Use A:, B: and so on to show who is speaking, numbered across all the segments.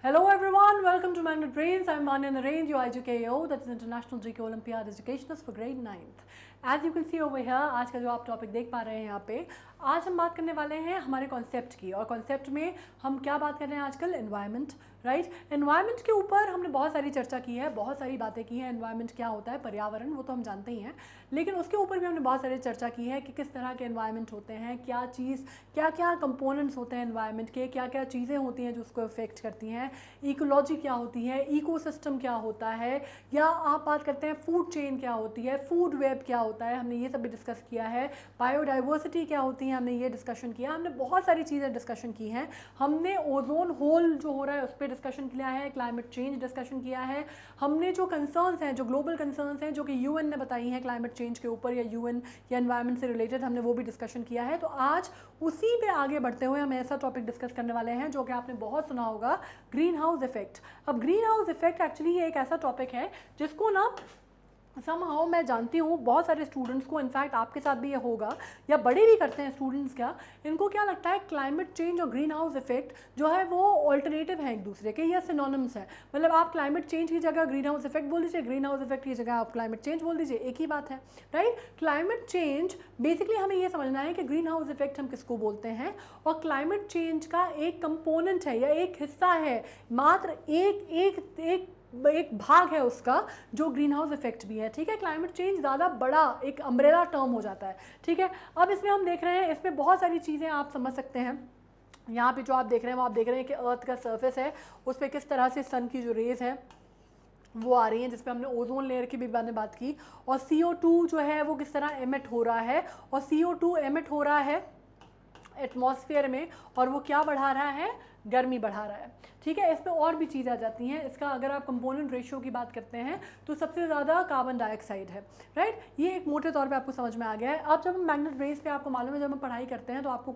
A: Hello everyone, welcome to Magnet Brains. I'm Vanya Narain, your IGKO, that is International GK Olympiad Educationist for grade 9th. As you can see over here, आज का जो आप topic देख पा रहे हैं यहाँ पे, आज हम बात करने वाले हैं हमारे कॉन्सेप्ट की। और कॉन्सेप्ट में हम क्या बात कर रहे हैं आजकल? Environment, right. एनवायरनमेंट के ऊपर हमने बहुत सारी चर्चा की है, बहुत सारी बातें की हैं। एनवायरनमेंट क्या होता है, पर्यावरण, वो तो हम जानते ही हैं, लेकिन उसके ऊपर भी हमने बहुत सारी चर्चा की है कि किस तरह के एनवायरनमेंट होते हैं, क्या चीज़, क्या क्या कंपोनेंट्स होते हैं एनवायरनमेंट के, क्या क्या चीज़ें होती हैं जो उसको इफेक्ट करती हैं, इकोलॉजी क्या होती है, इकोसिस्टम क्या होता है, या आप बात करते हैं फूड चेन क्या होती है, फूड वेब क्या होता है, हमने ये सब भी डिस्कस किया है। बायोडाइवर्सिटी क्या होती है, हमने ये डिस्कशन किया। हमने बहुत सारी चीज़ें डिस्कशन की हैं। हमने ओजोन होल जो हो रहा है उस पर डिस्कशन किया है, क्लाइमेट चेंज डिस्कशन किया है। हमने जो कंसर्न्स हैं, जो ग्लोबल कंसर्न्स हैं, जो कि यूएन ने बताई हैं क्लाइमेट चेंज के ऊपर, या यूएन या एनवायरनमेंट से रिलेटेड, हमने वो भी डिस्कशन किया है। तो आज उसी पे आगे बढ़ते हुए हम ऐसा टॉपिक डिस्कस करने वाले हैं जो कि आपने बहुत सुना होगा, ग्रीन हाउस इफेक्ट। अब ग्रीन हाउस इफेक्ट एक्चुअली ये एक ऐसा टॉपिक है जिसको ना समहाउ मैं जानती हूँ बहुत सारे स्टूडेंट्स को, इनफैक्ट आपके साथ भी ये होगा, या बड़े भी करते हैं स्टूडेंट्स, क्या इनको क्या लगता है क्लाइमेट चेंज और ग्रीन हाउस इफेक्ट जो है वो ऑल्टरनेटिव है एक दूसरे के, या सिनोनिम्स है। मतलब आप क्लाइमेट चेंज की जगह ग्रीन हाउस इफेक्ट बोल दीजिए, ग्रीन हाउस इफेक्ट की जगह आप क्लाइमेट चेंज बोल दीजिए, एक ही बात है, राइट। क्लाइमेट चेंज बेसिकली हमें ये समझना है कि ग्रीन हाउस इफेक्ट हम किसको बोलते हैं, और क्लाइमेट चेंज का एक कंपोनेंट है या एक हिस्सा है, मात्र एक भाग है उसका जो ग्रीन हाउस इफेक्ट भी है, ठीक है। क्लाइमेट चेंज ज़्यादा बड़ा एक अम्ब्रेला टर्म हो जाता है, ठीक है। अब इसमें हम देख रहे हैं, इसमें बहुत सारी चीज़ें आप समझ सकते हैं। यहाँ पे जो आप देख रहे हैं वो आप देख रहे हैं कि अर्थ का सरफेस है, उस पर किस तरह से सन की जो रेज है वो आ रही हैं, जिसपे हमने ओजोन लेयर की भी मैंने बात की। और CO2 जो है वो किस तरह एमिट हो रहा है, और CO2 एमिट हो रहा है एटमॉस्फेयर में, और वो क्या बढ़ा रहा है, गर्मी बढ़ा रहा है, ठीक है। इसमें और भी चीज़ आ जाती हैं। इसका अगर आप कंपोनेंट रेशियो की बात करते हैं तो सबसे ज़्यादा कार्बन डाइऑक्साइड है, राइट। ये एक मोटे तौर पे आपको समझ में आ गया है। अब जब हम मैग्नेट ब्रेस पे, आपको मालूम है जब हम पढ़ाई करते हैं तो आपको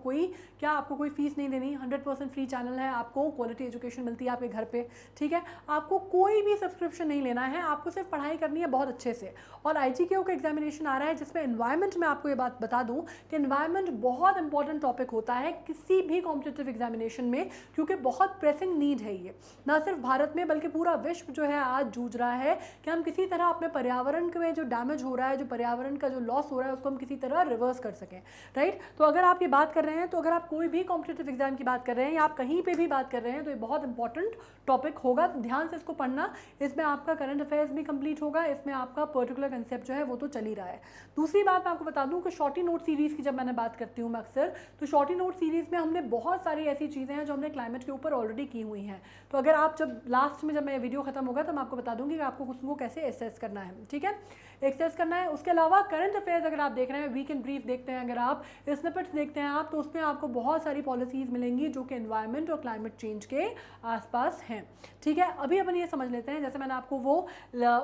A: कोई फीस नहीं देनी, 100% फ्री चैनल है, आपको क्वालिटी एजुकेशन मिलती है आपके घर पे, ठीक है। आपको कोई भी सब्सक्रिप्शन नहीं लेना है, आपको सिर्फ पढ़ाई करनी है बहुत अच्छे से। और IGKO का एग्जामिनेशन आ रहा है जिसमें एनवायरनमेंट में आपको ये बात बता दूँ कि एनवायरनमेंट बहुत इंपॉर्टेंट टॉपिक होता है किसी भी कॉम्पिटिटिव एग्जामिनेशन में, क्योंकि बहुत प्रेसिंग नीड है ये, ना सिर्फ भारत में बल्कि पूरा विश्व जो है आज जूझ रहा है कि हम किसी तरह अपने पर्यावरण में जो डैमेज हो रहा है, जो पर्यावरण का जो लॉस हो रहा है, उसको हम किसी तरह रिवर्स कर सकें, राइट। तो अगर आप ये बात कर रहे हैं, तो अगर आप कोई भी कॉम्पिटिटिव एग्जाम की बात कर रहे हैं या आप कहीं पे भी बात कर रहे हैं, तो ये बहुत इंपॉर्टेंट टॉपिक होगा, तो ध्यान से इसको पढ़ना। इसमें आपका करंट अफेयर्स भी कंप्लीट होगा, इसमें आपका पर्टिकुलर कंसेप्ट जो है वो तो चल ही रहा है। दूसरी बात मैं आपको बता दूं कि शॉर्टी नोट सीरीज़ की जब मैंने बात करती हूँ मैं अक्सर, तो शॉर्टी नोट सीरीज़ में हमने बहुत सारी ऐसी चीज़ें हैं जो हमने क्लाइमेट के ऊपर ऑलरेडी की हुई हैं। तो अगर आप जब लास्ट में, जब मैं वीडियो खत्म होगा तो मैं आपको बता दूंगी कि आपको उसको कैसे एसेस करना है, ठीक है, एक्सेस करना है। उसके अलावा करंट अफेयर्स अगर आप देख रहे हैं, वीक एंड ब्रीफ देखते हैं, अगर आप स्निपेट्स देखते हैं आप, तो उसमें आपको बहुत सारी पॉलिसीज़ मिलेंगी जो कि एनवायरनमेंट और क्लाइमेट चेंज के आसपास हैं, ठीक है। अभी अपन ये समझ लेते हैं, जैसे मैंने आपको वो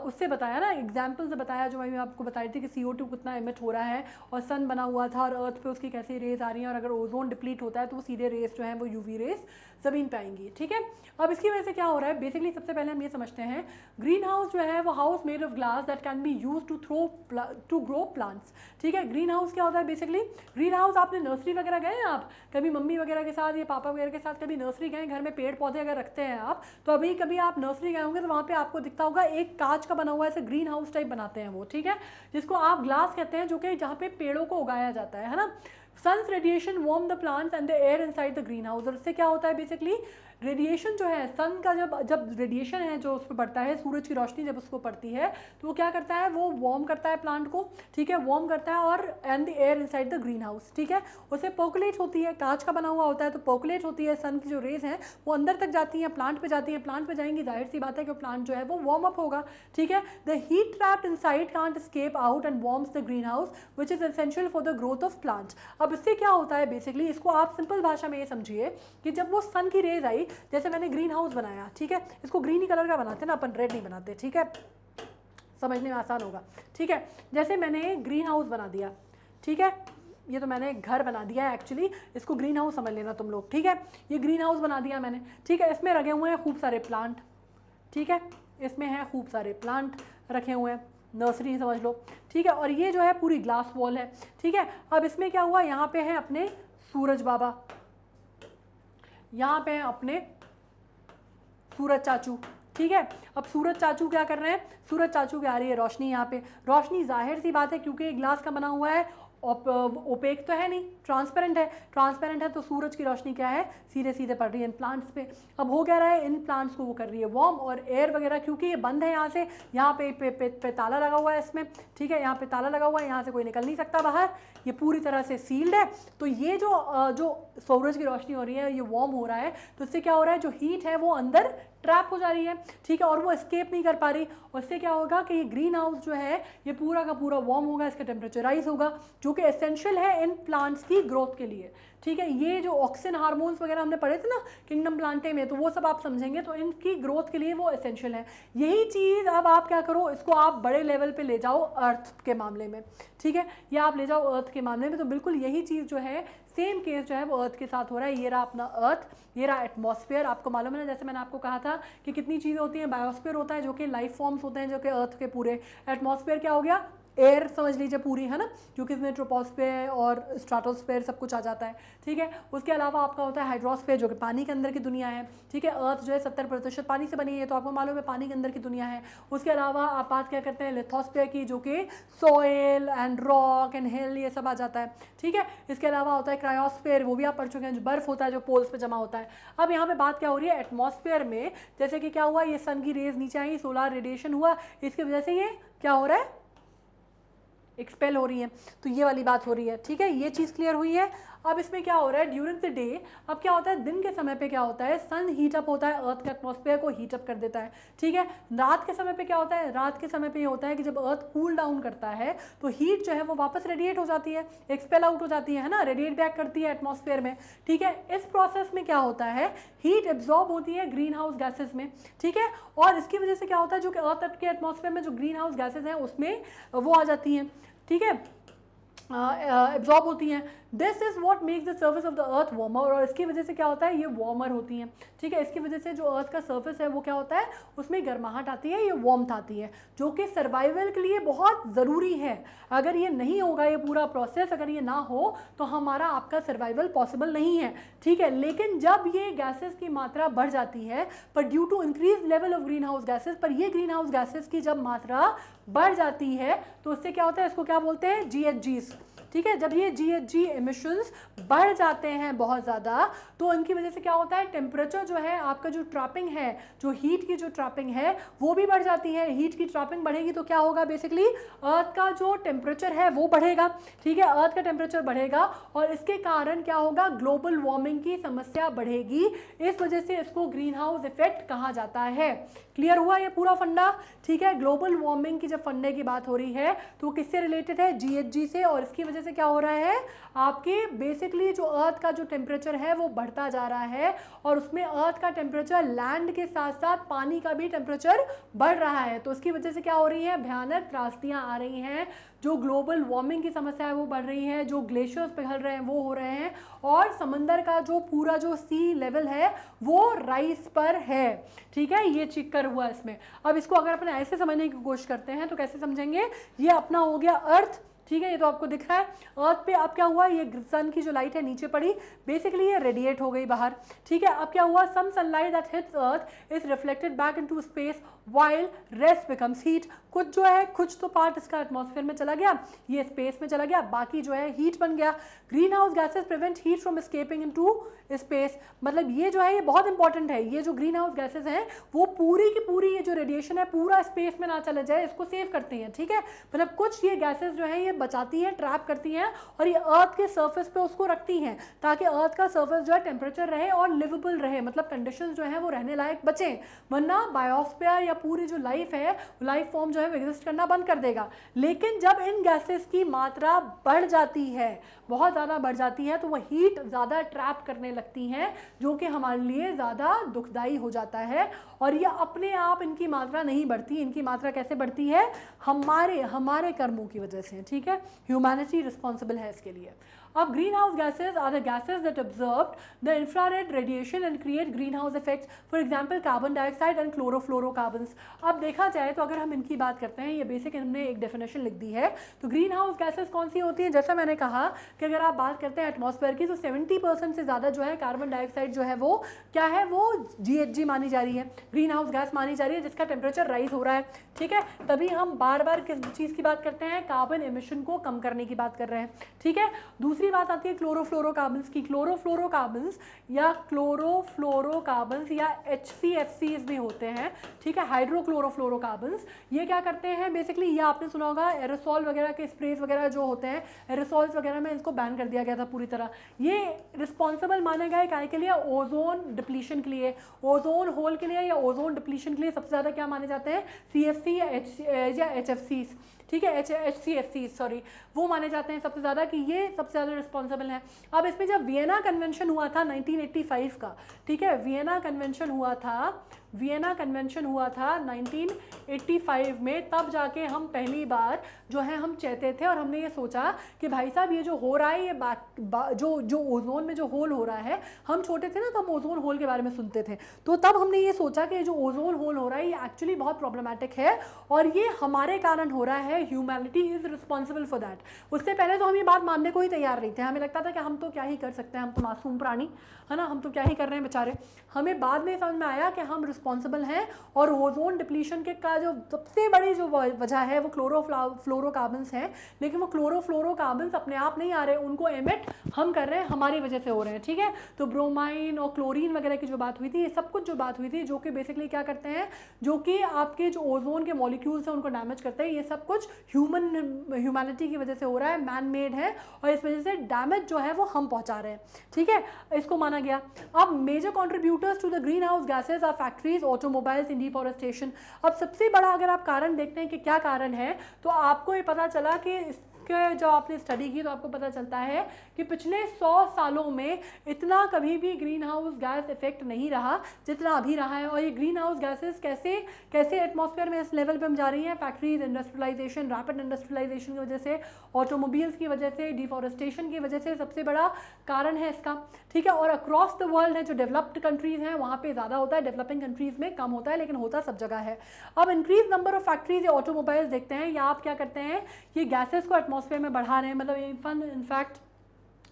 A: उससे बताया ना, एग्जाम्पल से बताया, जो मैं आपको बताई थी कि CO2 कितना एमिट हो रहा है, और सन बना हुआ था, और अर्थ पे उसकी कैसी रेज आ रही हैं, और अगर ओजोन डिप्लीट होता है तो वो सीधे रेज जो है वो UV रेज ज़मीन पे आएंगी, ठीक है। अब इसकी वजह से क्या हो रहा है, बेसिकली सबसे पहले हम ये समझते हैं, ग्रीन हाउस जो है वो house made of glass that can be use to grow plants, ठीक है। ग्रीन हाउस क्या होता है बेसिकली? ग्रीन हाउस, आपने नर्सरी वगैरह गए हैं आप कभी, मम्मी वगैरह के साथ या पापा वगैरह के साथ कभी नर्सरी गए, घर में पेड़ पौधे अगर रखते हैं आप, तो अभी कभी आप नर्सरी गए होंगे तो वहाँ पे आपको दिखता होगा एक कांच का बना हुआ ऐसे ग्रीन हाउस टाइप बनाते हैं वो, ठीक है, जिसको आप ग्लास कहते हैं, जो कि जहाँ पे पेड़ों को उगाया जाता है ना। Sun's radiation warm the plants and the air inside the green house. और इससे क्या होता है बेसिकली, रेडिएशन जो है सन का, जब रेडिएशन है जो उस पर पड़ता है, सूरज की रोशनी जब उसको पड़ती है तो वो क्या करता है, वो वार्म करता है प्लांट को, ठीक है, वार्म करता है, और and the air inside the green house, ठीक है, उसे पर्कुलेट होती है, कांच का बना हुआ होता है तो पर्कुलेट होती है, सन की जो रेज हैं वो अंदर तक जाती हैं, प्लांट पे जाती हैं, प्लांट पे जाएंगी, जाहिर सी बात है कि प्लांट जो है वो वार्म अप होगा, ठीक है। The heat trapped inside can't escape out and warms the green house which is essential for the growth of plant. अब इससे क्या होता है बेसिकली, इसको आप सिंपल भाषा में ये समझिए कि जब वो सन की रेज आई, जैसे मैंने ग्रीन हाउस बनाया, ठीक है, इसको ग्रीन ही कलर का बनाते हैं ना अपन, रेड नहीं बनाते, ठीक है, समझने में आसान होगा, ठीक है। जैसे मैंने ग्रीन हाउस बना दिया, ठीक है, ये तो मैंने घर बना दिया है एक्चुअली, इसको ग्रीन हाउस समझ लेना तुम लोग, ठीक है। ये ग्रीन हाउस बना दिया मैंने, ठीक है, इसमें रखे हुए हैं खूब सारे प्लांट, ठीक है, इसमें है खूब सारे प्लांट रखे हुए हैं, नर्सरी समझ लो, ठीक है। और ये जो है पूरी ग्लास वॉल है, ठीक है। अब इसमें क्या हुआ, यहाँ पे है अपने सूरज बाबा, यहाँ पे हैं अपने सूरज चाचू, ठीक है। अब सूरज चाचू क्या कर रहे हैं, सूरज चाचू की आ रही है रोशनी, यहाँ पे रोशनी जाहिर सी बात है क्योंकि ग्लास का बना हुआ है, ओपेक तो है नहीं, ट्रांसपेरेंट है, ट्रांसपेरेंट है तो सूरज की रोशनी क्या है, सीधे सीधे पड़ रही है इन प्लांट्स पे। अब हो क्या रहा है, इन प्लांट्स को वो कर रही है वार्म, और एयर वगैरह क्योंकि ये बंद है यहाँ से, यहाँ पे ताला लगा हुआ है इसमें, ठीक है, यहाँ पे ताला लगा हुआ है, यहाँ से कोई निकल नहीं सकता बाहर, ये पूरी तरह से सील्ड है। तो ये जो सूरज की रोशनी हो रही है, ये वार्म हो रहा है, तो इससे क्या हो रहा है, जो हीट है वो अंदर ट्रैप हो जा रही है, ठीक है, और वो एस्केप नहीं कर पा रही, और इससे क्या होगा कि ये ग्रीन हाउस जो है ये पूरा का पूरा वार्म होगा, इसका टेम्परेचर राइज होगा, जो कि एसेंशियल है इन प्लांट्स की ग्रोथ के लिए, ठीक है। ये जो ऑक्सीजन हार्मोन्स वगैरह हमने पढ़े थे ना किंगडम प्लांटे में, तो वो सब आप समझेंगे, तो इनकी ग्रोथ के लिए वो एसेंशियल है। यही चीज़ अब आप क्या करो, इसको आप बड़े लेवल पे ले जाओ अर्थ के मामले में, ठीक है, या आप ले जाओ अर्थ के मामले में, तो बिल्कुल यही चीज़ जो है सेम केस जो है वो अर्थ के साथ हो रहा है। ये रहा अपना अर्थ, ये रहा एटमॉस्फेयर, आपको मालूम है ना, जैसे मैंने आपको कहा था कि कितनी चीज़ें होती हैं, बायोस्फीयर होता है जो कि लाइफ फॉर्म्स होते हैं जो कि अर्थ के पूरे, एटमॉस्फेयर क्या हो गया, एयर समझ लीजिए पूरी, है ना, क्योंकि इसमें ट्रोपोस्फेयर और स्ट्राटोस्फेयर सब कुछ आ जाता है, ठीक है। उसके अलावा आपका होता है हाइड्रोस्फेयर जो कि पानी के अंदर की दुनिया है, ठीक है। अर्थ जो है 70% पानी से बनी है, तो आपको मालूम है पानी के अंदर की दुनिया है। उसके अलावा आप बात क्या करते हैं लिथोस्फेयर की, जो कि सॉइल एंड रॉक एंड हिल ये सब आ जाता है, ठीक है। इसके अलावा होता है क्रायोस्फेयर, वो भी आप पढ़ चुके हैं, जो बर्फ होता है जो पोल्स पे जमा होता है। अब यहाँ पे बात क्या हो रही है, एटमॉस्फेयर में जैसे कि क्या हुआ, ये सन की रेज नीचे आई, सोलर रेडिएशन हुआ, इसकी वजह से ये क्या हो रहा है, एक्सपेल हो रही है, तो ये वाली बात हो रही है, ठीक है, ये चीज़ क्लियर हुई है। अब इसमें क्या हो रहा है ड्यूरिंग द डे, अब क्या होता है दिन के समय पे क्या होता है, सन हीटअप होता है, अर्थ के एटमॉस्फेयर को हीटअप कर देता है, ठीक है। रात के समय पे क्या होता है, रात के समय पे ये होता है कि जब अर्थ कूल डाउन करता है तो हीट जो है वो वापस रेडिएट हो जाती है, एक्सपेल आउट हो जाती है ना, रेडिएट बैक करती है एटमॉस्फेयर में, ठीक है। इस प्रोसेस में क्या होता है, हीट एब्जॉर्ब होती है ग्रीन हाउस गैसेज में, ठीक है, और इसकी वजह से क्या होता है, जो कि अर्थ के एटमॉस्फेयर में जो ग्रीन हाउस गैसेज हैं उसमें वो आ जाती हैं, ठीक है, एब्जॉर्ब होती हैं। This is what makes the surface of the earth warmer, और इसकी वजह से क्या होता है, ये वार्मर होती हैं, ठीक है। इसकी वजह से जो अर्थ का सर्फेस है वो क्या होता है, उसमें गर्माहट आती है, ये वार्मथ आती है, जो कि सर्वाइवल के लिए बहुत ज़रूरी है। अगर ये नहीं होगा, ये पूरा प्रोसेस अगर ये ना हो तो हमारा आपका सर्वाइवल पॉसिबल नहीं है, ठीक है। लेकिन जब ये गैसेस की मात्रा बढ़ जाती है, पर due to increase level of green house gases, पर ये ग्रीन हाउस गैसेस की जब मात्रा बढ़ जाती है तो उससे क्या होता है, इसको क्या बोलते हैं, GHGs, ठीक है। जब ये GHG एमिशंस बढ़ जाते हैं बहुत ज़्यादा, तो इनकी वजह से क्या होता है, टेम्परेचर जो है आपका, जो ट्रैपिंग है, जो हीट की जो ट्रैपिंग है वो भी बढ़ जाती है। हीट की ट्रैपिंग बढ़ेगी तो क्या होगा, बेसिकली अर्थ का जो टेम्परेचर है वो बढ़ेगा, ठीक है, अर्थ का टेम्परेचर बढ़ेगा, और इसके कारण क्या होगा, ग्लोबल वार्मिंग की समस्या बढ़ेगी। इस वजह से इसको ग्रीन हाउस इफेक्ट कहा जाता है। क्लियर हुआ ये पूरा फंडा, ठीक है। ग्लोबल वार्मिंग की जब फंडे की बात हो रही है तो किससे रिलेटेड है, GHG से, और इसकी वजह से क्या हो रहा है, आपके बेसिकली जो अर्थ का जो टेम्परेचर है वो बढ़ता जा रहा है, और उसमें अर्थ का टेम्परेचर लैंड के साथ साथ पानी का भी टेम्परेचर बढ़ रहा है, तो उसकी वजह से क्या हो रही है, भयानक त्रासदियां आ रही हैं, जो ग्लोबल वार्मिंग की समस्या है वो बढ़ रही है, जो ग्लेशियर्स पिघल रहे हैं वो हो रहे हैं, और समंदर का जो पूरा जो सी लेवल है वो राइज पर है, ठीक है। ये चिक्कर हुआ इसमें। अब इसको अगर अपने ऐसे समझने की कोशिश करते हैं तो कैसे समझेंगे, ये अपना हो गया अर्थ, ठीक है, ये तो आपको दिख रहा है। अर्थ पे अब क्या हुआ, ये सन की जो लाइट है नीचे पड़ी, बेसिकली ये रेडिएट हो गई बाहर, ठीक है। अब क्या हुआ, some sunlight that hits earth is reflected back into space while rest becomes heat. कुछ जो है, कुछ तो पार्ट इसका एटमॉस्फेयर में चला गया, ये स्पेस में चला गया, बाकी जो है हीट बन गया। Green house gases prevent heat from escaping into space, मतलब ये जो है ये बहुत इंपॉर्टेंट है, ये जो ग्रीन हाउस गैसेज हैं वो पूरी की पूरी ये जो रेडिएशन है पूरा स्पेस में ना चला जाए, इसको सेव करती हैं, ठीक है। मतलब कुछ ये गैसेज जो है ये बचाती है, ट्रैप करती हैं, और ये अर्थ के सर्फेस पे उसको रखती हैं, ताकि अर्थ का सर्फेस जो है टेम्परेचर रहे और लिवेबल रहे, मतलब कंडीशंस जो है वो रहने लायक बचे, वरना बायोस्फीयर या पूरी जो लाइफ है, लाइफ फॉर्म जो है वो एग्जिस्ट करना बंद कर देगा। लेकिन जब इन गैसेस की मात्रा बढ़ जाती है, बहुत ज़्यादा बढ़ जाती है, तो वह हीट ज़्यादा ट्रैप करने लगती हैं, जो कि हमारे लिए ज़्यादा दुखदाई हो जाता है। और ये अपने आप इनकी मात्रा नहीं बढ़ती, इनकी मात्रा कैसे बढ़ती है, हमारे कर्मों की वजह से, ठीक है। ह्यूमैनिटी रिस्पॉन्सिबल है इसके लिए। अब green house gases are the gases that observe the infrared radiation and create green house effects, for example carbon dioxide and chlorofluorocarbons. अब देखा जाए तो अगर हम इनकी बात करते हैं, ये बेसिक हमने एक डेफिनेशन लिख दी है। तो ग्रीन हाउस गैसेज कौन सी होती है, जैसा मैंने कहा कि अगर आप बात करते हैं एटमॉस्फेयर की, तो 70% से ज़्यादा जो है कार्बन डाइऑक्साइड जो है वो क्या है, वो GHG मानी जा रही है, ग्रीन हाउस गैस मानी जा रही है, जिसका टेम्परेचर राइज हो रहा है। ठीक है, तभी हम बार बार किस चीज़ की बात करते हैं, कार्बन एमिशन को कम करने की बात कर रहे हैं। ठीक है, दूसरी बात आती है क्लोरोफ्लोरोकार्बन्स की। क्लोरोफ्लोरोकार्बन्स या HCFCs भी होते हैं। ठीक है, हाइड्रोक्लोरोफ्लोरोकार्बन्स, ये क्या करते हैं बेसिकली, ये आपने सुना होगा एरोसॉल वगैरह के स्प्रेज वगैरह जो होते हैं, एरोसॉल्स वगैरह में इसको बैन कर दिया गया था पूरी तरह। ये रिस्पॉन्सिबल माने गए काय के लिए, ओजोन डिप्लीशन के लिए, ओजोन होल के लिए या ओजोन डिप्लीशन के लिए सबसे ज़्यादा क्या माने जाते हैं, CFC या HFCs। ठीक है, HCFCs सॉरी, वो माने जाते हैं सबसे ज़्यादा कि ये सबसे ज़्यादा रिस्पॉन्सिबल हैं। अब इसमें जब वियना कन्वेंशन हुआ था 1985 का, ठीक है, वियना कन्वेंशन हुआ था 1985 में, तब जाके हम पहली बार जो है हम चाहते थे और हमने ये सोचा कि भाई साहब ये जो हो रहा है, ये जो ओजोन में जो होल हो रहा है, हम छोटे थे ना तो हम ओजोन होल के बारे में सुनते थे, तो तब हमने ये सोचा कि जो ओजोन होल हो रहा है ये एक्चुअली बहुत प्रॉब्लमैटिक है और ये हमारे कारण हो रहा है, humanity is responsible for that. उससे पहले तो हम ये बात मानने को ही तैयार नहीं थे, हमें लगता था कि हम तो क्या ही कर सकते हैं, हम तो मासूम प्राणी है ना, हम तो क्या ही कर रहे हैं बेचारे। हमें बाद में समझ में आया कि हम रिस्पॉन्सिबल हैं और ओजोन डिप्लीशन के का जो सबसे बड़ी जो वजह है वो क्लोरोफ्लोरोकार्बन्स हैं, लेकिन वो क्लोरोफ्लोरोकार्बन्स अपने आप नहीं आ रहे, उनको एमिट हम कर रहे हैं, हमारी वजह से हो रहे हैं। ठीक है, तो ब्रोमाइन और क्लोरीन वगैरह की जो बात हुई थी, ये सब कुछ जो बात हुई थी, जो कि बेसिकली क्या करते हैं, जो कि आपके जो ओजोन के मॉलिक्यूल्स हैं उनको डैमेज करते हैं, ये सब कुछ ह्यूमैनिटी की वजह से हो रहा है, मैन मेड है, और इस वजह से डैमेज जो है वो हम पहुंचा रहे हैं। ठीक है, इसको माना गया। अब major contributors to the green house gases are factories, automobiles in deforestation. अब सबसे बड़ा अगर आप कारण देखते हैं कि क्या कारण है, तो आपको ये पता चला कि कि जब आपने स्टडी की तो आपको पता चलता है कि पिछले 100 सालों में इतना कभी भी ग्रीन हाउस गैस इफेक्ट नहीं रहा जितना अभी रहा है। और ये ग्रीन हाउस गैसेस कैसे एटमॉस्फेयर में इस लेवल पे हम जा रही हैं, फैक्ट्रीज, इंडस्ट्रियलाइजेशन, रैपिड इंडस्ट्रियलाइजेशन की वजह से, ऑटोमोबाइल्स की वजह से, डिफॉरेस्टेशन की वजह से सबसे बड़ा कारण है इसका। ठीक है, और अक्रॉस द वर्ल्ड है, जो डेवलप्ड कंट्रीज़ हैं वहाँ पे ज़्यादा होता है, डेवलपिंग कंट्रीज़ में कम होता है, लेकिन होता सब जगह है। अब इंक्रीज नंबर ऑफ फैक्ट्रीज या ऑटोमोबाइल्स देखते हैं, या आप क्या करते हैं, ये गैसेस को एटमॉस्फेयर में बढ़ा रहे हैं, मतलब इनफैक्ट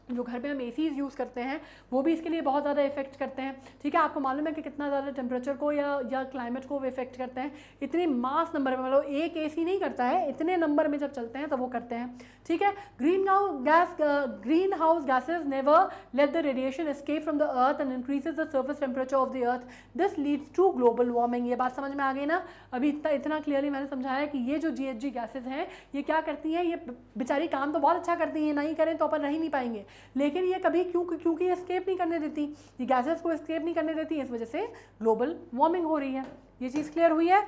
A: जो घर पे हम एसीज यूज़ करते हैं वो भी इसके लिए बहुत ज़्यादा इफेक्ट करते हैं। ठीक है, आपको मालूम है कि कितना ज़्यादा टेम्परेचर को या क्लाइमेट को वो इफेक्ट करते हैं, इतने मास नंबर में, मतलब एक एसी नहीं करता है, इतने नंबर में जब चलते हैं तो वो करते हैं। ठीक है, green house gases never let the radiation escape from the earth and increases the surface temperature of the earth, this leads to global warming. ये बात समझ में आ गई ना, अभी इतना क्लियरली मैंने समझाया कि ये जो GHG गैसेज हैं ये क्या करती हैं, ये बेचारी काम तो बहुत अच्छा करती हैं, नहीं करें तो अपन रह ही नहीं पाएंगे, लेकिन ये कभी क्योंकि एस्केप नहीं करने देती, ये गैसेस को एस्केप नहीं करने देती, इस वजह से ग्लोबल वार्मिंग हो रही है। ये चीज़ क्लियर हुई है।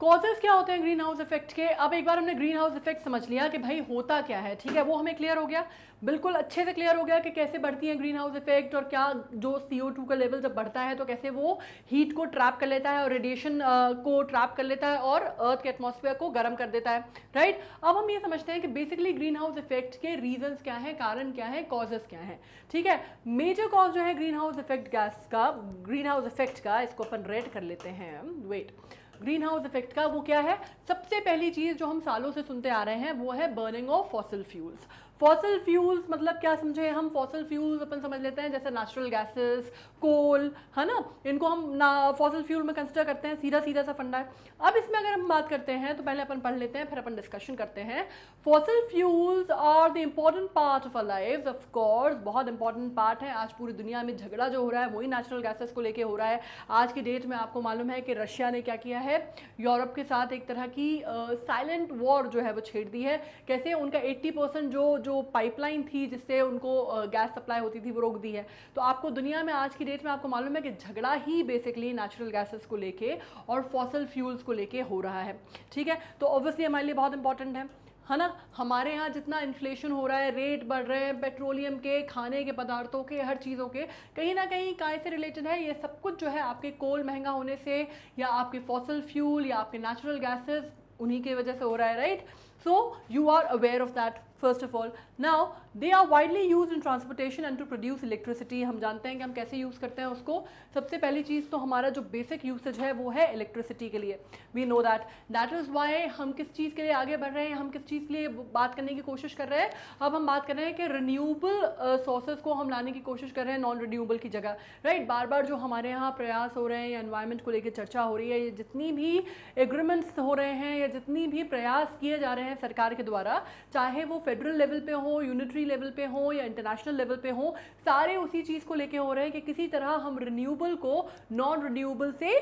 A: कॉजेज क्या होते हैं ग्रीन हाउस इफेक्ट के। अब एक बार हमने ग्रीन हाउस इफेक्ट समझ लिया कि भाई होता क्या है, ठीक है, वो हमें क्लियर हो गया, बिल्कुल अच्छे से क्लियर हो गया कि कैसे बढ़ती है ग्रीन हाउस इफेक्ट, और क्या जो CO2 का लेवल जब बढ़ता है तो कैसे वो हीट को ट्रैप कर लेता है और रेडिएशन को ट्रैप कर लेता है और अर्थ के एटमॉस्फेयर को गर्म कर देता है, राइट। अब हम ये समझते हैं कि बेसिकली ग्रीन हाउस इफेक्ट के रीजंस क्या है, कारण क्या है, कॉजेज क्या है। ठीक है, मेजर कॉज जो है ग्रीन हाउस इफेक्ट गैस का, ग्रीन हाउस इफेक्ट का, इसको अपन रेड कर लेते हैं, वेट, ग्रीन हाउस इफेक्ट का वो क्या है। सबसे पहली चीज़ जो हम सालों से सुनते आ रहे हैं वो है burning of fossil fuels. Fossil fuels मतलब क्या समझे हम, फॉसिल फ्यूल्स अपन समझ लेते हैं जैसे नेचुरल गैसेस, कोल, है ना, इनको हम फॉसिल फ्यूल में कंसिडर करते हैं, सीधा सा फंडा है। अब इसमें अगर हम बात करते हैं तो पहले अपन पढ़ लेते हैं फिर अपन डिस्कशन करते हैं। Fossil fuels are the important part of our lives, of course बहुत इंपॉर्टेंट पार्ट है। आज पूरी दुनिया में झगड़ा जो हो रहा है वही नेचुरल गैसेस को लेके हो रहा है। आज की डेट में आपको मालूम है कि रशिया ने क्या किया है, यूरोप के साथ एक तरह की साइलेंट वॉर जो है वो छेड़ दी है। कैसे, उनका 80% जो पाइपलाइन थी जिससे उनको गैस सप्लाई होती थी वो रोक दी है। तो आपको दुनिया में आज की डेट में आपको मालूम है कि झगड़ा ही बेसिकली नेचुरल गैसेस को लेके और फॉसिल फ्यूल्स को लेके हो रहा है। ठीक है, तो ऑब्वियसली हमारे लिए बहुत इंपॉर्टेंट है ना। हमारे यहाँ जितना इन्फ्लेशन हो रहा है, रेट बढ़ रहे हैं पेट्रोलियम के, खाने के पदार्थों के, हर चीज़ों के, कहीं ना कहीं काय से रिलेटेड है ये सब कुछ जो है, आपके कोल महंगा होने से या आपके फॉसिल फ्यूल या आपके नेचुरल गैसेस, उन्हीं की वजह से हो रहा है, right. So you are aware of that first of all. Now they are widely used in transportation and to produce electricity. हम जानते हैं कि हम कैसे यूज़ करते हैं उसको. सबसे पहली चीज़ तो हमारा जो बेसिक यूसेज है वो है इलेक्ट्रिसिटी के लिए. We know that is why हम किस चीज़ के लिए आगे बढ़ रहे हैं, हम किस चीज़ के लिए बात करने की कोशिश कर रहे हैं. अब हम बात कर रहे हैं कि रिन्यूएबल सोर्सेज को हम लाने की कोशिश कर रहे हैं नॉन रिन्यूएबल की जगह, राइट. बार बार जो हमारे यहाँ प्रयास हो रहे हैं या एनवायरनमेंट को लेकर चर्चा हो रही है, ये जितनी भी एग्रीमेंट्स हो रहे हैं या जितनी भी प्रयास किए जा रहे हैं सरकार के द्वारा, चाहे वो फेडरल लेवल पे हो, यूनिटरी लेवल पे हो या इंटरनेशनल लेवल पे हो, सारे उसी चीज़ को लेके हो रहे हैं कि किसी तरह हम रिन्यूएबल को नॉन रिन्यूएबल से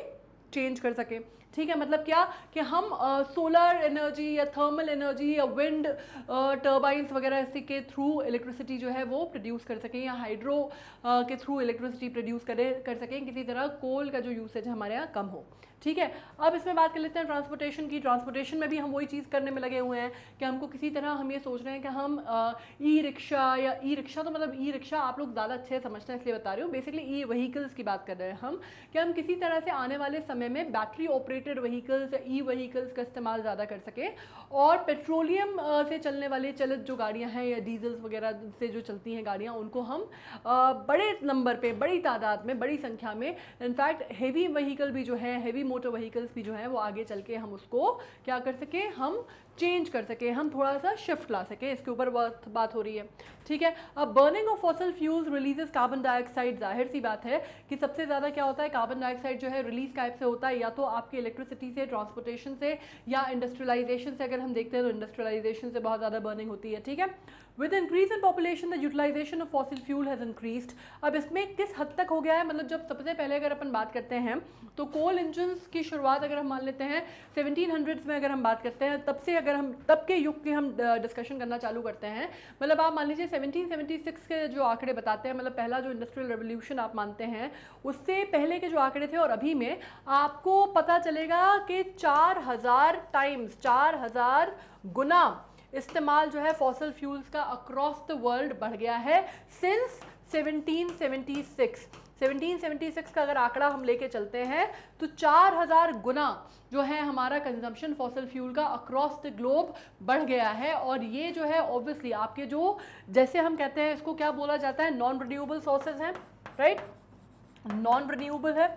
A: चेंज कर सके. ठीक है, मतलब क्या कि हम सोलर एनर्जी या थर्मल एनर्जी या विंड टर्बाइंस वगैरह इसी के थ्रू इलेक्ट्रिसिटी जो है वो प्रोड्यूस कर सकें, या हाइड्रो के थ्रू इलेक्ट्रिसिटी प्रोड्यूस कर सकें. किसी तरह कोल का जो यूसेज है हमारे यहाँ कम हो. ठीक है, अब इसमें बात कर लेते हैं ट्रांसपोर्टेशन की. ट्रांसपोर्टेशन में भी हम वही चीज़ करने में लगे हुए हैं कि हमको किसी तरह हम ये सोच रहे हैं कि हम ई रिक्शा या ई रिक्शा, तो मतलब ई रिक्शा आप लोग ज़्यादा अच्छे समझते हैं इसलिए बता रही हूँ. बेसिकली ई व्हीकल्स की बात कर रहे हैं हम, कि हम किसी तरह से आने वाले समय में बैटरी ऑपरेटेड व्हीकल्स या ई व्हीकल्स का इस्तेमाल ज़्यादा कर सकें, और पेट्रोलियम से चलने वाले चलित जो गाड़ियाँ हैं या डीजल्स वगैरह से जो चलती हैं गाड़ियाँ, उनको हम बड़े नंबर पे, बड़ी तादाद में, बड़ी संख्या में, इनफैक्ट हेवी व्हीकल भी जो है, हेवी मोटर व्हीकल्स भी जो है वो आगे चल के हम उसको क्या कर सके, हम चेंज कर सके, हम थोड़ा सा शिफ्ट ला सके. इसके ऊपर बात हो रही है. ठीक है, अब burning of fossil fuels releases carbon dioxide. जाहिर सी बात है कि सबसे ज़्यादा क्या होता है, कार्बन डाइऑक्साइड जो है रिलीज टाइप से होता है, या तो आपकी इलेक्ट्रिसिटी से, ट्रांसपोर्टेशन से, या इंडस्ट्रियलाइजेशन से. अगर हम देखते हैं तो इंडस्ट्रियलाइजेशन से बहुत ज़्यादा बर्निंग होती है. ठीक है, with increase in population the utilisation of fossil fuel has increased. अब इसमें किस हद तक हो गया है, मतलब जब सबसे पहले अगर अपन बात करते हैं तो कोल इंजन्स की शुरुआत अगर हम मान लेते हैं 1700s में, अगर हम बात करते हैं तब से, अगर हम तब के युग की हम डिस्कशन करना चालू करते हैं, मतलब आप मान लीजिए 1776 के जो आंकड़े बताते हैं, मतलब पहला जो इंडस्ट्रियल रेवोल्यूशन आप मानते हैं, उससे पहले के जो आंकड़े थे और अभी में, आपको पता चलेगा कि 4000 टाइम्स, 4000 गुना इस्तेमाल जो है फॉसिल फ्यूल्स का अक्रॉस द वर्ल्ड बढ़ गया है सिंस 1776. 1776 का अगर आंकड़ा हम लेके चलते हैं तो 4000 गुना जो है हमारा कंजम्पशन फॉसिल फ्यूल का अक्रॉस द ग्लोब बढ़ गया है. और ये जो है ऑब्वियसली आपके जो, जैसे हम कहते हैं इसको क्या बोला जाता है, नॉन रिन्यूएबल सोर्सेज हैं, राइट. नॉन रिन्यूएबल है,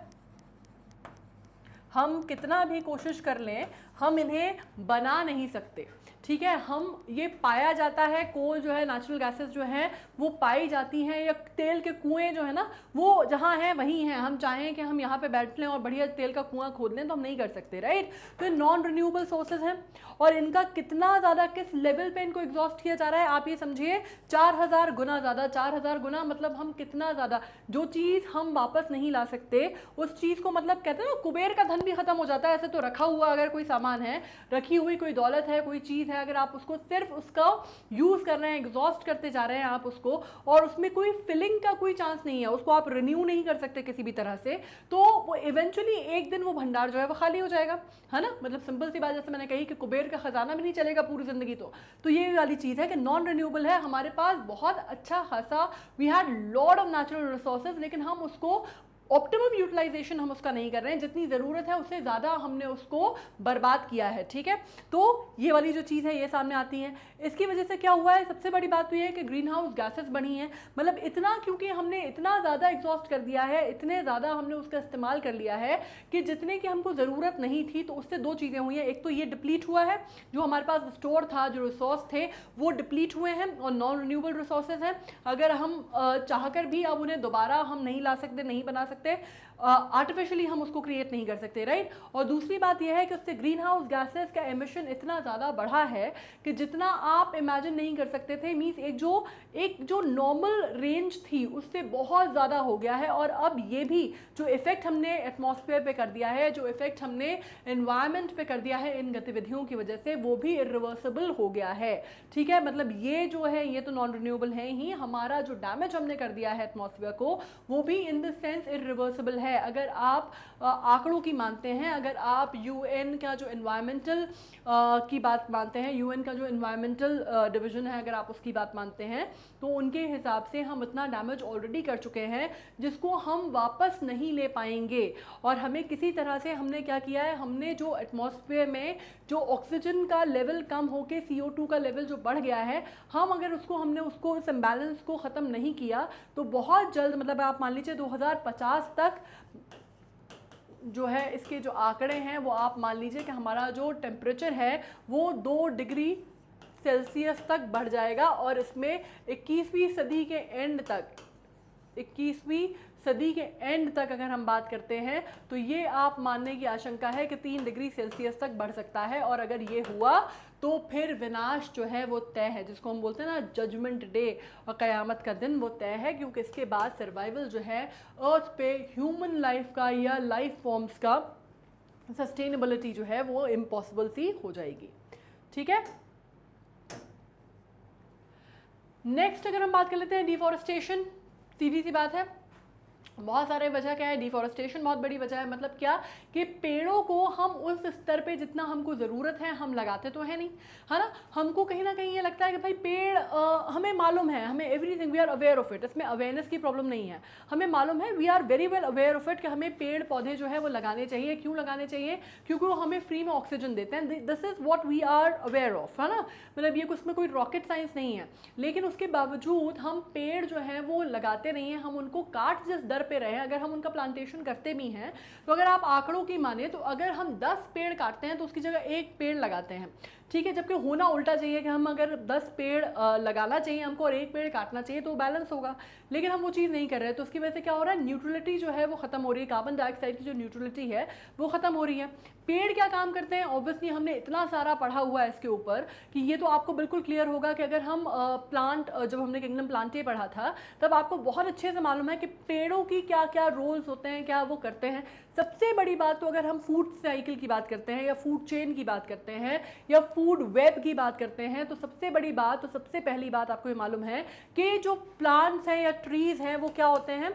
A: हम कितना भी कोशिश कर लें हम इन्हें बना नहीं सकते. ठीक है, हम ये पाया जाता है, कोल जो है, नेचुरल गैसेस जो हैं वो पाई जाती हैं, या तेल के कुएं जो है ना वो जहाँ हैं वहीं हैं. हम चाहें कि हम यहाँ पे बैठ लें और बढ़िया तेल का कुआं खोद लें तो हम नहीं कर सकते, राइट. तो ये नॉन रिन्यूएबल सोर्सेज हैं, और इनका कितना ज़्यादा, किस लेवल पे इनको एग्जॉस्ट किया जा रहा है, आप ये समझिए 4000 गुना ज़्यादा. 4000 गुना मतलब हम कितना ज़्यादा, जो चीज़ हम वापस नहीं ला सकते उस चीज़ को, मतलब कहते हैं ना कुबेर का धन भी खत्म हो जाता है. ऐसे तो रखा हुआ अगर कोई सामान है, रखी हुई कोई दौलत है, कोई चीज़ है, अगर आप उसको सिर्फ उसका यूज कर रहे हैं, एग्जॉस्ट करते जा रहे हैं आप उसको, और उसमें कोई फिलिंग का कोई चांस नहीं है, उसको आप रिन्यू नहीं कर सकते किसी भी तरह से, तो वो इवेंचुअली एक दिन वो भंडार जो है वो खाली हो जाएगा, है ना. मतलब सिंपल सी बात, जैसे मैंने कही कि कुबेर का खजाना भी नहीं चलेगा पूरी जिंदगी. तो ये वाली चीज है कि नॉन रिन्यूएबल है, हमारे पास बहुत अच्छा खासा, we had lot of natural resources, लेकिन हम उसको ऑप्टिमम यूटिलाइजेशन हम उसका नहीं कर रहे हैं. जितनी ज़रूरत है उससे ज़्यादा हमने उसको बर्बाद किया है. ठीक है, तो ये वाली जो चीज़ है ये सामने आती है. इसकी वजह से क्या हुआ है, सबसे बड़ी बात तो ये है कि ग्रीन हाउस गैसेस बढ़ी हैं. मतलब इतना, क्योंकि हमने इतना ज़्यादा एग्जॉस्ट कर दिया है, इतने ज़्यादा हमने उसका इस्तेमाल कर लिया है कि जितने की हमको ज़रूरत नहीं थी. तो उससे दो चीज़ें हुई हैं, एक तो ये डिप्लीट हुआ है, जो हमारे पास स्टोर था, जो रिसोर्स थे वो डिप्लीट हुए हैं, और नॉन रिन्यूएबल रिसोर्सेज हैं. अगर हम चाहकर भी अब उन्हें दोबारा हम नहीं ला सकते, नहीं बना सकते, आर्टिफिशियली हम उसको क्रिएट नहीं कर सकते, राइट. और दूसरी बात यह है कि उससे ग्रीन हाउस गैसेस का एमिशन इतना ज़्यादा बढ़ा है कि जितना आप इमेजिन नहीं कर सकते थे. मीन्स एक जो नॉर्मल रेंज थी उससे बहुत ज़्यादा हो गया है. और अब ये भी जो इफेक्ट हमने एटमॉस्फेयर पे कर दिया है, जो इफेक्ट हमने एनवायरनमेंट पे कर दिया है इन गतिविधियों की वजह से, वो भी इरिवर्सिबल हो गया है. ठीक है, मतलब ये जो है ये तो नॉन रिन्यूएबल है ही, हमारा जो डैमेज हमने कर दिया है एटमॉस्फेयर को वो भी इन द सेंस इरिवर्सिबल है. है, अगर आप आंकड़ों की मानते हैं, अगर आप यूएन का जो एनवायरमेंटल की बात मानते हैं, यूएन का जो एनवायरमेंटल डिवीज़न है, अगर आप उसकी बात मानते हैं, तो उनके हिसाब से हम इतना डैमेज ऑलरेडी कर चुके हैं जिसको हम वापस नहीं ले पाएंगे। और हमें किसी तरह से हमने क्या किया है, हमने जो एटमॉस्फेयर में जो ऑक्सीजन का लेवल कम होके CO2 का लेवल जो बढ़ गया है, हम अगर हमने उसको इस इम्बैलेंस को ख़त्म नहीं किया तो बहुत जल्द, मतलब आप मान लीजिए 2050 तक जो है इसके जो आंकड़े हैं वो आप मान लीजिए कि हमारा जो टेम्परेचर है वो 2 डिग्री सेल्सियस तक बढ़ जाएगा। और इसमें 21वीं सदी के एंड तक, 21वीं सदी के एंड तक अगर हम बात करते हैं तो ये आप मानने की आशंका है कि 3 डिग्री सेल्सियस तक बढ़ सकता है। और अगर ये हुआ तो फिर विनाश जो है वो तय है, जिसको हम बोलते हैं ना जजमेंट डे, और क़यामत का दिन वो तय है, क्योंकि इसके बाद सर्वाइवल जो है अर्थ पे ह्यूमन लाइफ का या लाइफ फॉर्म्स का सस्टेनेबिलिटी जो है वो इम्पॉसिबल सी हो जाएगी। ठीक है, नेक्स्ट अगर हम बात कर लेते हैं डिफॉरेस्टेशन, सीधी सी बात है, बहुत सारे वजह क्या है, डिफॉरेस्टेशन बहुत बड़ी वजह है। मतलब क्या कि पेड़ों को हम उस स्तर पे जितना हमको ज़रूरत है हम लगाते तो है नहीं, है ना। हमको कहीं ना कहीं ये लगता है कि भाई पेड़ हमें मालूम है, हमें everything we are aware of it, इसमें अवेयरनेस की प्रॉब्लम नहीं है, हमें मालूम है, we are very well aware of it कि हमें पेड़ पौधे जो है वो लगाने चाहिए। क्यों लगाने चाहिए? क्योंकि वो हमें फ्री में ऑक्सीजन देते हैं, this is what we are aware of, है ना। मतलब ये उसमें कोई रॉकेट साइंस नहीं है, लेकिन उसके बावजूद हम पेड़ जो है वो लगाते नहीं हैं, हम उनको काट जिस दर पे रहे। अगर हम उनका प्लांटेशन करते भी हैं तो अगर आप आंकड़ों की माने तो अगर हम 10 पेड़ काटते हैं तो उसकी जगह 1 पेड़ लगाते हैं, ठीक है। जबकि होना उल्टा चाहिए कि हम अगर 10 पेड़ लगाना चाहिए हमको और 1 पेड़ काटना चाहिए तो बैलेंस होगा, लेकिन हम वो चीज़ नहीं कर रहे हैं। तो उसकी वजह से क्या हो रहा है, न्यूट्रलिटी जो है वो खत्म हो रही है, कार्बन डाइऑक्साइड की जो न्यूट्रलिटी है वो खत्म हो रही है। पेड़ क्या काम करते हैं, ऑब्वियसली हमने इतना सारा पढ़ा हुआ है इसके ऊपर कि ये तो आपको बिल्कुल क्लियर होगा कि अगर हम प्लांट, जब हमने किंगडम प्लांटे पढ़ा था तब आपको बहुत अच्छे से मालूम है कि पेड़ों की क्या क्या रोल्स होते हैं, क्या वो करते हैं। सबसे बड़ी बात तो अगर हम फूड साइकिल की बात करते हैं या फूड चेन की बात करते हैं या फूड वेब की बात करते हैं तो सबसे बड़ी बात, तो सबसे पहली बात आपको ये मालूम है कि जो प्लांट्स हैं या ट्रीज हैं वो क्या होते हैं।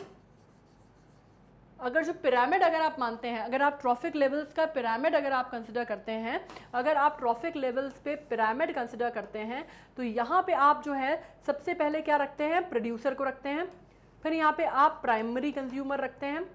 A: अगर जो पिरामिड अगर आप मानते हैं, अगर आप ट्रॉफिक लेवल्स का पिरामिड अगर आप कंसिडर करते हैं, अगर आप ट्रॉफिक लेवल्स पे पिरामिड कंसिडर करते हैं तो यहाँ पे आप जो है सबसे पहले क्या रखते हैं, प्रोड्यूसर को रखते हैं, फिर यहाँ पे आप प्राइमरी कंज्यूमर रखते हैं,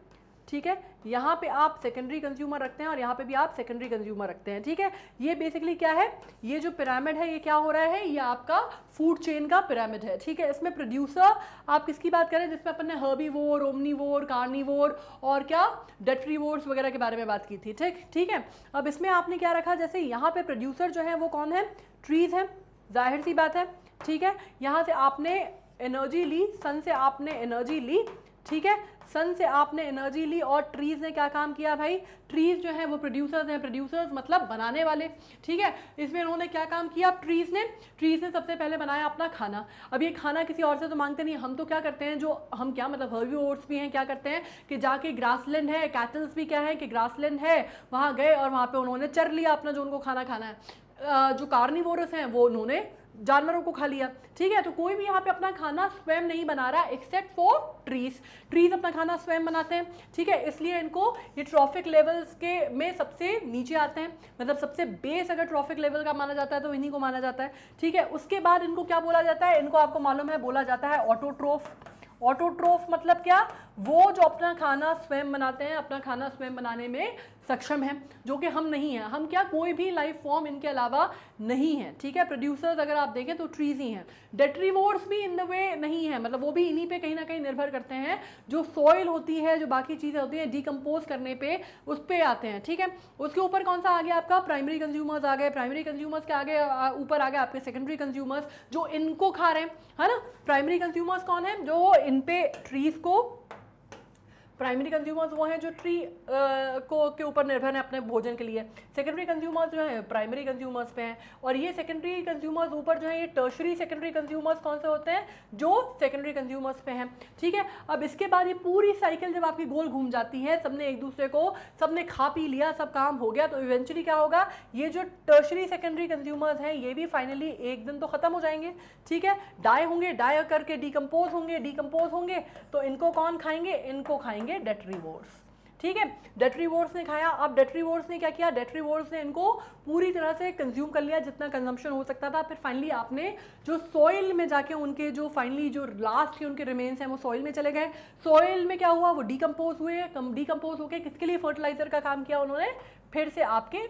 A: ठीक है। यहाँ पे आप सेकेंडरी कंज्यूमर रखते हैं और यहाँ पे भी आप सेकेंडरी कंज्यूमर रखते हैं, ठीक है। ये बेसिकली क्या है, ये जो पिरामिड है ये क्या हो रहा है, ये आपका फूड चेन का पिरामिड है, ठीक है। इसमें प्रोड्यूसर आप किसकी बात करें, जिसमें अपन ने हर्बीवोर, ओमनीवोर, कार्निवोर और क्या डेट्रीवोर्स वगैरह के बारे में बात की थी, ठीक है। अब इसमें आपने क्या रखा, जैसे यहाँ पे प्रोड्यूसर जो है वो कौन है, ट्रीज है, जाहिर सी बात है, ठीक है। यहाँ से आपने एनर्जी ली, सन से आपने एनर्जी ली, ठीक है, सन से आपने एनर्जी ली और ट्रीज ने क्या काम किया भाई, ट्रीज जो है वो प्रोड्यूसर्स हैं, प्रोड्यूसर्स मतलब बनाने वाले, ठीक है। इसमें इन्होंने क्या काम किया, ट्रीज ने सबसे पहले बनाया अपना खाना। अब ये खाना किसी और से तो मांगते नहीं, हम तो क्या करते हैं, जो हम क्या मतलब हर्बीवोर्स भी हैं, क्या करते हैं कि जाके ग्रासलैंड है, कैटल्स भी क्या है कि ग्रासलैंड है, वहाँ गए और वहाँ पे उन्होंने चर लिया अपना जो उनको खाना खाना है। जो कार्निवोरस हैं वो उन्होंने जानवरों को खा लिया, ठीक है। तो कोई भी यहाँ पे अपना खाना स्वयं नहीं बना रहा एक्सेप्ट फॉर ट्रीज अपना खाना स्वयं बनाते हैं, ठीक है। इसलिए इनको ये ट्रॉफिक लेवल्स के में सबसे नीचे आते हैं, मतलब सबसे बेस अगर ट्रॉफिक लेवल का माना जाता है तो इन्हीं को माना जाता है, ठीक है। उसके बाद इनको क्या बोला जाता है, इनको आपको मालूम है बोला जाता है ऑटोट्रोफ। ऑटोट्रोफ मतलब क्या, वो जो अपना खाना स्वयं बनाते हैं, अपना खाना स्वयं बनाने में सक्षम है, जो कि हम नहीं हैं। हम क्या, कोई भी लाइफ फॉर्म इनके अलावा नहीं है, ठीक है। प्रोड्यूसर्स अगर आप देखें तो ट्रीज ही हैं। डेट्रीवोर्स भी इन द वे नहीं है, मतलब वो भी इन्हीं पे कहीं ना कहीं निर्भर करते हैं। जो सॉइल होती है, जो बाकी चीज़ें होती हैं, डिकम्पोज करने पे उस पर आते हैं, ठीक है। उसके ऊपर कौन सा आ गया आपका, प्राइमरी कंज्यूमर्स आ गए। प्राइमरी कंज्यूमर्स के आगे ऊपर आ गए आपके सेकेंडरी कंज्यूमर्स जो इनको खा रहे हैं, है ना। प्राइमरी कंज्यूमर्स कौन है, जो इन पे ट्रीज को, प्राइमरी कंज्यूमर्स वो हैं जो ट्री के ऊपर निर्भर हैं अपने भोजन के लिए। सेकेंडरी कंज्यूमर्स जो हैं प्राइमरी कंज्यूमर्स पे हैं, और ये सेकेंडरी कंज्यूमर्स ऊपर जो है ये टर्शरी सेकेंडरी कंज्यूमर्स कौन से होते हैं, जो सेकेंडरी कंज्यूमर्स पे हैं, ठीक है। अब इसके बाद ये पूरी साइकिल जब आपकी गोल घूम जाती है, सबने एक दूसरे को, सबने खा पी लिया, सब काम हो गया, तो इवेंचुअली क्या होगा, ये जो टर्शरी सेकेंडरी कंज्यूमर्स हैं ये भी फाइनली एक दिन तो खत्म हो जाएंगे, ठीक है। डाई होंगे, डाई करके डिकम्पोज होंगे तो इनको कौन खाएंगे, इनको खाएंगे डेट्रीवोर्स, ठीक है। डेट्रीवोर्स ने खाया। अब डेट्रीवोर्स ने क्या किया, डेट्रीवोर्स ने इनको पूरी तरह से कंज्यूम कर लिया जितना कंजम्पशन हो सकता था। फिर फाइनली आपने जो सॉइल में जाके उनके जो फाइनली जो लास्ट के उनके रिमेन्स हैं वो सॉइल में चले गए। सॉइल में क्या हुआ, वो डिकम्पोज हुए। डिकम्पोज होकर किसके लिए फर्टिलाइजर का काम किया उन्होंने, फिर से आपके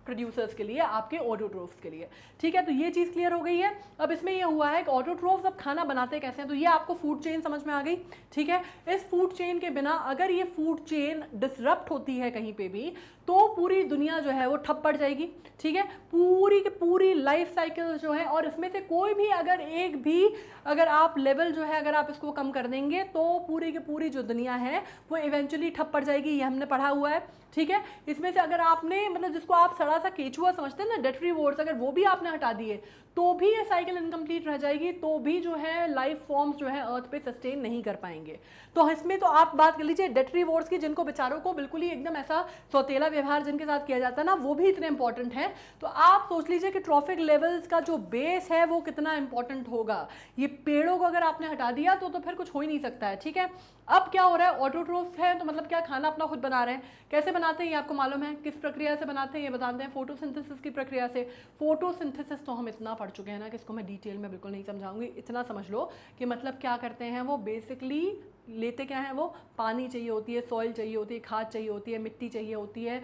A: प्रोड्यूसर्स के लिए, आपके ऑटोट्रोफ्स के लिए। ठीक है, तो ये चीज़ क्लियर हो गई है। अब इसमें ये हुआ है कि ऑटोट्रोफ्स अब खाना बनाते कैसे हैं, तो ये आपको फूड चेन समझ में आ गई। ठीक है, इस फूड चेन के बिना अगर ये फूड चेन डिसरप्ट होती है कहीं पे भी तो पूरी दुनिया जो है वो ठप पड़ जाएगी। ठीक है, पूरी की पूरी लाइफ साइकिल जो है, और इसमें से कोई भी अगर एक भी अगर आप लेवल जो है अगर आप इसको कम कर देंगे तो पूरी की पूरी जो दुनिया है वो इवेंचुअली ठप पड़ जाएगी। ये हमने पढ़ा हुआ है। ठीक है, इसमें से अगर आपने मतलब जिसको आप सड़ा सा केचुआ समझते हैं ना, डेट्रीवोर्स, अगर वो भी आपने हटा दिए तो भी ये साइकिल इनकम्प्लीट रह जाएगी, तो भी जो है लाइफ फॉर्म्स जो है अर्थ पे सस्टेन नहीं कर पाएंगे। तो इसमें तो आप बात कर लीजिए डेट्रीवोर्स की, जिनको बेचारों को बिल्कुल ही एकदम ऐसा सौतेला व्यवहार जिनके साथ किया जाता है ना, वो भी इतने इंपॉर्टेंट है। तो आप सोच लीजिए कि ट्रॉफिक लेवल्स का जो बेस है वो कितना इंपॉर्टेंट होगा। ये पेड़ों को अगर आपने हटा दिया तो फिर कुछ हो ही नहीं सकता है। ठीक है, अब क्या हो रहा है, ऑटोट्रोफ है तो मतलब क्या, खाना अपना खुद बना रहे हैं। कैसे बनाते हैं ये आपको मालूम है, किस प्रक्रिया से बनाते हैं ये बताते हैं, फोटोसिंथेसिस की प्रक्रिया से। फोटोसिंथेसिस तो हम इतना पढ़ चुके हैं ना कि इसको मैं डिटेल में बिल्कुल नहीं समझाऊंगी। इतना समझ लो कि मतलब क्या करते हैं वो, बेसिकली लेते क्या है, वो पानी चाहिए होती है, सॉइल चाहिए होती है, खाद चाहिए होती है, मिट्टी चाहिए होती है,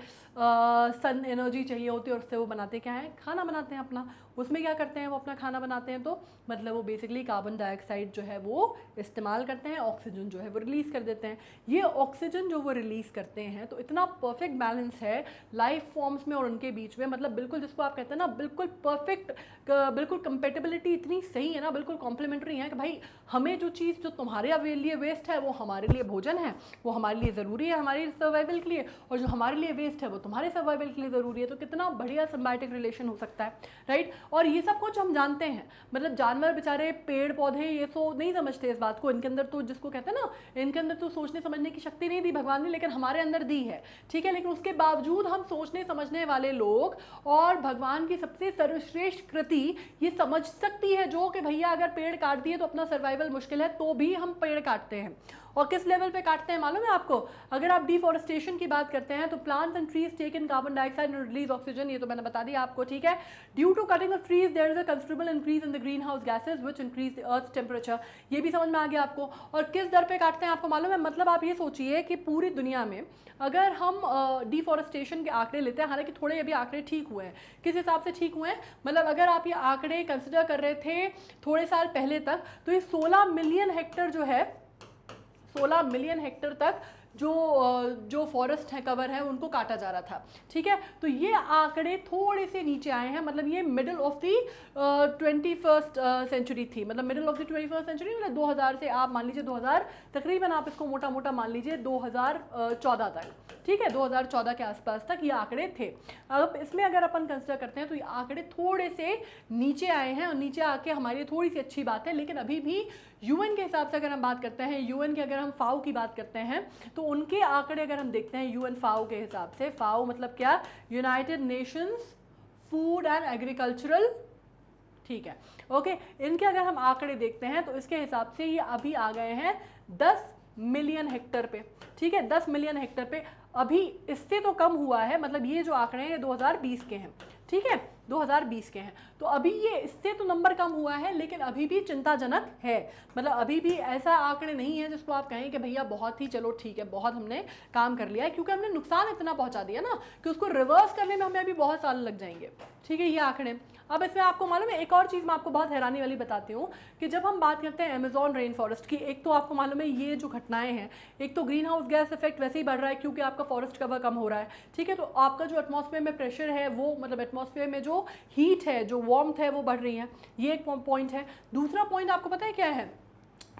A: सन एनर्जी चाहिए होती है, और उससे वो बनाते क्या है, खाना बनाते हैं अपना। उसमें क्या करते हैं वो अपना खाना बनाते हैं, तो मतलब वो बेसिकली कार्बन डाइऑक्साइड जो है वो इस्तेमाल करते हैं, ऑक्सीजन जो है वो रिलीज़ कर देते हैं। ये ऑक्सीजन जो वो रिलीज़ करते हैं तो इतना परफेक्ट बैलेंस है लाइफ फॉर्म्स में और उनके बीच में, मतलब बिल्कुल जिसको आप कहते हैं ना बिल्कुल परफेक्ट, बिल्कुल कंपेटेबिलिटी इतनी सही है ना, बिल्कुल कॉम्प्लीमेंट्री है कि भाई हमें जो चीज़ जो तुम्हारे लिए वेस्ट है वो हमारे लिए भोजन है, वो हमारे लिए ज़रूरी है हमारी सर्वाइवल के लिए, और जो हमारे लिए वेस्ट है वो तुम्हारे सर्वाइवल के लिए ज़रूरी है। तो कितना बढ़िया सिम्बायोटिक रिलेशन हो सकता है, राइट। और ये सब कुछ हम जानते हैं, मतलब जानवर बेचारे, पेड़ पौधे ये तो नहीं समझते इस बात को। इनके अंदर तो जिसको कहते हैं ना, इनके अंदर तो सोचने समझने की शक्ति नहीं दी भगवान ने, लेकिन हमारे अंदर दी है। ठीक है, लेकिन उसके बावजूद हम सोचने समझने वाले लोग और भगवान की सबसे सर्वश्रेष्ठ कृति ये समझ सकती है जो कि भैया अगर पेड़ काट दिए तो अपना सर्वाइवल मुश्किल है, तो भी हम पेड़ काटते हैं। और किस लेवल पे काटते हैं मालूम है आपको, अगर आप डिफॉरेस्टेशन की बात करते हैं तो plants and trees take in carbon dioxide and release oxygen, ये तो मैंने बता दिया आपको। ठीक है, due to cutting of trees there is a considerable increase in the green house gases which increase the earth temperature, ये भी समझ में आ गया आपको। और किस दर पे काटते हैं आपको मालूम है, मतलब आप ये सोचिए कि पूरी दुनिया में अगर हम डिफॉरेस्टेशन के आंकड़े लेते हैं, हालांकि थोड़े अभी आंकड़े ठीक हुए हैं, किस हिसाब से ठीक हुए हैं, मतलब अगर आप ये आंकड़े कंसिडर कर रहे थे थोड़े साल पहले तक, तो ये 16 मिलियन हेक्टर जो है, 16 मिलियन हेक्टर तक जो फॉरेस्ट है कवर है उनको काटा जा रहा था। ठीक है, तो ये आंकड़े थोड़े से नीचे आए हैं, मतलब ये middle of the 21st century थी, मतलब middle of the 21st century, मतलब 2000 से आप मान लीजिए 2000 तकरीबन, आप इसको मोटा मोटा मान लीजिए 2014 तक। ठीक है, 2014 के आसपास तक ये आंकड़े थे। अब इसमें अगर अपन कंसिडर करते हैं तो ये आंकड़े थोड़े से नीचे आए हैं, और नीचे आके हमारे लिए थोड़ी सी अच्छी बात है। लेकिन अभी भी यूएन के हिसाब से अगर हम बात करते हैं, यूएन के अगर हम फाओ की बात करते हैं तो उनके आंकड़े अगर हम देखते हैं यूएन फाओ के हिसाब से, फाओ मतलब क्या, United Nations food and agricultural, ठीक है, ओके, इनके अगर हम आंकड़े देखते हैं तो इसके हिसाब से ये अभी आ गए हैं 10 मिलियन हेक्टर पे। ठीक है, 10 मिलियन हेक्टर पे, अभी इससे तो कम हुआ है, मतलब ये जो आंकड़े हैं ये 2020 के हैं। ठीक है, 2020 के हैं, तो अभी ये इससे तो नंबर कम हुआ है, लेकिन अभी भी चिंताजनक है। मतलब अभी भी ऐसा आंकड़े नहीं है जिसको आप कहें कि भैया बहुत ही चलो ठीक है, बहुत हमने काम कर लिया है, क्योंकि हमने नुकसान इतना पहुंचा दिया ना कि उसको रिवर्स करने में हमें अभी बहुत साल लग जाएंगे। ठीक है, ये आंकड़े। अब इसमें आपको मालूम है एक और चीज़ मैं आपको बहुत हैरानी वाली बताती हूँ कि जब हम बात करते हैं अमेजॉन रेन फॉरेस्ट की, एक तो आपको मालूम है ये जो घटनाएं हैं, एक तो ग्रीन हाउस गैस इफेक्ट वैसे ही बढ़ रहा है क्योंकि आपका फॉरेस्ट कवर कम हो रहा है। ठीक है, तो आपका जो एटमॉस्फेयर में प्रेशर है वो, मतलब एटमॉस्फेयर में जो हीट है, जो वार्मथ है वो बढ़ रही है, ये एक पॉइंट है। दूसरा पॉइंट आपको पता है क्या है,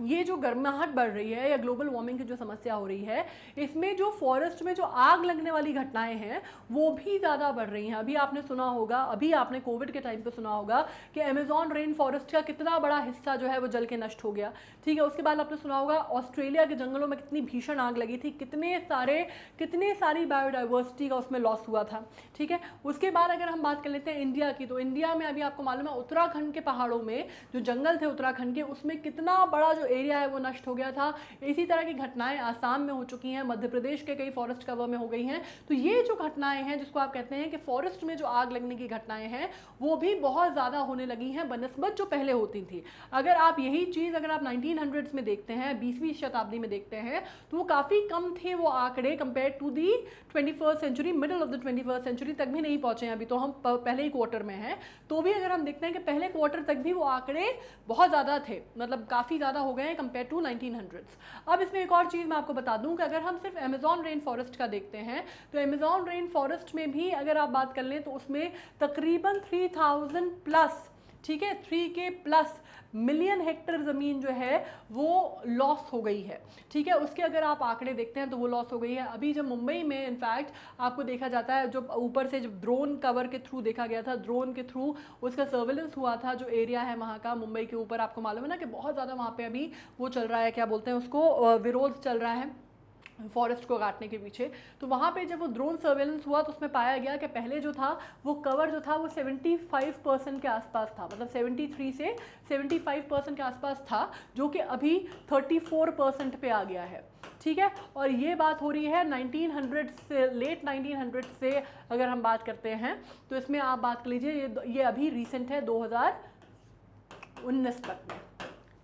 A: ये जो गर्माहट बढ़ रही है या ग्लोबल वार्मिंग की जो समस्या हो रही है, इसमें जो फॉरेस्ट में जो आग लगने वाली घटनाएं हैं वो भी ज़्यादा बढ़ रही हैं। अभी आपने सुना होगा, अभी आपने कोविड के टाइम पे सुना होगा कि अमेजॉन रेन फॉरेस्ट का कितना बड़ा हिस्सा जो है वो जल के नष्ट हो गया। ठीक है, उसके बाद आपने सुना होगा ऑस्ट्रेलिया के जंगलों में कितनी भीषण आग लगी थी, कितने सारी बायोडाइवर्सिटी का उसमें लॉस हुआ था। ठीक है, उसके बाद अगर हम बात कर लेते हैं इंडिया की, तो इंडिया में अभी आपको मालूम है उत्तराखंड के पहाड़ों में जो जंगल थे उत्तराखंड के, उसमें कितना बड़ा जो एरिया है वो नष्ट हो गया था। इसी तरह की घटनाएं आसाम में हो चुकी हैं, मध्य प्रदेश के कई फॉरेस्ट कवर में हो गई हैं। तो ये जो घटनाएं हैं जिसको आप कहते हैं कि फॉरेस्ट में जो आग लगने की घटनाएं हैं वो भी बहुत ज़्यादा होने लगी हैं बनस्बत जो पहले होती थी। अगर आप यही चीज़ अगर आप 1900s में देखते हैं, 20वीं शताब्दी में देखते हैं, तो वो काफ़ी कम थे वो आंकड़े compare to the 21st century, middle of the 21st century तक भी नहीं पहुंचे हैं। अभी तो हम पहले ही क्वार्टर में हैं, तो भी अगर हम देखते हैं कि पहले क्वार्टर तक भी वो आंकड़े बहुत ज़्यादा थे, मतलब काफ़ी ज़्यादा हो गए हैं कंपेयर टू 1900s। अब इसमें एक और चीज़ मैं आपको बता दूं कि अगर हम सिर्फ अमेजॉन रेन फॉरेस्ट का देखते हैं तो अमेजॉन रेन फॉरेस्ट में भी अगर आप बात कर लें तो उसमें तकरीबन 3000 प्लस, ठीक है, 3K प्लस मिलियन हेक्टेयर ज़मीन जो है वो लॉस हो गई है। ठीक है, उसके अगर आप आंकड़े देखते हैं तो वो लॉस हो गई है। अभी जब मुंबई में इनफैक्ट आपको देखा जाता है, जो ऊपर से जब ड्रोन कवर के थ्रू देखा गया था, ड्रोन के थ्रू उसका सर्वेलेंस हुआ था, जो एरिया है वहाँ का मुंबई के ऊपर, आपको मालूम है ना कि बहुत ज़्यादा वहाँ पे अभी वो चल रहा है, क्या बोलते हैं उसको, विरोध चल रहा है फॉरेस्ट को काटने के पीछे। तो वहाँ पे जब वो ड्रोन सर्वेलेंस हुआ तो उसमें पाया गया कि पहले जो था वो कवर जो था वो 75% के आसपास था, मतलब 73 से 75% के आसपास था, जो कि अभी 34% पे आ गया है। ठीक है, और ये बात हो रही है 1900 से, लेट 1900 से अगर हम बात करते हैं तो इसमें आप बात कर लीजिए, ये अभी रिसेंट है 2019 तक में।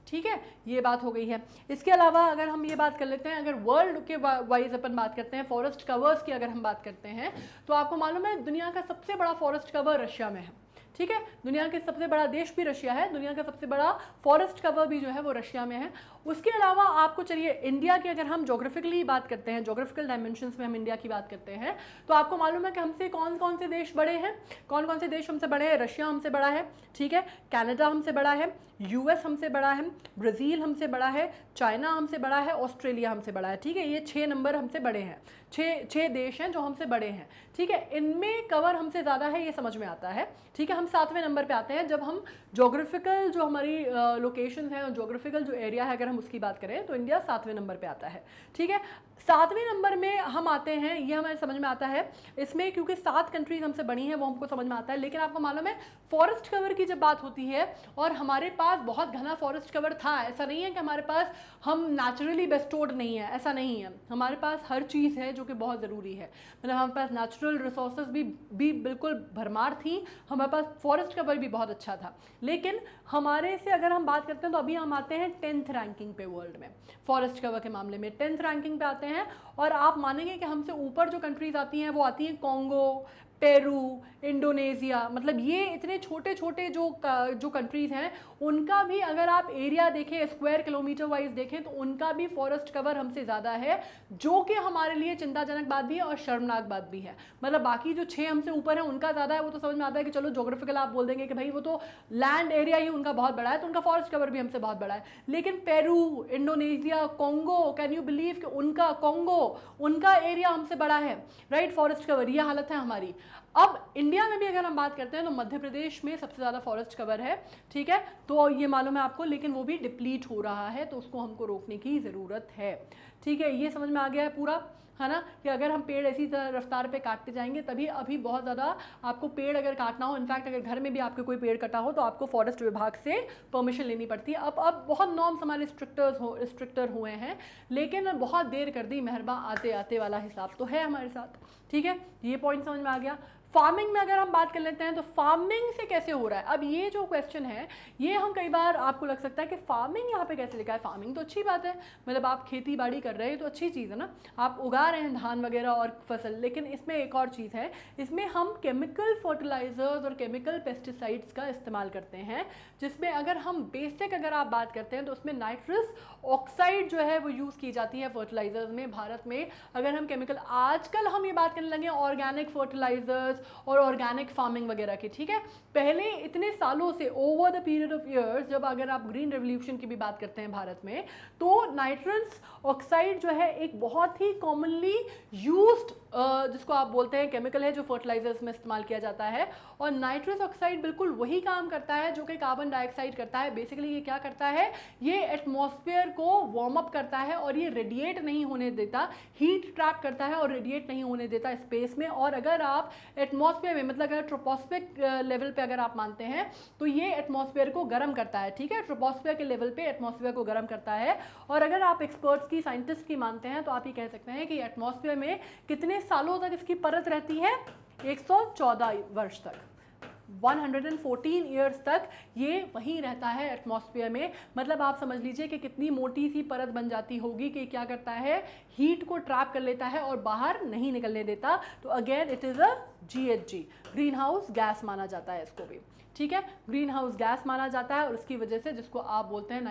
A: ठीक है, ये बात हो गई है। इसके अलावा अगर हम ये बात कर लेते हैं, अगर वर्ल्ड के वाइज अपन बात करते हैं, फॉरेस्ट कवर्स की अगर हम बात करते हैं, तो आपको मालूम है दुनिया का सबसे बड़ा फॉरेस्ट कवर रशिया में है। ठीक है, दुनिया के सबसे बड़ा देश भी रशिया है, दुनिया का सबसे बड़ा फॉरेस्ट कवर भी जो है वो रशिया में है। उसके अलावा आपको चलिए इंडिया की अगर हम जोग्राफिकली बात करते हैं, जोग्राफिकल डायमेंशंस में हम इंडिया की बात करते हैं, तो आपको मालूम है कि हमसे कौन कौन से देश बड़े हैं, कौन कौन से देश हमसे बड़े हैं। रशिया हमसे बड़ा है, ठीक है, कनाडा हमसे बड़ा है, यूएस हमसे बड़ा है, ब्राज़ील हमसे बड़ा है, चाइना हमसे बड़ा है, ऑस्ट्रेलिया हमसे बड़ा है। ठीक है, ये 6 नंबर हमसे बड़े हैं, छः देश हैं जो हमसे बड़े हैं। ठीक है, इनमें कवर हमसे ज़्यादा है, ये समझ में आता है। ठीक है, हम 7वें नंबर पे आते हैं जब हम जोग्राफिकल जो हमारी लोकेशंस हैं, जोग्राफिकल जो एरिया है अगर हम उसकी बात करें तो इंडिया 7वें नंबर पे आता है। ठीक है, 7वें नंबर में हम आते हैं, ये हमारे समझ में आता है इसमें, क्योंकि 7 कंट्रीज हमसे बड़ी हैं वो हमको समझ में आता है। लेकिन आपको मालूम है फॉरेस्ट कवर की जब बात होती है, और हमारे पास बहुत घना फॉरेस्ट कवर था, ऐसा नहीं है कि हमारे पास हम नेचुरली बेस्टोर्ड नहीं है, ऐसा नहीं है, हमारे पास हर चीज़ है जो कि बहुत ज़रूरी है। मतलब हमारे पास नेचुरल रिसोर्सेज भी बिल्कुल भरमार थी, हमारे पास फॉरेस्ट कवर भी बहुत अच्छा था। लेकिन हमारे से अगर हम बात करते हैं तो अभी हम आते हैं 10th रैंकिंग पे वर्ल्ड में, फॉरेस्ट कवर के मामले में 10th रैंकिंग पे आते हैं। और आप मानेंगे कि हमसे ऊपर जो कंट्रीज आती हैं वो आती हैं कॉन्गो, पेरू, इंडोनेशिया, मतलब ये इतने छोटे छोटे जो कंट्रीज़ हैं उनका भी अगर आप एरिया देखें, स्क्वायर किलोमीटर वाइज देखें, तो उनका भी फॉरेस्ट कवर हमसे ज़्यादा है, जो कि हमारे लिए चिंताजनक बात भी है और शर्मनाक बात भी है। मतलब बाकी जो 6 हमसे ऊपर है उनका ज़्यादा है, वो तो समझ में आता है कि चलो जोग्राफिकल आप बोल देंगे कि भाई वो तो लैंड एरिया ही उनका बहुत बड़ा है, तो उनका फॉरेस्ट कवर भी हमसे बहुत बड़ा है। लेकिन Peru, Indonesia, Congo, can you believe कि उनका कॉन्गो, उनका एरिया हमसे बड़ा है, राइट, फॉरेस्ट कवर, ये हालत है हमारी। अब इंडिया में भी अगर हम बात करते हैं तो मध्य प्रदेश में सबसे ज़्यादा फॉरेस्ट कवर है। ठीक है, तो ये मालूम है आपको, लेकिन वो भी डिप्लीट हो रहा है, तो उसको हमको रोकने की ज़रूरत है। ठीक है, ये समझ में आ गया है पूरा, है ना, कि अगर हम पेड़ ऐसी रफ्तार पे काटते जाएंगे तभी अभी बहुत ज़्यादा आपको पेड़ अगर काटना हो, इनफैक्ट अगर घर में भी आपके कोई पेड़ कटा हो तो आपको फॉरेस्ट विभाग से परमिशन लेनी पड़ती है। अब बहुत नॉर्म्स हमारे स्ट्रिक्टर हुए हैं, लेकिन बहुत देर कर दी मेहरबा, आते आते वाला हिसाब तो है हमारे साथ। ठीक है, ये पॉइंट समझ में आ गया। फार्मिंग में अगर हम बात कर लेते हैं तो फार्मिंग से कैसे हो रहा है, अब ये जो क्वेश्चन है ये हम कई बार आपको लग सकता है कि फार्मिंग यहाँ पे कैसे लिखा है। फार्मिंग तो अच्छी बात है, मतलब आप खेती बाड़ी कर रहे हैं तो अच्छी चीज़ है ना, आप उगा रहे हैं धान वगैरह और फसल। लेकिन इसमें एक और चीज़ है, इसमें हम केमिकल फर्टिलाइजर्स और केमिकल पेस्टिसाइड्स का इस्तेमाल करते हैं, जिसमें अगर हम बेसिक अगर आप बात करते हैं तो उसमें नाइट्रस ऑक्साइड जो है वो यूज़ की जाती है फर्टिलाइजर्स में। भारत में अगर हम केमिकल, आजकल हम ये बात करने लगे ऑर्गेनिक फर्टिलाइजर्स और ऑर्गेनिक फार्मिंग वगैरह की। ठीक है, पहले इतने सालों से, over the period of years, जब अगर आप ग्रीन रेवोल्यूशन की भी बात करते हैं भारत में, तो नाइट्रस ऑक्साइड जो है एक बहुत ही कॉमनली यूज्ड जिसको आप बोलते हैं केमिकल है जो फर्टिलाइजर्स में इस्तेमाल किया जाता है। और नाइट्रस ऑक्साइड बिल्कुल वही काम करता है जो कि कार्बन डाइऑक्साइड करता है। बेसिकली ये क्या करता है, ये एटमॉस्फेयर को वार्म अप करता है और ये रेडिएट नहीं होने देता, हीट ट्रैप करता है और रेडिएट नहीं होने देता स्पेस में। और अगर आप एटमॉस्फेयर में मतलब अगर ट्रोपोस्फिक लेवल पे अगर आप मानते हैं तो ये एटमॉस्फेयर को गर्म करता है, ठीक है, ट्रोपोस्फियर के लेवल पे एटमॉस्फेयर को गर्म करता है। और अगर आप एक्सपर्ट्स की, साइंटिस्ट की मानते हैं तो आप ये कह सकते हैं कि एटमॉस्फेयर में कितने सालों तक इसकी परत रहती है, 114 वर्ष तक, 114 ईयर्स तक ये वहीं रहता है एटमॉस्फेयर में। मतलब आप समझ लीजिए कि कितनी मोटी सी परत बन जाती होगी कि क्या करता है, हीट को ट्रैप कर लेता है और बाहर नहीं निकलने देता। तो again it is a GHG, green house gas माना जाता है इसको भी, ठीक है, ग्रीन हाउस गैस माना जाता है। और उसकी वजह से जिसको आप बोलते हैं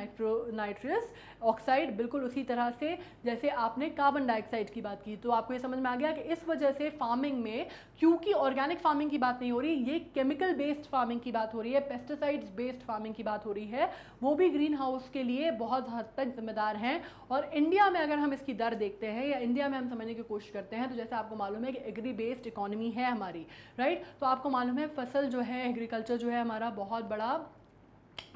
A: नाइट्रस ऑक्साइड, बिल्कुल उसी तरह से जैसे आपने कार्बन डाइऑक्साइड की बात की। तो आपको ये समझ में आ गया कि इस वजह से फार्मिंग में, क्योंकि ऑर्गेनिक फार्मिंग की बात नहीं हो रही, ये केमिकल बेस्ड फार्मिंग की बात हो रही है, पेस्टिसाइड्स बेस्ड फार्मिंग की बात हो रही है, वो भी ग्रीन हाउस के लिए बहुत हद तक जिम्मेदार हैं। और इंडिया में अगर हम इसकी दर देखते हैं या इंडिया में हम समझने की कोशिश करते हैं तो जैसे आपको मालूम है कि एग्री बेस्ड इकोनॉमी है हमारी, राइट। तो आपको मालूम है फसल जो है, एग्रीकल्चर जो है हमारा बहुत बड़ा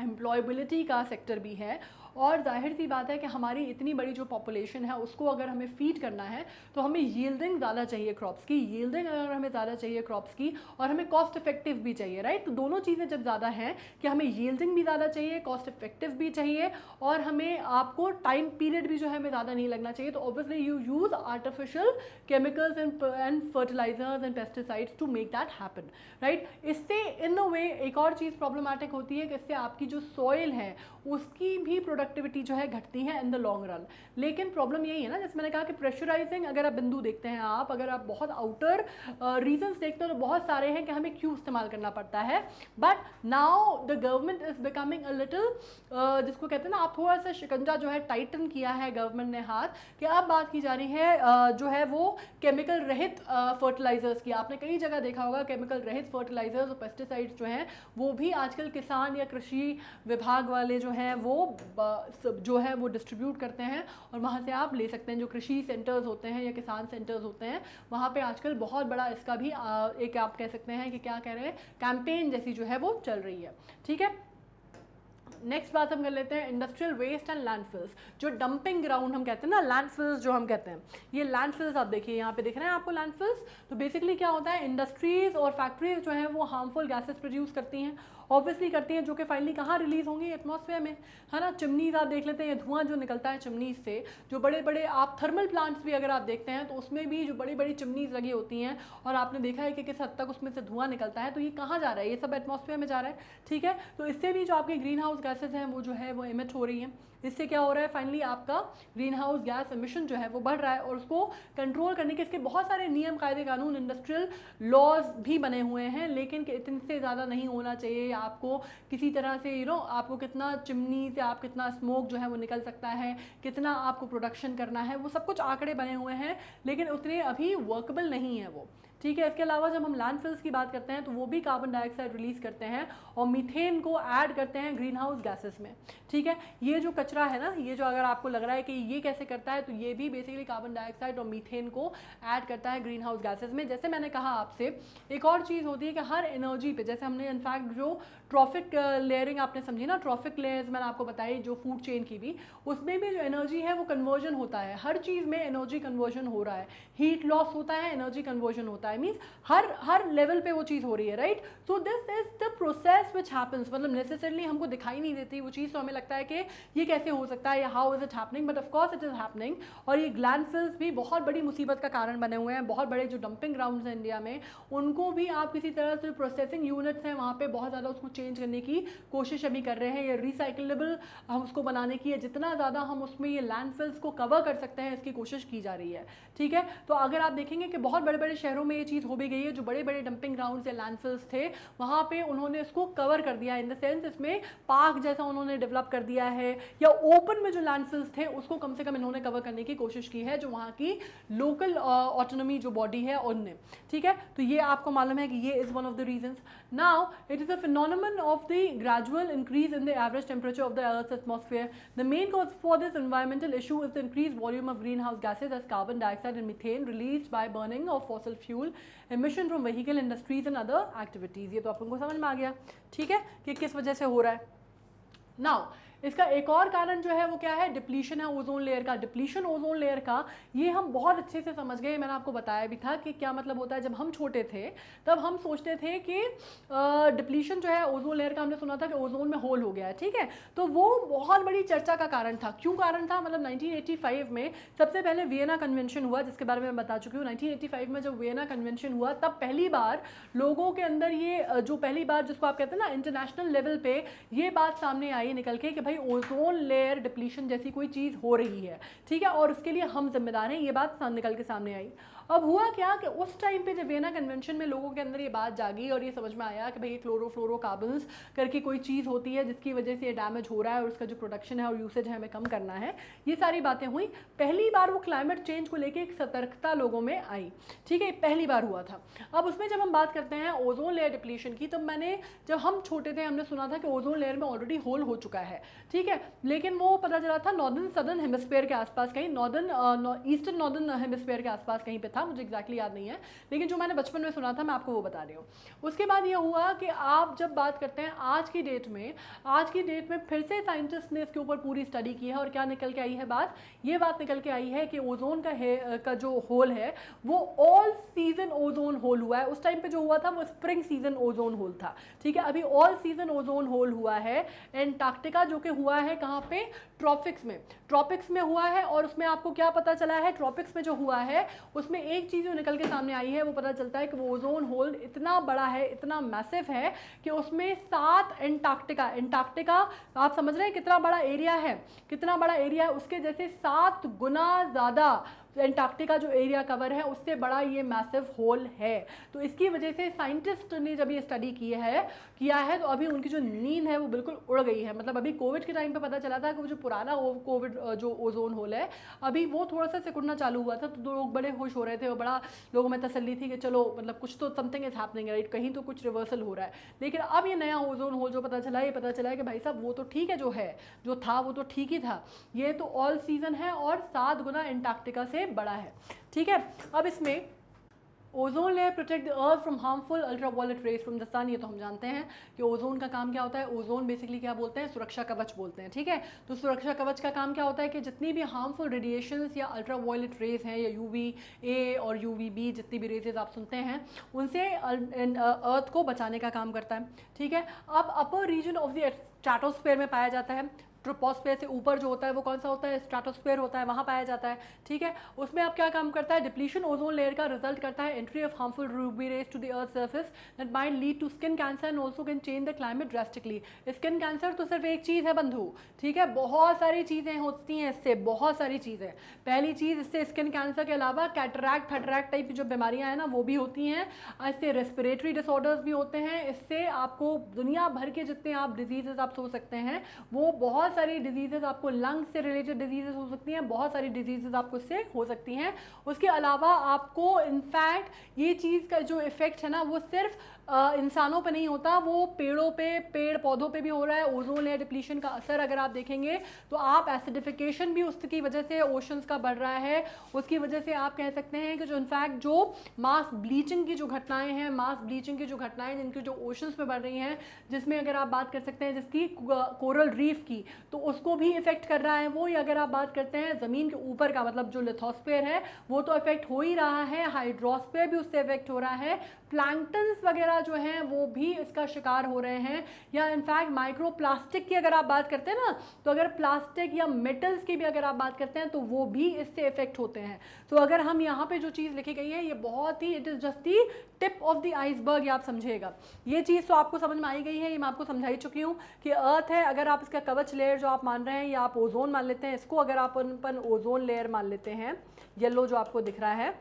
A: एम्प्लॉयबिलिटी का सेक्टर भी है। और जाहिर सी बात है कि हमारी इतनी बड़ी जो पॉपुलेशन है उसको अगर हमें फीड करना है तो हमें यील्डिंग ज़्यादा चाहिए क्रॉप्स की, यील्डिंग अगर हमें ज़्यादा चाहिए क्रॉप्स की और हमें कॉस्ट इफेक्टिव भी चाहिए, राइट। तो दोनों चीज़ें जब ज़्यादा हैं कि हमें यील्डिंग भी ज़्यादा चाहिए, कॉस्ट इफेक्टिव भी चाहिए और हमें आपको टाइम पीरियड भी जो है हमें ज़्यादा नहीं लगना चाहिए, तो obviously you use artificial chemicals and fertilisers and pesticides to make that happen, right. इससे इन अ वे एक और चीज़ प्रॉब्लमैटिक होती है कि इससे आपकी जो सॉइल है उसकी भी प्रोडक्टिविटी जो है घटती है इन द लॉन्ग रन। लेकिन प्रॉब्लम यही है ना, जैसे मैंने कहा कि प्रेशराइजिंग अगर आप बिंदु देखते हैं, आप अगर आप बहुत आउटर रीजंस देखते हैं तो बहुत सारे हैं कि हमें क्यों इस्तेमाल करना पड़ता है। But now the government is becoming a little, जिसको कहते हैं ना, आप थोड़ा सा शिकंजा जो है टाइटन किया है गवर्नमेंट ने हाथ, कि अब बात की जा रही है जो है वो केमिकल रहित फर्टिलाइजर्स की। आपने कई जगह देखा होगा केमिकल रहित फर्टिलाइजर्स और पेस्टिसाइड्स जो हैं वो भी आजकल किसान या कृषि विभाग वाले जो हैं वो जो है वो डिस्ट्रीब्यूट करते हैं और वहाँ से आप ले सकते हैं। जो कृषि सेंटर्स होते हैं या किसान सेंटर्स होते हैं वहाँ पे आजकल बहुत बड़ा इसका भी एक आप कह सकते हैं कि क्या कह रहे हैं, कैंपेन जैसी जो है वो चल रही है, ठीक है। नेक्स्ट बात हम कर लेते हैं इंडस्ट्रियल वेस्ट एंड लैंडफिल्स। जो डंपिंग ग्राउंड हम कहते हैं ना, लैंडफिल्स जो हम कहते हैं, ये लैंडफिल्स आप देखिए यहाँ पे दिख रहे हैं आपको लैंडफिल्स। तो बेसिकली क्या होता है, इंडस्ट्रीज और फैक्ट्रीज जो हैं वो हार्मफुल गैसेस प्रोड्यूस करती हैं, ऑब्वियसली करती हैं, जो कि फाइनली कहाँ रिलीज होंगी, एटमॉस्फेयर में, है ना। चिमनीज आप देख लेते हैं, धुआं जो निकलता है चिमनीज से, जो बड़े बड़े आप थर्मल प्लांट्स भी अगर आप देखते हैं तो उसमें भी जो बड़ी बड़ी चिमनीज लगी होती हैं और आपने देखा है कि किस हद तक उसमें से धुआं निकलता है, तो ये कहाँ जा रहा है, ये सब एटमॉस्फेयर में जा रहा है, ठीक है। तो इससे भी जो आपके ग्रीन हाउस गैसेज हैं वो जो है वो इमिट हो रही हैं। इससे क्या हो रहा है, फाइनली आपका ग्रीन हाउस गैस एमिशन जो है वो बढ़ रहा है और उसको कंट्रोल करने के इसके बहुत सारे नियम, कायदे, कानून, इंडस्ट्रियल लॉज भी बने हुए हैं, लेकिन इतने से ज़्यादा नहीं होना चाहिए। आपको किसी तरह से आपको कितना चिमनी से आप कितना स्मोक जो है वो निकल सकता है, कितना आपको प्रोडक्शन करना है, वो सब कुछ आंकड़े बने हुए हैं, लेकिन उतने अभी वर्कबल नहीं है वो, ठीक है। इसके अलावा जब हम लैंडफिल्स की बात करते हैं तो वो भी कार्बन डाइऑक्साइड रिलीज करते हैं और मीथेन को ऐड करते हैं ग्रीन हाउस गैसेस में, ठीक है। ये जो कचरा है ना, ये जो अगर आपको लग रहा है कि ये कैसे करता है, तो ये भी बेसिकली कार्बन डाइऑक्साइड और मीथेन को ऐड करता है ग्रीन हाउस गैसेस में। जैसे मैंने कहा आपसे, एक और चीज़ होती है कि हर एनर्जी पे, जैसे हमने इनफैक्ट जो ट्रॉफिक लेयरिंग आपने समझी ना, ट्रॉफिक लेयर्स मैंने आपको बताई जो फूड चेन की भी, उसमें भी जो एनर्जी है वो कन्वर्जन होता है, हर चीज़ में एनर्जी कन्वर्जन हो रहा है, हीट लॉस होता है, एनर्जी कन्वर्जन होता है, मीन्स हर लेवल पे वो चीज़ हो रही है, right. So this is the process which happens, मतलब नेसेसरली हमको दिखाई नहीं देती वो चीज़, तो हमें लगता है कि ये कैसे हो सकता है या how is it happening, but of course it is happening. और ये लैंडफिल्स भी बहुत बड़ी मुसीबत का कारण बने हुए हैं। बहुत बड़े जो डंपिंग ग्राउंड्स हैं इंडिया में, उनको भी आप किसी तरह से प्रोसेसिंग यूनिट्स हैं वहाँ पे बहुत ज़्यादा उसको चेंज करने की कोशिश अभी कर रहे हैं, या रिसाइकलेबल हम उसको बनाने की, जितना ज़्यादा हम उसमें ये लैंडफिल्स को कवर कर सकते हैं इसकी कोशिश की जा रही है, ठीक है। तो अगर आप देखेंगे कि बहुत बड़े बड़े शहरों में ये चीज़ हो भी गई है, जो बड़े बड़े डंपिंग ग्राउंड्स या लैंडफिल्स थे वहाँ पे उन्होंने इसको कवर कर दिया, इन द सेंस इसमें पार्क जैसा उन्होंने डेवलप कर दिया है, या ओपन में जो लैंडफिल्स थे उसको कम से कम इन्होंने कवर करने की कोशिश की है, जो वहाँ की लोकल ऑटोनॉमी जो बॉडी है उनने, ठीक है। तो ये आपको मालूम है कि ये is one of the reasons. Now it is a phenomenon of the gradual increase in the average temperature of the earth's atmosphere. The main cause for this environmental issue is the increased volume of greenhouse gases as carbon dioxide and methane released by burning of fossil fuel, emission from vehicle industries and other activities. ये तो आपको समझ में आ गया, ठीक है, कि किस वजह से हो रहा है। Now इसका एक और कारण जो है वो क्या है, डिप्लीशन है ओजोन लेयर का। डिप्लीशन ओजोन लेयर का ये हम बहुत अच्छे से समझ गए, मैंने आपको बताया भी था कि क्या मतलब होता है। जब हम छोटे थे तब हम सोचते थे कि डिप्लीशन जो है ओजोन लेयर का, हमने सुना था कि ओजोन में होल हो गया है, ठीक है। तो वो बहुत बड़ी चर्चा का कारण था। क्यों कारण था, मतलब 1985 में सबसे पहले वियना कन्वेंशन हुआ, जिसके बारे में मैं बता चुकी हूँ। 1985 में जब वियना कन्वेंशन हुआ तब पहली बार लोगों के अंदर ये जो पहली बार जिसको आप कहते हैं ना इंटरनेशनल लेवल पे ये बात सामने आई निकल के कि भाई ओजोन लेयर डिप्लीशन जैसी कोई चीज़ हो रही है, ठीक है, और उसके लिए हम जिम्मेदार हैं। ये बात निकल के सामने आई। अब हुआ क्या कि उस टाइम पे जब वियना कन्वेंशन में लोगों के अंदर ये बात जागी और ये समझ में आया कि भाई क्लोरोफ्लोरोकार्बन्स करके कोई चीज़ होती है जिसकी वजह से ये डैमेज हो रहा है और उसका जो प्रोडक्शन है और यूसेज है हमें कम करना है, ये सारी बातें हुई। पहली बार वो क्लाइमेट चेंज को लेकर एक सतर्कता लोगों में आई, ठीक है, पहली बार हुआ था। अब उसमें जब हम बात करते हैं ओजोन लेयर डिप्लीशन की, तो जब हम छोटे थे हमने सुना था कि ओजोन लेयर में ऑलरेडी होल हो चुका है, ठीक है, लेकिन वो पता चला था नॉर्दर्न सदर्न हेमिस्फीयर के आसपास कहीं, ईस्टर्न नॉर्दर्न हेमिस्फीयर के आसपास कहीं पे था, मुझे एग्जैक्टली याद नहीं है, लेकिन जो मैंने बचपन में सुना था मैं आपको वो बता रही हूँ। उसके बाद ये हुआ कि आप जब बात करते हैं आज की डेट में फिर से साइंटिस्ट ने इसके ऊपर पूरी स्टडी की है और क्या निकल के आई है बात, ये बात निकल के आई है कि ओजोन का जो होल है वो ऑल सीजन ओजोन होल हुआ है। उस टाइम पे जो हुआ था वो स्प्रिंग सीजन ओजोन होल था, ठीक है। अभी ऑल सीजन ओजोन होल हुआ है एंटार्क्टिका, जो कि हुआ है कहाँ पे, ट्रॉपिक्स में हुआ है। और उसमें आपको क्या पता चला है, ट्रॉपिक्स में जो हुआ है उसमें एक चीज़ जो निकल के सामने आई है वो पता चलता है कि वो ओजोन होल इतना बड़ा है, इतना मैसिव है कि उसमें 7 एंटार्क्टिका आप समझ रहे हैं कितना बड़ा एरिया है, उसके जैसे 7 गुना ज़्यादा एंटार्क्टिका जो एरिया कवर है उससे बड़ा ये मैसिव होल है। तो इसकी वजह से साइंटिस्ट ने जब ये स्टडी किया है तो अभी उनकी जो नींद है वो बिल्कुल उड़ गई है। मतलब अभी कोविड के टाइम पे पता चला था कि वो जो पुराना कोविड जो ओजोन होल है अभी वो थोड़ा सा सिकुड़ना चालू हुआ था, तो लोग बड़े खुश हो रहे थे और बड़ा लोगों में तसल्ली थी कि चलो मतलब कुछ तो समथिंग इज हैपनिंग राइट, कहीं तो कुछ रिवर्सल हो रहा है। लेकिन अब ये नया ओजोन होल जो पता चला है कि भाई साहब वो तो ठीक है, जो था वो तो ठीक ही था, ये तो ऑल सीजन है और 7 गुना एंटार्क्टिका से बड़ा है, ठीक है। अब इसमें ozone layer protect the earth from harmful ultraviolet rays from the sun, ये तो हम जानते हैं कि ओजोन का काम क्या होता है। ओजोन बेसिकली क्या बोलते हैं, सुरक्षा कवच बोलते हैं, ठीक है। तो सुरक्षा कवच का काम क्या होता है कि जितनी भी हार्मफुल रेडिएशंस या अल्ट्रावायलेट रेज हैं या UVA और UVB जितनी भी रेजेस आप सुनते हैं उनसे अर्थ को बचाने का काम करता है, ठीक है। अब अपर रीजन ऑफ द स्ट्रेटोस्फीयर में पाया जाता है। ट्रोपोस्फीयर से ऊपर जो होता है वो कौन सा होता है, स्ट्रेटोस्फीयर होता है, वहाँ पाया जाता है, ठीक है। उसमें अब क्या काम करता है, डिप्लीशन ओजोन लेयर का रिजल्ट करता है entry of harmful UV rays to the earth surface that might lead to skin cancer and also can change the climate drastically. Skin cancer तो सिर्फ एक चीज़ है बंधु, ठीक है, बहुत सारी चीज़ें होती हैं इससे, बहुत सारी चीज़ें। पहली चीज़ इससे स्किन कैंसर के अलावा कैटरैक्ट फैटरैक्ट टाइप की जो बीमारियाँ हैं ना वो भी होती हैं, इससे रेस्पिरेटरी डिसऑर्डर्स भी होते हैं, इससे आपको दुनिया भर के जितने आप डिजीजेस आप सोच सकते हैं वो बहुत सारी डिजीजेस आपको लंग्स से रिलेटेड डिजीजेस हो सकती हैं, बहुत सारी डिजीजेस आपको इससे हो सकती हैं। उसके अलावा आपको इनफैक्ट ये चीज़ का जो इफेक्ट है ना वो सिर्फ इंसानों पे नहीं होता, वो पेड़ पौधों पे भी हो रहा है। ओजोन लेयर डिप्लीशन का असर अगर आप देखेंगे तो आप एसिडिफिकेशन भी उसकी वजह से ओशंस का बढ़ रहा है, उसकी वजह से आप कह सकते हैं कि जो इनफैक्ट जो मास ब्लीचिंग की जो घटनाएं जिनकी जो ओशंस में बढ़ रही हैं, जिसमें अगर आप बात कर सकते हैं जिसकी कोरल रीफ की, तो उसको भी इफेक्ट कर रहा है वो। या अगर आप बात करते हैं ज़मीन के ऊपर का मतलब जो लिथोस्फीयर है वो तो इफेक्ट हो ही रहा है, हाइड्रोस्फीयर भी उससे इफेक्ट हो रहा है, प्लैंक्टन्स वगैरह जो हैं वो भी इसका शिकार हो रहे हैं। या इनफैक्ट माइक्रो प्लास्टिक की अगर आप बात करते हैं ना, तो अगर प्लास्टिक या मेटल्स की भी अगर आप बात करते हैं तो वो भी इससे इफेक्ट होते हैं। तो अगर हम यहाँ पे जो चीज़ लिखी गई है ये बहुत ही, it is just the tip of the iceberg, ये आप समझिएगा। ये चीज़ तो आपको समझ में आई गई है, ये मैं आपको समझा ही चुकी हूँ कि अर्थ है, अगर आप इसका कवच लेयर जो आप मान रहे हैं या आप ओजोन मान लेते हैं, इसको अगर आप अपन ओजोन लेयर मान लेते हैं, येलो जो आपको दिख रहा है,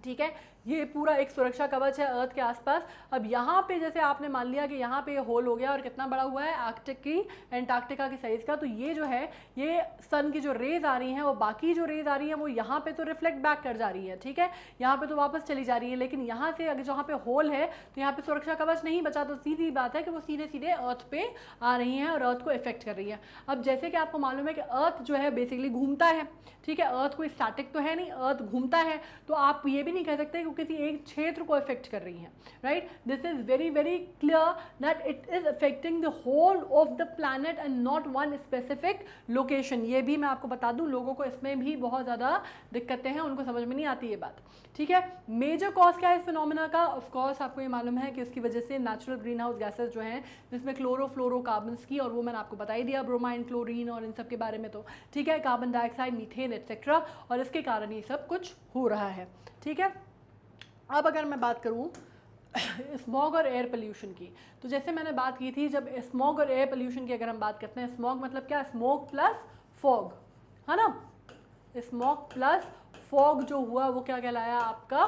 A: ठीक है, ये पूरा एक सुरक्षा कवच है अर्थ के आसपास। अब यहाँ पे जैसे आपने मान लिया कि यहाँ पे ये होल हो गया और कितना बड़ा हुआ है आर्कटिक की एंटार्क्टिका की साइज का, तो ये जो है ये सन की जो रेज आ रही हैं वो बाकी जो रेज आ रही हैं वो यहाँ पे तो रिफ्लेक्ट बैक कर जा रही है, ठीक है, यहाँ पे तो वापस चली जा रही है, लेकिन यहाँ से अगर जहाँ पे होल है तो यहाँ पे सुरक्षा कवच नहीं बचा, तो सीधी बात है कि वो सीधे सीधे अर्थ पे आ रही हैं और अर्थ को इफेक्ट कर रही है। अब जैसे कि आपको मालूम है कि अर्थ जो है बेसिकली घूमता है, ठीक है, अर्थ कोई स्टैटिक तो है नहीं, अर्थ घूमता है, तो आप ये भी नहीं कह सकते कि किसी एक क्षेत्र को इफेक्ट कर रही है, right. This is very very clear that it is affecting the whole of the planet and not one specific location. ये भी मैं आपको बता दूं, लोगों को इसमें भी बहुत ज़्यादा दिक्कतें हैं, उनको समझ में नहीं आती ये बात, ठीक है। मेजर कॉज क्या है इस फिनोमेना का? ऑफ कोर्स आपको ये मालूम है कि उसकी वजह से नेचुरल ग्रीन हाउस गैसेज जो हैं, जिसमें क्लोरोफ्लोरोकार्बन्स की, और वो मैंने आपको बता ही दिया, ब्रोमाइन, क्लोरीन और इन सब के बारे में, तो ठीक है, कार्बन डाइऑक्साइड, मीथेन एक्सेट्रा, और इसके कारण ये सब कुछ हो रहा है, ठीक है। अब अगर मैं बात करूँ स्मॉग और एयर पोल्यूशन की, तो जैसे मैंने बात की थी, जब स्मॉग और एयर पोल्यूशन की अगर हम बात करते हैं, स्मॉग मतलब क्या? स्मोक प्लस फॉग, है ना। स्मॉग प्लस फॉग जो हुआ वो क्या कहलाया? आपका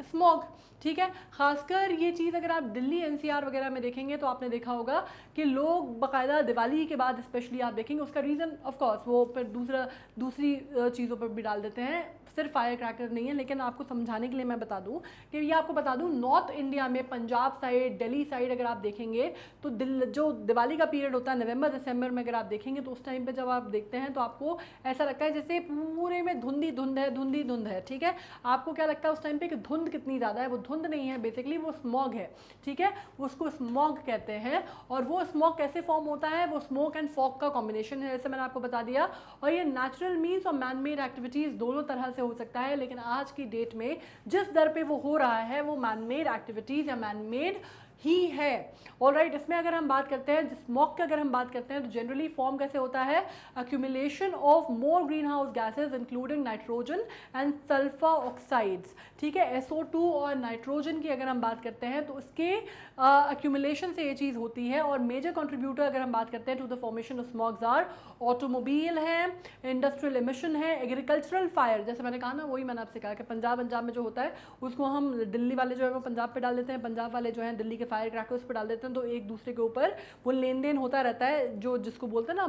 A: स्मॉग, ठीक है। खासकर ये चीज़ अगर आप दिल्ली एनसीआर वगैरह में देखेंगे तो आपने देखा होगा कि लोग बाकायदा दिवाली के बाद स्पेशली आप देखेंगे, उसका रीज़न ऑफ कोर्स वो फिर दूसरी चीज़ों पर भी डाल देते हैं, सिर्फ फायर क्रैकर नहीं है, लेकिन आपको समझाने के लिए मैं बता दूं कि ये आपको बता दूं, नॉर्थ इंडिया में पंजाब साइड, दिल्ली साइड अगर आप देखेंगे तो जो दिवाली का पीरियड होता है नवंबर दिसंबर में, अगर आप देखेंगे तो उस टाइम पे जब आप देखते हैं तो आपको ऐसा लगता है जैसे पूरे में धुंधी धुंध है, ठीक है। आपको क्या लगता है उस टाइम पे कि धुंध कितनी ज़्यादा है? वो धुंध नहीं है, बेसिकली वो स्मॉग है, ठीक है, उसको स्मॉग कहते हैं। और वो स्मॉग कैसे फॉर्म होता है? वो स्मोक एंड फॉग का कॉम्बिनेशन है, जैसे मैंने आपको बता दिया, और ये नेचुरल मीन्स और मैन मेड एक्टिविटीज़ दोनों तरह से हो सकता है, लेकिन आज की डेट में जिस दर पे वो हो रहा है वो मैन मेड एक्टिविटीज या मैन मेड ही है। ऑलराइट, इसमें अगर हम बात करते हैं स्मॉग की, अगर हम बात करते हैं तो जनरली फॉर्म कैसे होता है? Accumulation of more green house gases including nitrogen and sulphur oxides, ठीक है। SO2 और नाइट्रोजन की अगर हम बात करते हैं तो उसके अक्यूमुलेशन से ये चीज़ होती है। और मेजर कंट्रीब्यूटर अगर हम बात करते हैं to the formation of smogs are automobile है, इंडस्ट्रियल एमिशन है, एग्रीकल्चरल फायर, जैसे मैंने कहा ना, वही मैंने आपसे कहा कि पंजाब में जो होता है उसको हम दिल्ली वाले जो है वो पंजाब पे डाल देते हैं, पंजाब वाले जो है दिल्ली के फायर क्रैकर्स पे डाल देते हैं, तो एक दूसरे के ऊपर वो लेन देन होता रहता है, जो जिसको बोलते हैं ना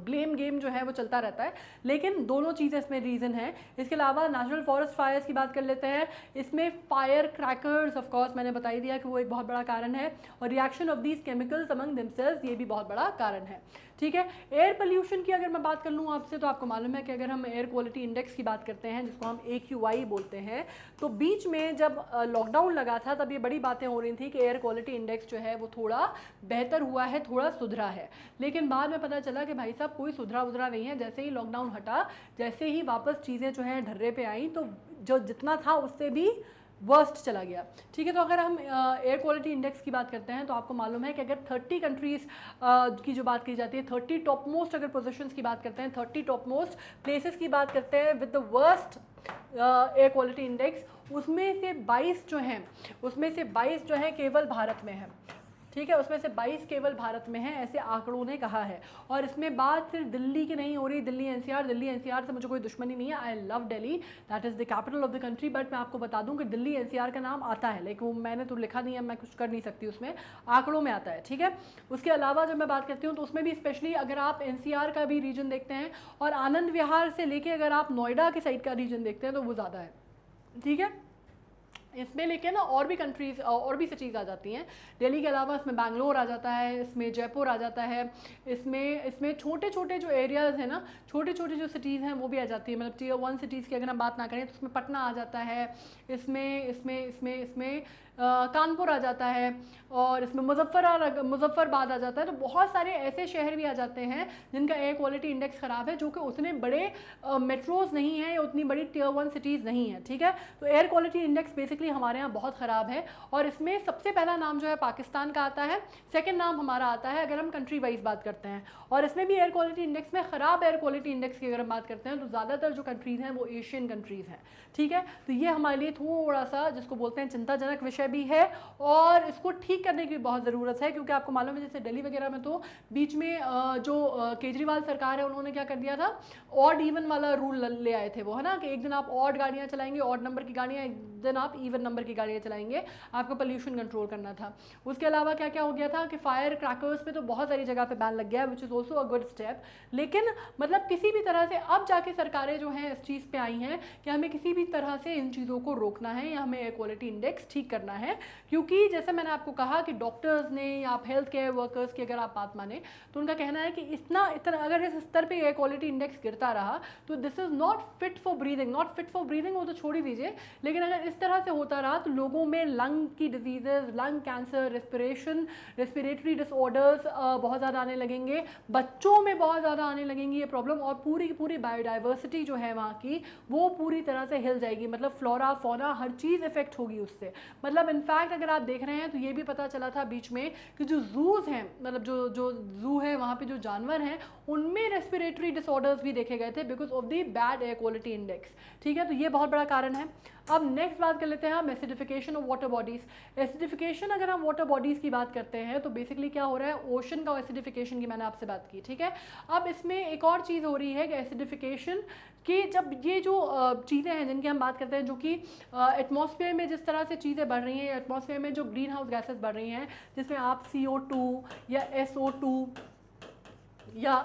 A: ब्लेम गेम जो है वो चलता रहता है। लेकिन दोनों चीज़ें इसमें रीज़न है। इसके अलावा नेचुरल फॉरेस्ट फायर्स की बात कर लेते हैं, इसमें फायर क्रैकर्स ऑफ कोर्स मैंने बता ही दिया कि वो एक बहुत बड़ा कारण है, और reaction of these chemicals among themselves ये भी बहुत बड़ा कारण है, ठीक है। एयर पोल्यूशन की अगर मैं बात कर लूँ आपसे, तो आपको मालूम है कि अगर हम एयर क्वालिटी इंडेक्स की बात करते हैं, जिसको हम AQI बोलते हैं, तो बीच में जब लॉकडाउन लगा था तब ये बड़ी बातें हो रही थी कि एयर क्वालिटी इंडेक्स जो है वो थोड़ा बेहतर हुआ है, थोड़ा सुधरा है। लेकिन बाद में पता चला कि भाई साहब कोई सुधरा नहीं है। जैसे ही लॉकडाउन हटा, जैसे ही वापस चीज़ें जो हैं ढर्रे पे आई, तो जो जितना था उससे भी वर्स्ट चला गया, ठीक है। तो अगर हम एयर क्वालिटी इंडेक्स की बात करते हैं तो आपको मालूम है कि अगर 30 कंट्रीज़ की जो बात की जाती है, 30 टॉप मोस्ट अगर पोजीशंस की बात करते हैं, 30 टॉप मोस्ट प्लेसेस की बात करते हैं with the worst air quality index, उसमें से 22 जो हैं केवल भारत में है, ठीक है। उसमें से 22 केवल भारत में है, ऐसे आंकड़ों ने कहा है। और इसमें बात सिर्फ दिल्ली की नहीं हो रही, दिल्ली एनसीआर से मुझे कोई दुश्मनी नहीं है, I love Delhi, that is the capital of the country, but मैं आपको बता दूं कि दिल्ली एनसीआर का नाम आता है, लेकिन वो मैंने तो लिखा नहीं है, मैं कुछ कर नहीं सकती उसमें, आंकड़ों में आता है, ठीक है। उसके अलावा जब मैं बात करती हूँ तो उसमें भी स्पेशली अगर आप एनसीआर का भी रीजन देखते हैं और आनंद विहार से लेके अगर आप नोएडा के साइड का रीजन देखते हैं तो वो ज़्यादा है, ठीक है। इसमें लेकिन ना और भी कंट्रीज़ और भी सिटीज़ आ जाती हैं, दिल्ली के अलावा इसमें बैंगलोर आ जाता है, इसमें जयपुर आ जाता है, इसमें छोटे छोटे जो एरियाज़ हैं ना, छोटे छोटे जो सिटीज़ हैं वो भी आ जाती है। मतलब Tier 1 सिटीज़ की अगर हम बात ना करें तो उसमें पटना आ जाता है, इसमें कानपुर आ जाता है, और इसमें मुजफ्फरबाद आ जाता है। तो बहुत सारे ऐसे शहर भी आ जाते हैं जिनका एयर क्वालिटी इंडेक्स ख़राब है, जो कि उतने बड़े मेट्रोज़ नहीं हैं या उतनी बड़ी Tier 1 सिटीज़ नहीं हैं, ठीक है। तो air quality index basically basically हमारे यहाँ बहुत ख़राब है। और इसमें सबसे पहला नाम जो है पाकिस्तान का आता है, सेकंड नाम हमारा आता है अगर हम कंट्री वाइज बात करते हैं। और इसमें भी एयर क्वालिटी इंडेक्स में ख़राब एयर क्वालिटी इंडेक्स की अगर हम बात करते हैं तो ज़्यादातर जो कंट्रीज़ हैं वो एशियन कंट्रीज़ हैं, ठीक है। तो ये हमारे लिए थोड़ा सा जिसको बोलते हैं चिंताजनक विषय भी है और इसको ठीक करने की बहुत ज़रूरत है, क्योंकि आपको मालूम है जैसे दिल्ली वगैरह में तो बीच में जो केजरीवाल सरकार है उन्होंने क्या कर दिया था, ऑड इवन वाला रूल ले आए थे वो, है ना, कि एक दिन आप ऑड गाड़ियाँ चलाएंगे, ऑड नंबर की गाड़ियाँ, एक दिन आप इवन नंबर की गाड़ियाँ चलाएंगे, आपको पोल्यूशन कंट्रोल करना था। उसके अलावा क्या क्या हो गया था कि फायर क्रैकर्स पे तो बहुत सारी जगह पे बैन लग गया है, which is also a good step. लेकिन मतलब किसी भी तरह से अब जाके सरकारें जो हैं इस चीज़ पे आई हैं कि हमें किसी भी तरह से इन चीज़ों को रोकना है या हमें एयर क्वालिटी इंडेक्स ठीक करना है, क्योंकि जैसे मैंने आपको कहा कि डॉक्टर्स ने या आप हेल्थ केयर वर्कर्स की अगर आप बात माने तो उनका कहना है कि इतना अगर इस स्तर पे एयर क्वालिटी इंडेक्स गिरता रहा तो this is not fit for breathing. Not fit for breathing वो तो छोड़ ही दीजिए, लेकिन अगर इस तरह से होता रहा तो लोगों में लंग की diseases, lung cancer, respiratory disorders बहुत ज़्यादा आने लगेंगे, बच्चों में बहुत ज़्यादा आने लगेंगी ये प्रॉब्लम, और पूरी की पूरी बायोडाइवर्सिटी जो है वहाँ की वो पूरी तरह से हिल जाएगी। मतलब फ्लोरा फौना हर चीज़ इफेक्ट होगी उससे। मतलब इनफैक्ट अगर आप देख रहे हैं तो ये भी पता चला था बीच में कि जो जूज हैं, मतलब जो जू है वहाँ पे जो जानवर हैं उनमें रेस्पिरेटरी डिसऑर्डर्स भी देखे गए थे because of the bad air quality index, ठीक है। तो ये बहुत बड़ा कारण है। अब नेक्स्ट बात कर लेते हैं हम acidification of water bodies. Acidification अगर हम वाटर बॉडीज़ की बात करते हैं तो बेसिकली क्या हो रहा है, ओशन का एसिडिफिकेशन की मैंने आपसे बात की, ठीक है। अब इसमें एक और चीज़ हो रही है कि एसिडिफिकेशन कि जब ये जो चीज़ें हैं जिनकी हम बात करते हैं, जो कि एटमॉस्फेयर में जिस तरह से चीज़ें बढ़ रही हैं, एटमॉस्फेयर में जो ग्रीन हाउस गैसेस बढ़ रही हैं, जिसमें आप CO2 या SO2 या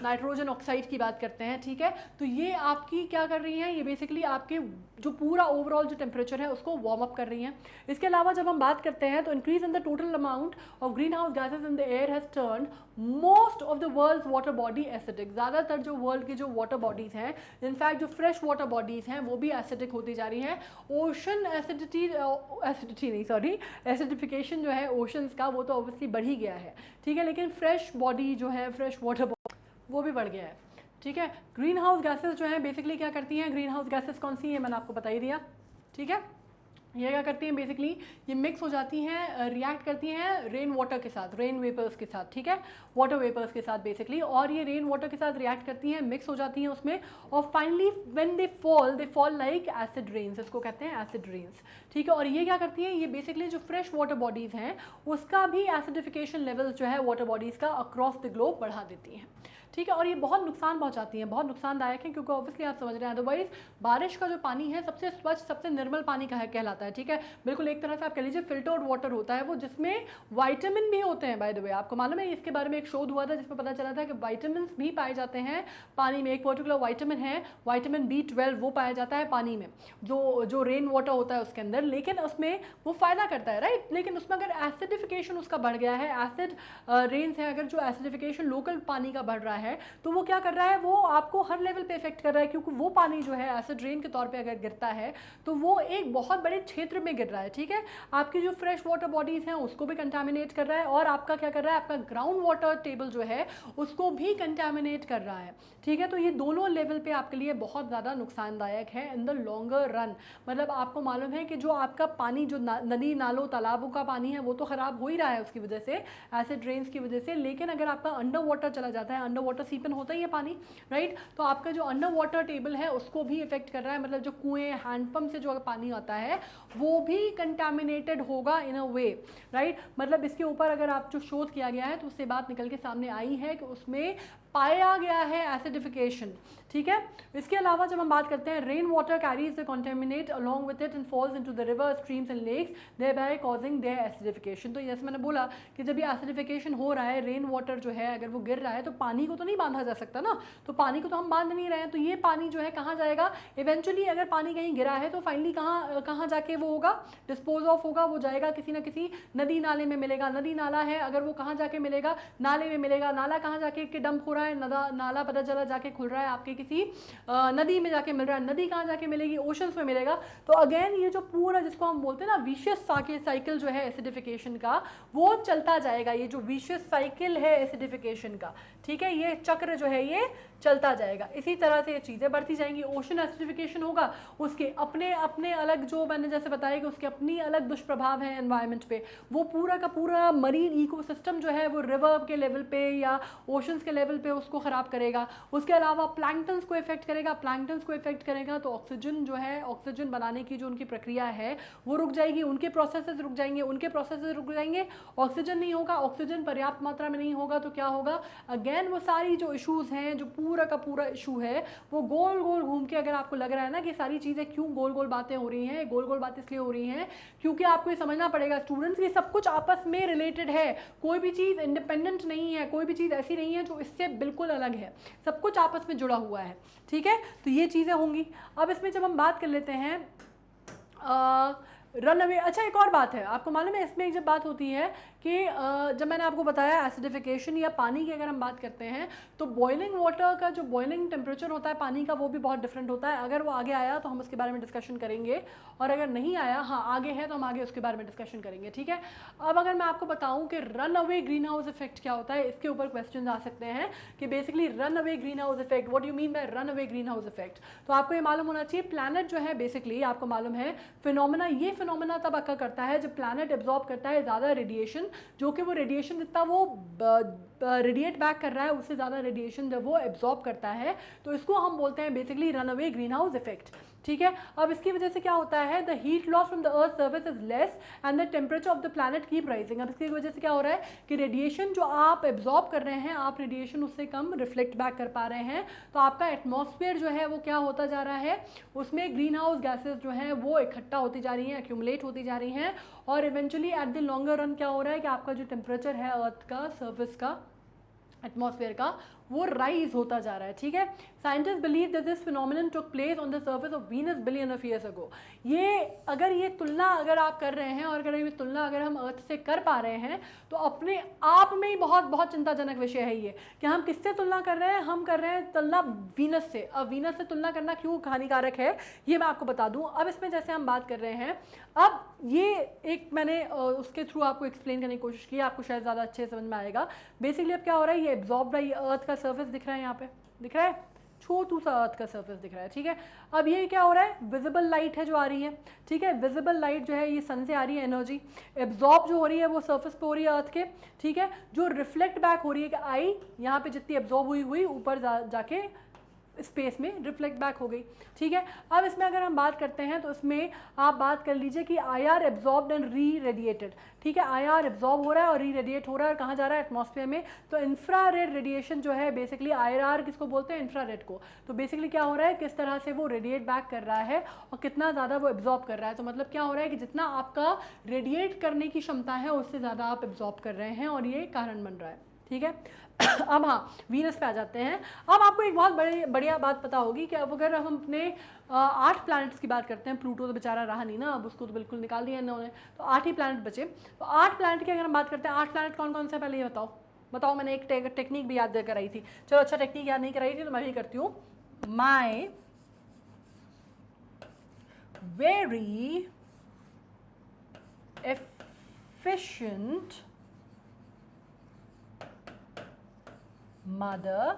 A: नाइट्रोजन ऑक्साइड की बात करते हैं, ठीक है। तो ये आपकी क्या कर रही हैं, ये बेसिकली आपके जो पूरा ओवरऑल जो टेम्परेचर है उसको वार्म अप कर रही हैं। इसके अलावा जब हम बात करते हैं तो increase in the total amount of green house gases in the air has turned most of the world's water body acidic. ज़्यादातर जो वर्ल्ड की जो वाटर बॉडीज़ हैं, इनफैक्ट जो फ्रेश वाटर बॉडीज़ हैं वो भी एसिडिक होती जा रही हैं। ओशन एसिडिफिकेशन जो है ओशंस का वो तो ऑब्वियसली बढ़ ही गया है, ठीक है, लेकिन फ्रेश बॉडी जो है, फ्रेश वाटर वो भी बढ़ गया है, ठीक है। ग्रीन हाउस गैसेस जो हैं बेसिकली क्या करती हैं, ग्रीन हाउस गैसेस कौन सी है मैंने आपको बता ही दिया, ठीक है। ये क्या करती हैं बेसिकली, ये मिक्स हो जाती हैं, रिएक्ट करती हैं रेन वाटर के साथ, रेन वेपर्स के साथ, ठीक है, वाटर वेपर्स के साथ बेसिकली, और ये रेन वाटर के साथ रिएक्ट करती हैं, मिक्स हो जाती हैं उसमें, और finally when they fall like acid rains, इसको कहते हैं एसिड रेन्स, ठीक है। और ये क्या करती हैं, ये बेसिकली जो फ्रेश वाटर बॉडीज़ हैं उसका भी एसिडिफिकेशन लेवल जो है वाटर बॉडीज़ का अक्रॉस द ग्लोब बढ़ा देती हैं, ठीक है। और ये बहुत नुकसान पहुंचाती हैं, बहुत नुकसानदायक है, क्योंकि ऑब्वियसली आप समझ रहे हैं अदरवाइज बारिश का जो पानी है सबसे स्वच्छ, सबसे निर्मल पानी का कहलाता है, ठीक है। बिल्कुल एक तरह से आप कह लीजिए फिल्टर्ड वाटर होता है वो, जिसमें वाइटामिन भी होते हैं। बाय द वे आपको मालूम है इसके बारे में एक शोध हुआ था जिसमें पता चला था कि वाइटामिन भी पाए जाते हैं पानी में। एक पर्टिकुलर वाइटामिन है, वाइटामिन B12, वो पाया जाता है पानी में, जो रेन वाटर होता है उसके अंदर, लेकिन उसमें वो फ़ायदा करता है, राइट। लेकिन उसमें अगर एसिडिफिकेशन उसका बढ़ गया है, एसिड रेन्स है, अगर जो एसिडिफिकेशन लोकल पानी का बढ़ रहा है तो वो क्या कर रहा है, वो आपको हर लेवल पे इफेक्ट कर रहा है, क्योंकि वो पानी जो है एसिड रेन के तौर पे अगर गिरता है तो वो एक बहुत बड़े क्षेत्र में गिर रहा है, ठीक है। आपकी जो फ्रेश वाटर बॉडीज़ हैं उसको भी कंटामिनेट कर रहा है, और आपका क्या कर रहा है, आपका ग्राउंड वाटर टेबल जो है उसको भी कंटामिनेट कर रहा है, ठीक है। तो ये दोनों लेवल पे आपके लिए बहुत ज़्यादा नुकसानदायक है इन द लॉन्गर रन। मतलब आपको मालूम है कि जो आपका पानी, जो नदी नालों तालाबों का पानी है वो तो ख़राब हो ही रहा है उसकी वजह से, एसिड रेन्स की वजह से, लेकिन अगर आपका अंडर वाटर चला जाता है, अंडर वाटर सीपन होता ही है पानी, राइट, तो आपका जो अंडर वाटर टेबल है उसको भी इफेक्ट कर रहा है। मतलब जो कुएं, हैंडपंप से जो पानी आता है वो भी कंटामिनेटेड होगा इन अ वे, राइट। मतलब इसके ऊपर अगर आप जो शोध किया गया है तो उससे बात निकल के सामने आई है कि उसमें पाया गया है एसिडिफिकेशन, ठीक है। इसके अलावा जब हम बात करते हैं, rain water carries the contaminate along with it and falls into the river, streams and lakes, thereby causing their acidification. तो जैसे मैंने बोला कि जब ये एसिडिफिकेशन हो रहा है, रेन वाटर जो है अगर वो गिर रहा है तो पानी को तो नहीं बांधा जा सकता ना, तो पानी को तो हम बांध नहीं रहे हैं, तो ये पानी जो है कहाँ जाएगा इवेंचुअली। अगर पानी कहीं गिरा है तो फाइनली कहाँ जाके वो होगा, डिस्पोज ऑफ होगा, वो जाएगा किसी ना किसी नदी नाले में मिलेगा। नदी नाला है अगर वो कहाँ जाके मिलेगा, नाले में मिलेगा। नाला कहाँ जाके डंप हो रहा है, नाला पता चला जाके खुल रहा है आपके किसी नदी में जाके मिल रहा है। नदी कहाँ जाके मिलेगी, ओशंस में मिलेगा। तो अगेन ये जो पूरा जिसको हम बोलते हैं ना विशियस साइकिल जो है एसिडिफिकेशन का, वो चलता जाएगा। ये जो विशियस साइकिल है एसिडिफिकेशन का, ठीक है, ये चक्र जो है ये चलता जाएगा। इसी तरह से ये चीज़ें बढ़ती जाएंगी। ओशन एसिडिफिकेशन होगा, उसके अपने अपने अलग, जो मैंने जैसे बताया कि उसके अपनी अलग दुष्प्रभाव हैं एनवायरनमेंट पे। वो पूरा का पूरा मरीन इकोसिस्टम जो है वो रिवर के लेवल पे या ओशंस के लेवल पे उसको ख़राब करेगा। उसके अलावा प्लैंक्टन्स को इफेक्ट करेगा। प्लैंक्टन्स को इफेक्ट करेगा तो ऑक्सीजन जो है, ऑक्सीजन बनाने की जो उनकी प्रक्रिया है वो रुक जाएगी, उनके प्रोसेसेस रुक जाएंगे, उनके प्रोसेसेस रुक जाएंगे। ऑक्सीजन नहीं होगा, ऑक्सीजन पर्याप्त मात्रा में नहीं होगा तो क्या होगा, अगेन वो सारी जो इश्यूज़ हैं, जो पूरा का पूरा इशू है वो गोल गोल घूम के, अगर आपको लग रहा है ना कि सारी चीज़ें क्यों गोल गोल बातें हो रही हैं, गोल गोल बातें इसलिए हो रही हैं क्योंकि आपको ये समझना पड़ेगा स्टूडेंट्स कि सब कुछ आपस में रिलेटेड है। कोई भी चीज़ इंडिपेंडेंट नहीं है, कोई भी चीज़ ऐसी नहीं है जो इससे बिल्कुल अलग है, सब कुछ आपस में जुड़ा हुआ है। ठीक है, तो ये चीज़ें होंगी। अब इसमें जब हम बात कर लेते हैं रन अवे, अच्छा एक और बात है, आपको मालूम है इसमें जब बात होती है कि जब मैंने आपको बताया एसिडिफिकेशन या पानी की अगर हम बात करते हैं तो बॉइलिंग वाटर का जो बॉइलिंग टेम्परेचर होता है पानी का वो भी बहुत डिफरेंट होता है। अगर वो आगे आया तो हम उसके बारे में डिस्कशन करेंगे, और अगर नहीं आया, हाँ आगे है तो हम आगे उसके बारे में डिस्कशन करेंगे। ठीक है, अब अगर मैं आपको बताऊं कि run away green house effect क्या होता है, इसके ऊपर क्वेश्चन आ सकते हैं कि basically run away green house effect, what you mean by run away green house effect. तो आपको ये मालूम होना चाहिए प्लैनेट जो है बेसिकली आपको मालूम है फिनोमेना, ये फिनोमेना तब अक्कर करता है जब प्लैनेट एब्जॉर्ब करता है ज़्यादा रेडिएशन, जो कि वो रेडिएशन जितना वो रेडिएट बैक कर रहा है उससे ज़्यादा रेडिएशन जब वो एब्जॉर्ब करता है तो इसको हम बोलते हैं basically run away green house effect. ठीक है, अब इसकी वजह से क्या होता है, the heat loss from the earth surface is less and the temperature of the planet keep rising. अब इसकी वजह से क्या हो रहा है कि रेडिएशन जो आप एब्जॉर्ब कर रहे हैं, आप रेडिएशन उससे कम रिफ्लेक्ट बैक कर पा रहे हैं, तो आपका एटमॉस्फेयर जो है वो क्या होता जा रहा है, उसमें ग्रीन हाउस गैसेज जो हैं वो इकट्ठा होती जा रही हैं, एक्यूमुलेट होती जा रही हैं, और eventually at the longer run क्या हो रहा है कि आपका जो टेम्परेचर है अर्थ का, सर्फेस का, एटमॉस्फेयर का, वो राइज होता जा रहा है। ठीक है, scientist believe that this phenomenon took place on the surface of Venus billion of years ago. ये अगर ये तुलना अगर आप कर रहे हैं और अगर ये तुलना अगर हम अर्थ से कर पा रहे हैं तो अपने आप में ही बहुत बहुत चिंताजनक विषय है ये कि हम किससे तुलना कर रहे हैं, हम कर रहे हैं तुलना वीनस से। अब वीनस से तुलना करना क्यों हानिकारक है ये मैं आपको बता दूं। अब इसमें जैसे हम बात कर रहे हैं, अब ये एक मैंने उसके थ्रू आपको एक्सप्लेन करने की कोशिश की, आपको शायद ज़्यादा अच्छे समझ में आएगा। बेसिकली अब क्या हो रहा है, ये एब्जॉर्ब रहा है, ये अर्थ का सर्फेस दिख रहा है, यहाँ पे दिख रहा है, छोटू सा अर्थ का सर्फेस दिख रहा है। ठीक है, अब ये क्या हो रहा है, विजिबल लाइट है जो आ रही है। ठीक है, विजिबल लाइट जो है ये सन से आ रही है, एनर्जी एब्जॉर्ब जो हो रही है वो सर्फेस पे हो रही है अर्थ के। ठीक है, जो रिफ्लेक्ट बैक हो रही है कि आई यहाँ पे जितनी एब्जॉर्ब हुई हुई ऊपर जाके स्पेस में रिफ्लेक्ट बैक हो गई। ठीक है, अब इसमें अगर हम बात करते हैं तो इसमें आप बात कर लीजिए कि I R absorbed and re radiated. ठीक है, आई आर एब्जॉर्ब हो रहा है और री रेडिएट हो रहा है, और कहाँ जा रहा है, एटमॉस्फेयर में। तो इंफ्रारेड रेडिएशन जो है बेसिकली आई आर किसको बोलते हैं, इंफ्रारेड को। तो बेसिकली क्या हो रहा है, किस तरह से वो रेडिएट बैक कर रहा है और कितना ज़्यादा वो एब्जॉर्ब कर रहा है। तो मतलब क्या हो रहा है कि जितना आपका रेडिएट करने की क्षमता है उससे ज़्यादा आप एब्जॉर्ब कर रहे हैं, और ये कारण बन रहा है। ठीक है, अब हाँ वीनस पे आ जाते हैं। अब आपको एक बहुत बढ़िया बात पता होगी कि अब अगर हम अपने 8 प्लैनेट्स की बात करते हैं, प्लूटो तो बेचारा रहा नहीं ना, अब उसको तो बिल्कुल निकाल दिया इन्होंने, तो 8 ही प्लैनेट बचे। तो 8 प्लैनेट की अगर हम बात करते हैं, 8 प्लैनेट कौन कौन से पहले ये बताओ। मैंने एक टेक्निक भी याद कराई थी, चलो अच्छा टेक्निक याद नहीं कराई थी तो मैं भी करती हूँ। माई वेरी एफिशिएंट मदर,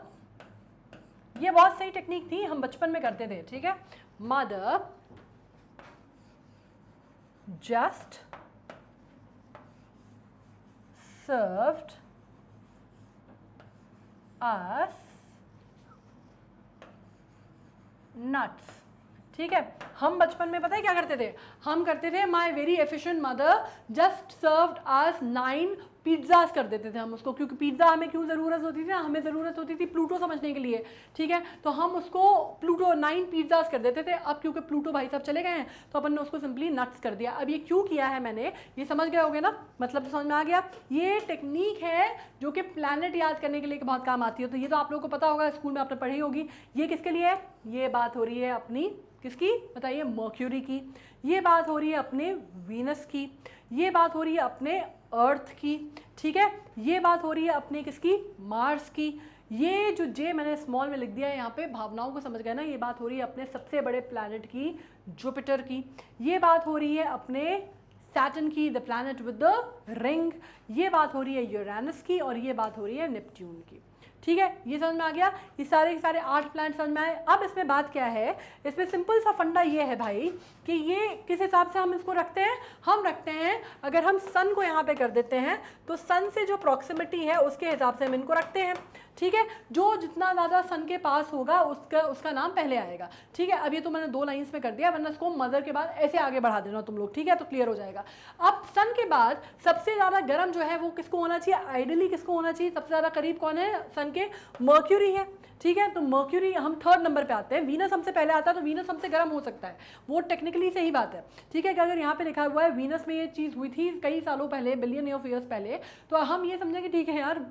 A: ये बहुत सही टेक्निक थी, हम बचपन में करते थे। ठीक है, mother just served us nuts. ठीक है, हम बचपन में पता है क्या करते थे, हम करते थे my very efficient mother just served us 9 pizzas कर देते थे हम उसको, क्योंकि पिज्ज़ा हमें क्यों ज़रूरत होती थी, हमें ज़रूरत होती थी प्लूटो समझने के लिए। ठीक है, तो हम उसको प्लूटो 9 पिज्ज़ास कर देते थे। अब क्योंकि प्लूटो भाई साहब चले गए हैं तो अपन ने उसको सिंपली नट्स कर दिया। अब ये क्यों किया है मैंने, ये समझ गए होगे ना, मतलब तो समझ में आ गया। ये टेक्निक है जो कि प्लैनेट याद करने के लिए बहुत काम आती है, तो ये तो आप लोगों को पता होगा, स्कूल में आपने पढ़ी होगी। ये किसके लिए है, ये बात हो रही है अपनी किसकी बताइए, मर्क्यूरी की। ये बात हो रही है अपने वीनस की, ये बात हो रही है अपने अर्थ की। ठीक है, ये बात हो रही है अपने किसकी, मार्स की। ये जो जे मैंने स्मॉल में लिख दिया है यहाँ पे, भावनाओं को समझ गए ना, ये बात हो रही है अपने सबसे बड़े प्लैनेट की, जुपिटर की। ये बात हो रही है अपने सैटर्न की, the planet with the ring. ये बात हो रही है यूरेनस की, और ये बात हो रही है नेपट्यून की। ठीक है, ये समझ में आ गया, ये सारे के सारे 8 प्लैनेट समझ में आए। अब इसमें बात क्या है, इसमें सिंपल सा फंडा ये है भाई कि ये किस हिसाब से हम इसको रखते हैं, हम रखते हैं अगर हम सन को यहाँ पे कर देते हैं तो सन से जो प्रॉक्सिमिटी है उसके हिसाब से हम इनको रखते हैं। ठीक है, जो जितना ज़्यादा सन के पास होगा उसका नाम पहले आएगा। ठीक है, अब ये तो मैंने 2 लाइंस में कर दिया, वरना इसको मदर के बाद ऐसे आगे बढ़ा देना तुम लोग, ठीक है, तो क्लियर हो जाएगा। अब सन के बाद सबसे ज़्यादा गर्म जो है वो किसको होना चाहिए, आइडियली किसको होना चाहिए, सबसे ज़्यादा करीब कौन है सन के, मर्क्यूरी है। ठीक है, तो मर्क्यूरी हम 3rd नंबर पे आते हैं, वीनस हमसे पहले आता है, तो वीनस हमसे गर्म हो सकता है, वो टेक्निकली सही बात है। ठीक है, कि अगर यहाँ पे लिखा हुआ है वीनस में ये चीज़ हुई थी कई सालों पहले, बिलियन ऑफ ईयर्स पहले, तो हम ये समझेंगे ठीक है यार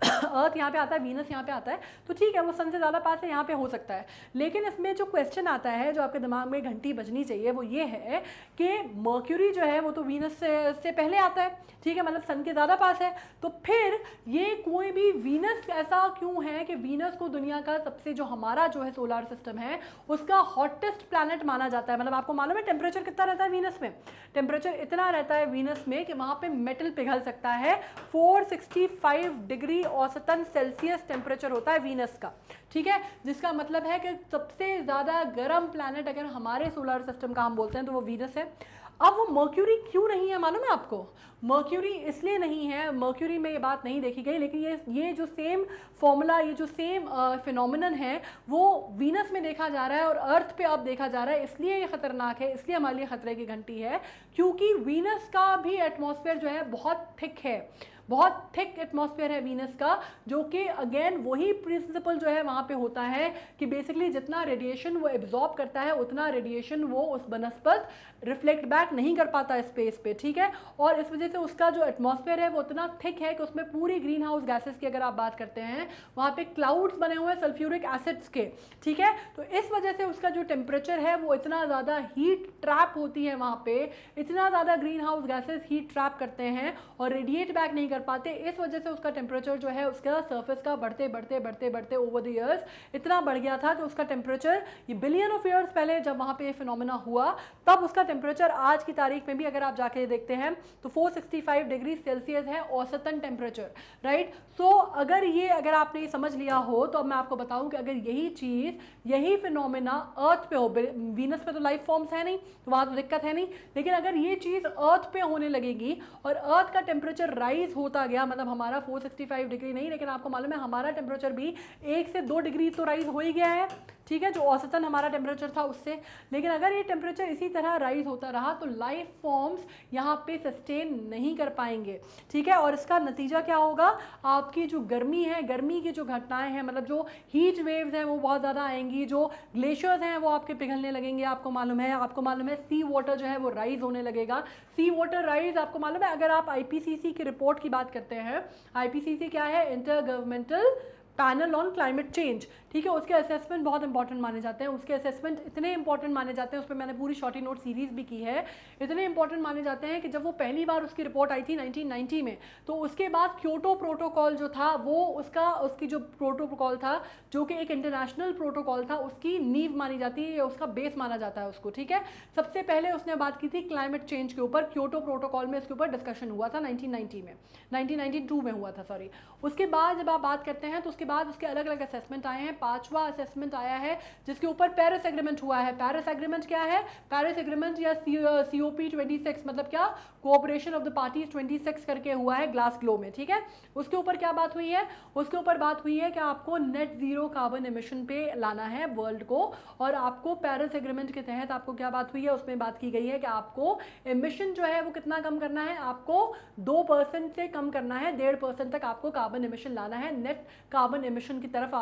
A: अर्थ यहाँ पे आता है, वीनस यहाँ पे आता है, तो ठीक है वो सन से ज़्यादा पास है, यहाँ पे हो सकता है। लेकिन इसमें जो क्वेश्चन आता है, जो आपके दिमाग में घंटी बजनी चाहिए, वो ये है कि मर्क्यूरी जो है वो तो वीनस से पहले आता है, ठीक है, मतलब सन के ज़्यादा पास है, तो फिर ये कोई भी वीनस ऐसा क्यों है कि वीनस को दुनिया का सबसे, जो हमारा जो है सोलर सिस्टम है उसका हॉटेस्ट प्लैनेट माना जाता है। मतलब आपको मालूम है टेम्परेचर कितना रहता है वीनस में, टेम्परेचर इतना रहता है वीनस में कि वहाँ पे मेटल पिघल सकता है, 465 डिग्री औसतन सेल्सियस टेम्परेचर होता है वीनस का। ठीक है, जिसका मतलब है कि सबसे ज़्यादा गर्म प्लैनेट अगर हमारे सोलर सिस्टम का हम बोलते हैं तो वो वीनस है। अब वो मर्क्यूरी क्यों नहीं है मालूम है आपको, मर्क्यूरी इसलिए नहीं है, मर्क्यूरी में ये बात नहीं देखी गई, लेकिन ये जो सेम फॉर्मूला, ये जो सेम फिनोमिनन है वो वीनस में देखा जा रहा है और अर्थ पे अब देखा जा रहा है, इसलिए ये खतरनाक है, इसलिए हमारे लिए खतरे की घंटी है, क्योंकि वीनस का भी एटमॉस्फेयर जो है बहुत थिक है, बहुत थिक एटमॉस्फेयर है वीनस का, जो कि अगेन वही प्रिंसिपल जो है वहाँ पे होता है कि बेसिकली जितना रेडिएशन वो एब्जॉर्ब करता है उतना रेडिएशन वो उस बनस्पत रिफ्लेक्ट बैक नहीं कर पाता स्पेस पे। ठीक है, और इस वजह से उसका जो एटमॉस्फेयर है वो उतना थिक है कि उसमें पूरी ग्रीन हाउस गैसेस की अगर आप बात करते हैं वहाँ पे क्लाउड्स बने हुए हैं सल्फ्यूरिक एसिड्स के। ठीक है, तो इस वजह से उसका जो टेम्परेचर है वो इतना ज़्यादा हीट ट्रैप होती है वहाँ पे, इतना ज़्यादा green house gases heat trap करते हैं और रेडिएट बैक नहीं पाते, इस वजह से उसका टेम्परेचर जो है उसका सरफेस का बढ़ते बढ़ते बढ़ते बढ़ते ओवर द इयर्स इतना बढ़ गया था कि उसका टेम्परेचर, ये बिलियन ऑफ इयर्स पहले जब वहाँ पे ये फिनोमेना हुआ तब उसका टेम्परेचर आज की तारीख में भी अगर आप जाके देखते हैं तो 465 डिग्री सेल्सियस है औसतन टेम्परेचर, राइट। सो अगर आपने ये समझ लिया हो तो अब मैं आपको बताऊं कि अगर यही चीज़, यही फिनोमेना अर्थ पे हो, वीनस पे तो लाइफ फॉर्म्स है नहीं तो वहाँ तो दिक्कत है नहीं, लेकिन अगर ये चीज़ अर्थ पे होने लगेगी और अर्थ का टेम्परेचर राइज होता गया, मतलब हमारा 465 डिग्री नहीं, लेकिन आपको मालूम है हमारा टेम्परेचर भी 1 से 2 डिग्री तो राइज हो ही गया है। ठीक है, जो औसतन हमारा टेम्परेचर था उससे, लेकिन अगर ये टेम्परेचर इसी तरह राइज होता रहा तो लाइफ फॉर्म्स यहाँ पे सस्टेन नहीं कर पाएंगे। ठीक है, और इसका नतीजा क्या होगा, आपकी जो गर्मी है, गर्मी की जो घटनाएं हैं, मतलब जो हीट वेव्स हैं वो बहुत ज़्यादा आएंगी, जो ग्लेशियर्स हैं वो आपके पिघलने लगेंगे। आपको मालूम है सी वाटर जो है वो राइज होने लगेगा। सी वाटर राइज, आपको मालूम है अगर आप IPCC की रिपोर्ट की बात करते हैं, IPCC क्या है, inter governmental panel on climate change. ठीक है, उसके असेसमेंट बहुत इंपॉर्टेंट माने जाते हैं, उसके असेसमेंट इतने इंपॉर्टेंट माने जाते हैं, उस पर मैंने पूरी शॉर्टी नोट सीरीज भी की है, इतने इंपॉर्टेंट माने जाते हैं कि जब वो पहली बार उसकी रिपोर्ट आई थी 1990 में, तो उसके बाद क्योटो प्रोटोकॉल जो था वो उसकी जो प्रोटोकॉल था जो कि एक इंटरनेशनल प्रोटोकॉल था, उसकी नींव मानी जाती है या उसका बेस माना जाता है उसको। ठीक है, सबसे पहले उसने बात की थी क्लाइमेट चेंज के ऊपर, क्योटो प्रोटोकॉल में इसके ऊपर डिस्कशन हुआ था 1990 में, 1992 में हुआ था, सॉरी। उसके बाद जब आप बात करते हैं तो उसके बाद उसके अलग अलग असेसमेंट आए हैं, 5वां असेसमेंट आया है जिसके ऊपर पेरिस एग्रीमेंट हुआ है। पेरिस एग्रीमेंट क्या है, पेरिस एग्रीमेंट या COP 26 मतलब क्या, कोऑपरेशन ऑफ द पार्टीज 26 करके हुआ है ग्लासगो में। ठीक है, उसके ऊपर क्या बात हुई है, उसके ऊपर बात हुई है कि आपको नेट जीरो कार्बन एमिशन पे लाना है वर्ल्ड को, और आपको पेरिस एग्रीमेंट के तहत आपको क्या बात हुई है, उसमें बात की गई है कि आपको एमिशन जो है वो कितना कम करना है, आपको 2% से कम करना है, 1.5% तक आपको कार्बन एमिशन लाना है, नेट कार्बन एमिशन की तरफ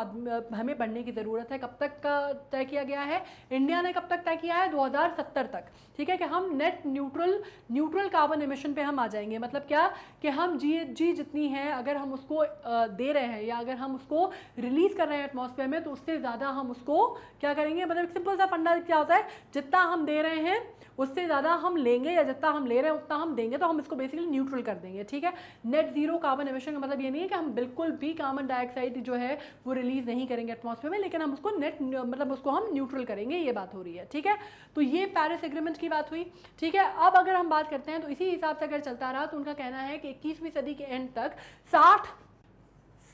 A: हमें बढ़ने की ज़रूरत है। कब तक का तय किया गया है, इंडिया ने कब तक तय किया है, 2070 तक। ठीक है, कि हम नेट न्यूट्रल कार्बन एमिशन पे हम आ जाएंगे। मतलब क्या कि हम GHG जितनी है अगर हम उसको दे रहे हैं या अगर हम उसको रिलीज कर रहे हैं एटमॉस्फेयर में, तो उससे ज़्यादा हम उसको क्या करेंगे, मतलब सिंपल सा फंडा क्या होता है, जितना हम दे रहे हैं उससे ज़्यादा हम लेंगे या जितना हम ले रहे हैं उतना हम देंगे, तो हम इसको बेसिकली न्यूट्रल कर देंगे। ठीक है, नेट जीरो कार्बन एमिशन का मतलब ये नहीं है कि हम बिल्कुल भी कार्बन डाइऑक्साइड जो है वो रिलीज नहीं करेंगे एटमॉस्फेयर में, लेकिन हम उसको मतलब उसको हम न्यूट्रल करेंगे, ये बात हो रही है। ठीक है, तो ये पेरिस एग्रीमेंट की बात हुई। ठीक है, अब अगर हम बात करते हैं तो इसी हिसाब से अगर चलता रहा तो उनका कहना है कि 21वीं सदी के एंड तक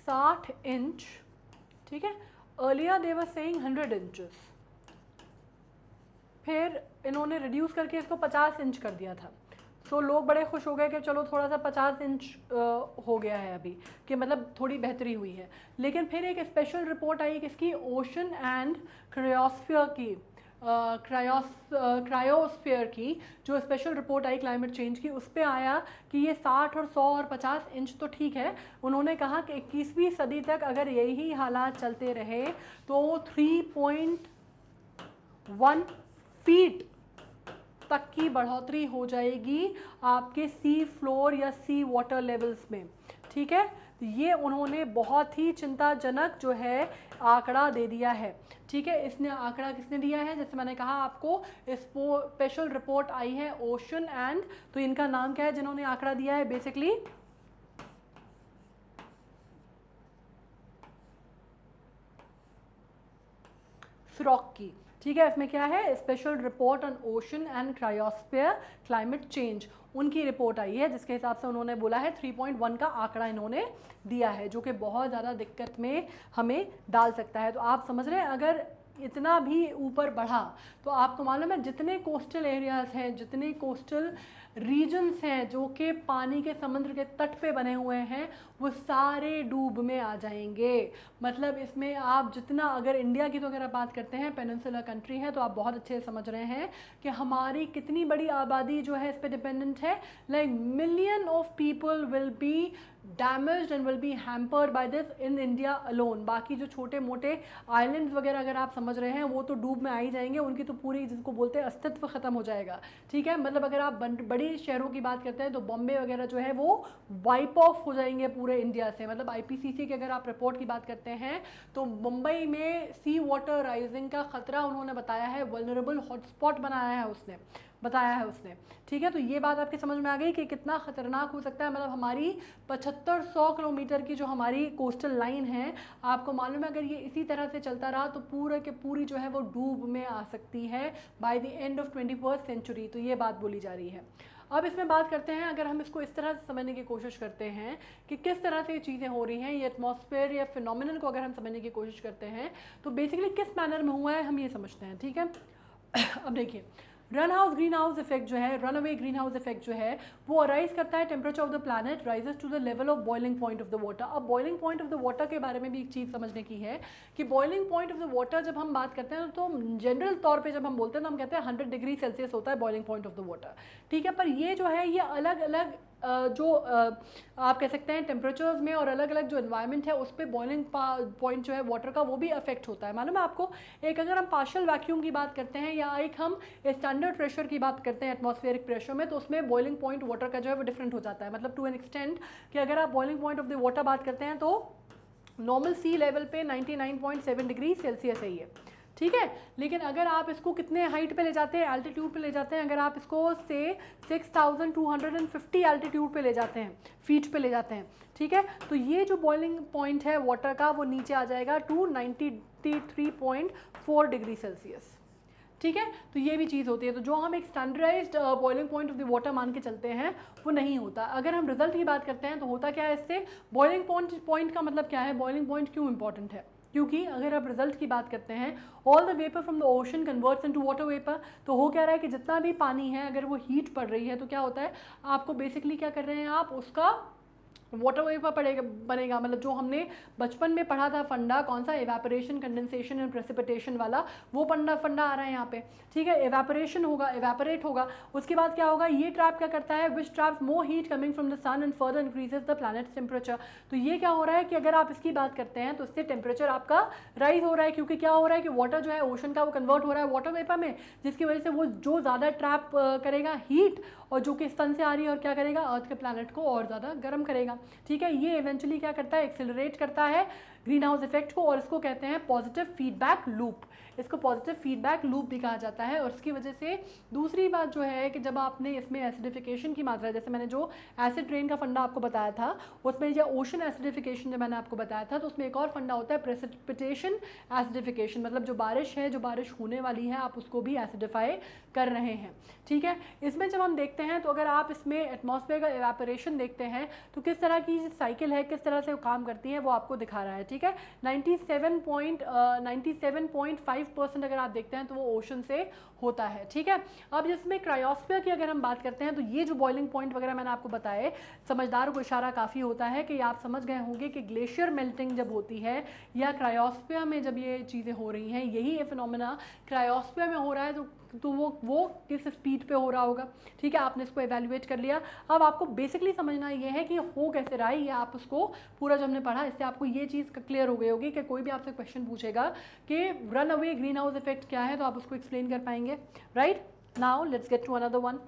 A: 60 इंच, ठीक है। Earlier they were saying 100 inches, फिर इन्होंने रिड्यूस करके इसको 50 इंच कर दिया था। तो लोग बड़े खुश हो गए कि चलो थोड़ा सा 50 इंच हो गया है अभी, कि मतलब थोड़ी बेहतरी हुई है। लेकिन फिर एक स्पेशल रिपोर्ट आई किसकी, ओशन एंड क्रायोस्फीयर की, क्रायोस्फीयर की जो स्पेशल रिपोर्ट आई क्लाइमेट चेंज की, उस पर आया कि ये 60 और 100 और 50 इंच तो ठीक है। उन्होंने कहा कि 21वीं सदी तक अगर यही हालात चलते रहे तो 3.1 फीट तक की बढ़ोतरी हो जाएगी आपके सी फ्लोर या सी वाटर लेवल्स में, ठीक है। ये उन्होंने बहुत ही चिंताजनक जो है आंकड़ा दे दिया है, ठीक है। इसने आंकड़ा किसने दिया है, जैसे मैंने कहा आपको स्पेशल रिपोर्ट आई है ओशन एंड, तो इनका नाम क्या है जिन्होंने आंकड़ा दिया है, बेसिकली फ्रॉक की, ठीक है। इसमें क्या है, special report on ocean and cryosphere climate change, उनकी रिपोर्ट आई है जिसके हिसाब से उन्होंने बोला है 3.1 का आंकड़ा इन्होंने दिया है, जो कि बहुत ज़्यादा दिक्कत में हमें डाल सकता है। तो आप समझ रहे हैं अगर इतना भी ऊपर बढ़ा तो आपको मालूम है जितने कोस्टल एरियाज़ हैं, जितने कोस्टल रीजन्स हैं जो कि पानी के समुद्र के तट पे बने हुए हैं, वो सारे डूब में आ जाएंगे। मतलब इसमें आप जितना, अगर इंडिया की तो अगर आप बात करते हैं पेनिनसुलर कंट्री है, तो आप बहुत अच्छे से समझ रहे हैं कि हमारी कितनी बड़ी आबादी जो है इस पर डिपेंडेंट है। Like million of people will be damaged and will be hampered by this in India alone. बाकी जो छोटे मोटे आइलैंड्स वगैरह अगर आप समझ रहे हैं वो तो डूब में आ ही जाएंगे, उनकी तो पूरी जिसको बोलते हैं अस्तित्व खत्म हो जाएगा, ठीक है। मतलब अगर आप बड़ी शहरों की बात करते हैं तो बॉम्बे वगैरह जो है वो वाइप ऑफ हो जाएंगे पूरे इंडिया से। मतलब आईपीसीसी की अगर आप रिपोर्ट की बात करते हैं तो मुंबई में सी वाटर राइजिंग का खतरा उन्होंने बताया है, वल्नरेबल हॉटस्पॉट बताया है उसने, ठीक है। तो ये बात आपकी समझ में आ गई कि कितना खतरनाक हो सकता है। मतलब हमारी 7500 किलोमीटर की जो हमारी कोस्टल लाइन है, आपको मालूम है अगर ये इसी तरह से चलता रहा तो पूरे के पूरी जो है वो डूब में आ सकती है by the end of 21st century. तो ये बात बोली जा रही है। अब इसमें बात करते हैं, अगर हम इसको इस तरह से समझने की कोशिश करते हैं कि किस तरह से ये चीज़ें हो रही हैं, ये एटमॉस्फेयर या फिनोमिनन को अगर हम समझने की कोशिश करते हैं तो बेसिकली किस मैनर में हुआ है हम ये समझते हैं, ठीक है। अब देखिए, रन हाउस इफेक्ट जो है, run away green house effect जो है वो अराइज करता है, temperature of the planet rises to the level of boiling point of the water. अब boiling point of the water के बारे में भी एक चीज़ समझने की है कि boiling point of the water जब हम बात करते हैं तो जनरल तौर पे जब हम बोलते हैं तो हम कहते हैं 100 डिग्री सेल्सियस होता है boiling point of the water, ठीक है। पर ये जो है ये अलग अलग जो आप कह सकते हैं टेम्परेचर्स में और अलग अलग जो एनवायरनमेंट है उस पर बॉइलिंग पॉइंट जो है वाटर का वो भी अफेक्ट होता है। मालूम है आपको, एक अगर हम पार्शियल वैक्यूम की बात करते हैं या एक हम स्टैंडर्ड प्रेशर की बात करते हैं एटमॉस्फेरिक प्रेशर में, तो उसमें बॉइलिंग पॉइंट वाटर का जो है वो डिफरेंट हो जाता है। मतलब टू एन एक्सटेंट कि अगर आप boiling point of the water बात करते हैं तो नॉर्मल सी लेवल पे 99.7 डिग्री सेल्सियस है ये, ठीक है। लेकिन अगर आप इसको कितने हाइट पे ले जाते हैं, एल्टीट्यूड पे ले जाते हैं, अगर आप इसको से 6250 एल्टीट्यूड पे ले जाते हैं, फीट पे ले जाते हैं, ठीक है, तो ये जो बॉइलिंग पॉइंट है वाटर का वो नीचे आ जाएगा टू 93.4 डिग्री सेल्सियस, ठीक है। तो ये भी चीज़ होती है। तो जो हम एक standardised boiling point of the water मान के चलते हैं वो नहीं होता। अगर हम रिजल्ट की बात करते हैं तो होता क्या है इससे, बॉइलिंग पॉइंट का मतलब क्या है, बॉइलिंग पॉइंट क्यों इंपॉर्टेंट है, क्योंकि अगर आप रिजल्ट की बात करते हैं all the vapour from the ocean converts into water vapour, तो हो क्या रहा है कि जितना भी पानी है अगर वो हीट पड़ रही है तो क्या होता है, आपको बेसिकली क्या कर रहे हैं आप, उसका वाटर वेपर बनेगा। मतलब जो हमने बचपन में पढ़ा था फंडा, कौन सा, एवेपोरेशन, कंडेंसेशन एंड प्रेसिपिटेशन वाला, वो फंडा आ रहा है यहाँ पे, ठीक है। एवेपोरेशन होगा, एवेपोरेट होगा, उसके बाद क्या होगा, ये ट्रैप क्या करता है, which traps more heat coming from the sun and further increases the planet's temperature. तो ये क्या हो रहा है कि अगर आप इसकी बात करते हैं तो इससे टेम्परेचर आपका राइज हो रहा है, क्योंकि क्या हो रहा है कि वाटर जो है ओशन का वो कन्वर्ट हो रहा है वाटर वेपर में, जिसकी वजह से वो जो ज़्यादा ट्रैप करेगा हीट, और जो कि सन से आ रही है और क्या करेगा, अर्थ के प्लैनेट को और ज़्यादा गर्म करेगा, ठीक है। ये इवेंचुअली क्या करता है, एक्सेलरेट करता है ग्रीन हाउस इफेक्ट को, और इसको कहते हैं पॉजिटिव फीडबैक लूप। इसको पॉजिटिव फीडबैक लूप भी कहा जाता है। और इसकी वजह से दूसरी बात जो है कि जब आपने इसमें एसिडिफिकेशन की मात्रा, जैसे मैंने जो एसिड रेन का फंडा आपको बताया था, उसमें या ओशन एसिडिफिकेशन जो मैंने आपको बताया था, तो उसमें एक और फंडा होता है प्रेसिपिटेशन एसिडिफिकेशन, मतलब जो बारिश है, जो बारिश होने वाली है, आप उसको भी एसिडिफाई कर रहे हैं। ठीक है, इसमें जब हम देखते हैं तो अगर आप इसमें एटमॉस्फेयर का एवापोरेशन देखते हैं तो किस तरह की साइकिल है, किस तरह से वो काम करती है, वो आपको दिखा रहा है। ठीक है, 97.5% अगर आप देखते हैं तो वो ओशन से होता है। ठीक है, अब जिसमें क्रायोस्फीयर की अगर हम बात करते हैं तो ये जो बॉइलिंग पॉइंट वगैरह मैंने आपको बताए, समझदारों को इशारा काफ़ी होता है कि आप समझ गए होंगे कि ग्लेशियर मेल्टिंग जब होती है या क्रायोस्फीयर में जब ये चीज़ें हो रही हैं, यही ये फिनोमेना क्रायोस्फीयर में हो रहा है, तो वो किस स्पीड पे हो रहा होगा। ठीक है, आपने इसको एवेल्युएट कर लिया। अब आपको बेसिकली समझना ये है कि हो कैसे रहा है, या आप उसको पूरा जो हमने पढ़ा इससे आपको ये चीज़ क्लियर हो गई होगी कि कोई भी आपसे क्वेश्चन पूछेगा कि run away green house effect क्या है, तो आप उसको एक्सप्लेन कर पाएंगे। Right, now let's get to another one.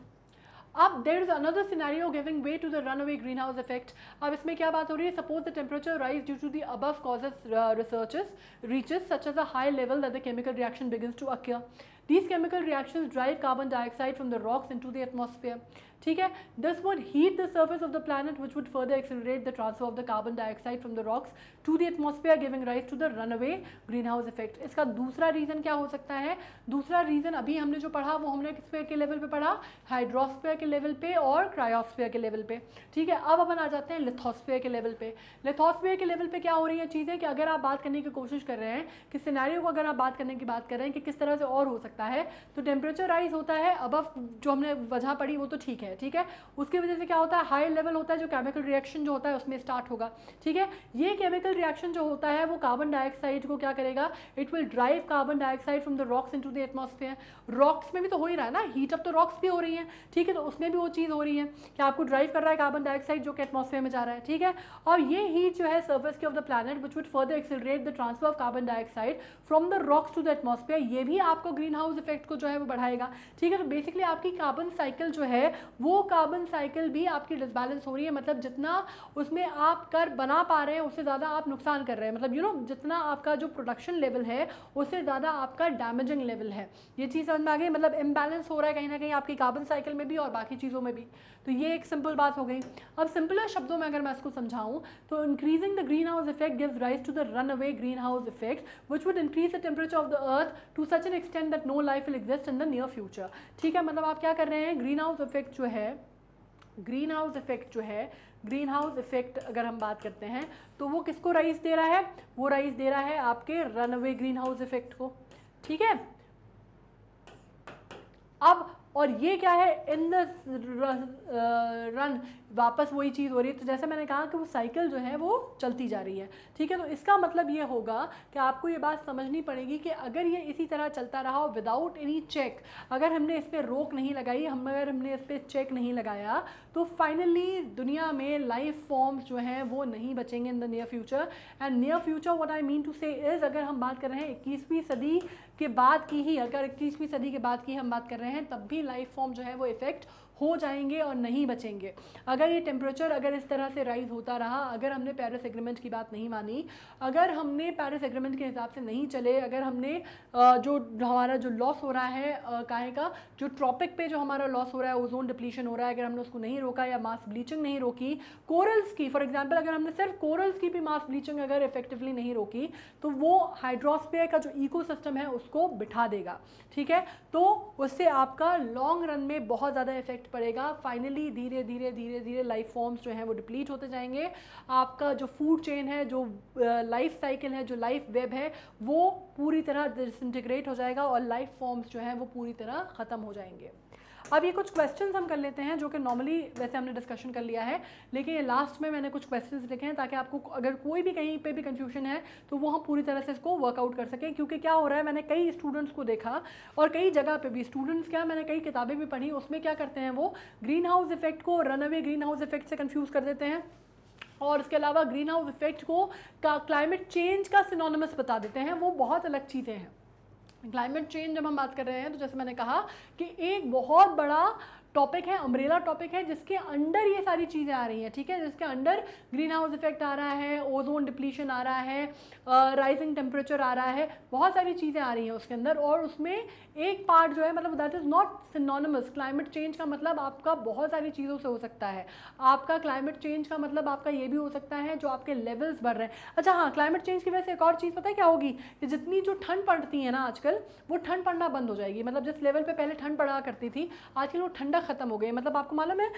A: अब there is another scenario giving way to the run away green house effect. अब इसमें क्या बात हो रही है, suppose the temperature rise due to the above causes researches reaches such as a high level that the chemical reaction begins to occur. These chemical reactions drive carbon dioxide from the rocks into the atmosphere. ठीक है, this would heat the surface of the planet, which would further accelerate the transfer of the carbon dioxide from the rocks to the atmosphere, giving rise to the runaway greenhouse effect. इसका दूसरा reason क्या हो सकता है? दूसरा reason अभी हमने जो पढ़ा वो हमने किस के लेवल पे पढ़ा, हाइड्रोस्फीयर के लेवल पे और क्रायोस्फीयर के लेवल पे। ठीक है, अब अपन आ जाते हैं लिथोस्फीयर के लेवल पे। लिथोस्फीयर के लेवल पे क्या हो रही है चीज़ें कि अगर आप बात करने की कोशिश कर रहे हैं कि सिनेरियो को अगर आप बात करने की बात कर रहे हैं कि किस तरह से और हो सकता है, तो टेम्परेचर राइज होता है अबव, जो हमने वजह पढ़ी वो तो ठीक है। ठीक है, उसकी वजह से क्या होता है, हाई लेवल होता है, जो केमिकल रिएक्शन जो होता है उसमें स्टार्ट होगा। ठीक है, ये केमिकल रिएक्शन जो होता है वो कार्बन डाइऑक्साइड को क्या करेगा, it will drive carbon dioxide from the rocks into the atmosphere. Rocks में भी तो हो ही रहा है ना, हीट अप तो रॉक्स भी हो रही है। ठीक है, तो उसमें भी वो चीज़ हो रही है कि आपको ड्राइव कर रहा है कार्बन डाइऑक्साइड जो कि एटमॉस्फेयर में जा रहा है। ठीक है, और ये हीट जो है सर्फेस की of the planet which would further accelerate the transfer of carbon dioxide from the rocks to the atmosphere, ये भी आपको ग्रीन हाउस इफेक्ट को जो है वो बढ़ाएगा। ठीक है, तो बेसिकली आपकी कार्बन साइकिल जो है वो कार्बन साइकिल भी आपकी डिसबैलेंस हो रही है, मतलब जितना उसमें आप कर बना पा रहे हैं उससे ज़्यादा आप नुकसान कर रहे हैं, मतलब जितना आपका जो प्रोडक्शन लेवल है उससे ज़्यादा आपका डैमेजिंग लेवल है। ये चीज़ समझ में आ गई, मतलब इम्बैलेंस हो रहा है कहीं ना कहीं आपकी कार्बन साइकिल में भी और बाकी चीज़ों में भी। तो ये एक सिंपल बात हो गई। अब सिंपलर शब्दों में अगर मैं इसको समझाऊं तो increasing the green house effect gives rise to the run away green house effect which would increase the temperature of the earth to such an extent that no life will exist in the near future. ठीक है, मतलब आप क्या कर रहे हैं, green house effect जो है, ग्रीन हाउस इफेक्ट अगर हम बात करते हैं तो वो किसको राइज दे रहा है, वो राइज दे रहा है आपके run away green house effect को। ठीक है, अब और ये क्या है, इन द रन वापस वही चीज़ हो रही है। तो जैसे मैंने कहा कि वो साइकिल जो है वो चलती जा रही है। ठीक है, तो इसका मतलब ये होगा कि आपको ये बात समझनी पड़ेगी कि अगर ये इसी तरह चलता रहा विदाउट एनी चेक, अगर हमने इस पर रोक नहीं लगाई, अगर हमने इस पर चेक नहीं लगाया, तो फाइनली दुनिया में लाइफ फॉर्म्स जो हैं वो नहीं बचेंगे in the near future. And near future what I mean to say is, अगर हम बात कर रहे हैं 21वीं सदी के बाद की ही, अगर 21वीं सदी के बाद की हम बात कर रहे हैं, तब भी लाइफ फॉर्म जो है वो इफेक्ट हो जाएंगे और नहीं बचेंगे। अगर ये टेम्परेचर अगर इस तरह से राइज होता रहा, अगर हमने पेरिस एग्रीमेंट की बात नहीं मानी, अगर हमने पेरिस एग्रीमेंट के हिसाब से नहीं चले, अगर हमने जो हमारा जो लॉस हो रहा है काहे का, जो ट्रॉपिक पे जो हमारा लॉस हो रहा है, ओजोन डिप्लीशन हो रहा है, अगर हमने उसको नहीं रोका या मास ब्लीचिंग नहीं रोकी, कोरल्स की फॉर एग्जाम्पल अगर हमने सिर्फ कोरल्स की भी मास ब्लीचिंग अगर इफेक्टिवली नहीं रोकी, तो वो हाइड्रोस्फीयर का जो इकोसिस्टम है उसको बिठा देगा। ठीक है, तो उससे आपका लॉन्ग रन में बहुत ज़्यादा इफेक्ट पड़ेगा। फाइनली धीरे धीरे धीरे धीरे लाइफ फॉर्म्स जो हैं वो डिप्लीट होते जाएंगे। आपका जो फूड चेन है, जो लाइफ साइकिल है, जो लाइफ वेब है, वो पूरी तरह डिसइंटीग्रेट हो जाएगा और लाइफ फॉर्म्स जो हैं वो पूरी तरह ख़त्म हो जाएंगे। अब ये कुछ क्वेश्चंस हम कर लेते हैं जो कि नॉर्मली वैसे हमने डिस्कशन कर लिया है, लेकिन ये लास्ट में मैंने कुछ क्वेश्चंस लिखे हैं ताकि आपको अगर कोई भी कहीं पे भी कंफ्यूजन है तो वो हम पूरी तरह से इसको वर्कआउट कर सकें। क्योंकि क्या हो रहा है, मैंने कई स्टूडेंट्स को देखा और कई जगह पे भी स्टूडेंट्स क्या, मैंने कई किताबें भी पढ़ी, उसमें क्या करते हैं वो ग्रीन हाउस इफेक्ट को run away green house effect से कन्फ्यूज़ कर देते हैं और इसके अलावा ग्रीन हाउस इफेक्ट को क्लाइमेट चेंज का सिनोनिमस बता देते हैं। वो बहुत अलग चीज़ें हैं। क्लाइमेट चेंज जब हम बात कर रहे हैं तो जैसे मैंने कहा कि एक बहुत बड़ा टॉपिक है, अम्ब्रेला टॉपिक है, जिसके अंडर ये सारी चीज़ें आ रही हैं, ठीक है, जिसके अंडर ग्रीन हाउस इफेक्ट आ रहा है, ओजोन डिप्लीशन आ रहा है, राइजिंग टेम्परेचर आ रहा है, बहुत सारी चीज़ें आ रही हैं उसके अंदर। और उसमें एक पार्ट जो है, मतलब that is not synonymous. Climate change का मतलब आपका बहुत सारी चीज़ों से हो सकता है। आपका क्लाइमेट चेंज का मतलब आपका ये भी हो सकता है जो आपके लेवल्स बढ़ रहे हैं। अच्छा हाँ, क्लाइमेट चेंज की वजह से एक और चीज़ पता है क्या होगी, कि जितनी जो ठंड पड़ती है ना आजकल, वो ठंड पड़ना बंद हो जाएगी। मतलब जिस लेवल पे पहले ठंड पड़ा करती थी, आजकल वो ठंडक खत्म हो गई। मतलब आपको मालूम है,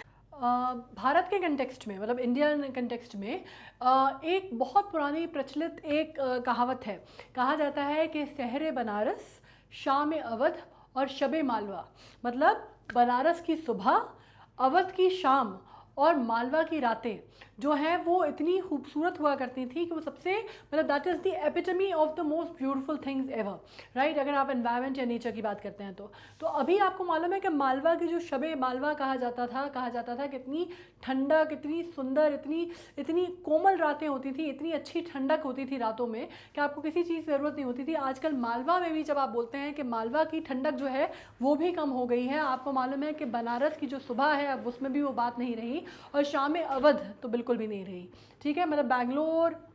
A: भारत के कंटेक्स्ट में, मतलब इंडियन कंटेक्स्ट में एक बहुत पुरानी प्रचलित एक कहावत है। कहा जाता है कि सहरे बनारस, शाम अवध और शबे मालवा। मतलब बनारस की सुबह, अवध की शाम और मालवा की रातें जो हैं वो इतनी खूबसूरत हुआ करती थी कि वो सबसे, मतलब that is the epitome of the most beautiful things ever, right. अगर आप एनवायरनमेंट या नेचर की बात करते हैं तो अभी आपको मालूम है कि मालवा की जो शबे मालवा कहा जाता था कि इतनी ठंडक, इतनी सुंदर, इतनी कोमल रातें होती थी, इतनी अच्छी ठंडक होती थी रातों में कि आपको किसी चीज़ की ज़रूरत नहीं होती थी। आजकल मालवा में भी जब आप बोलते हैं कि मालवा की ठंडक जो है वो भी कम हो गई है। आपको मालूम है कि बनारस की जो सुबह है अब उसमें भी वो बात नहीं रही, और शाम अवध तो बिल्कुल भी नहीं रही, ठीक है। मतलब बैंगलोर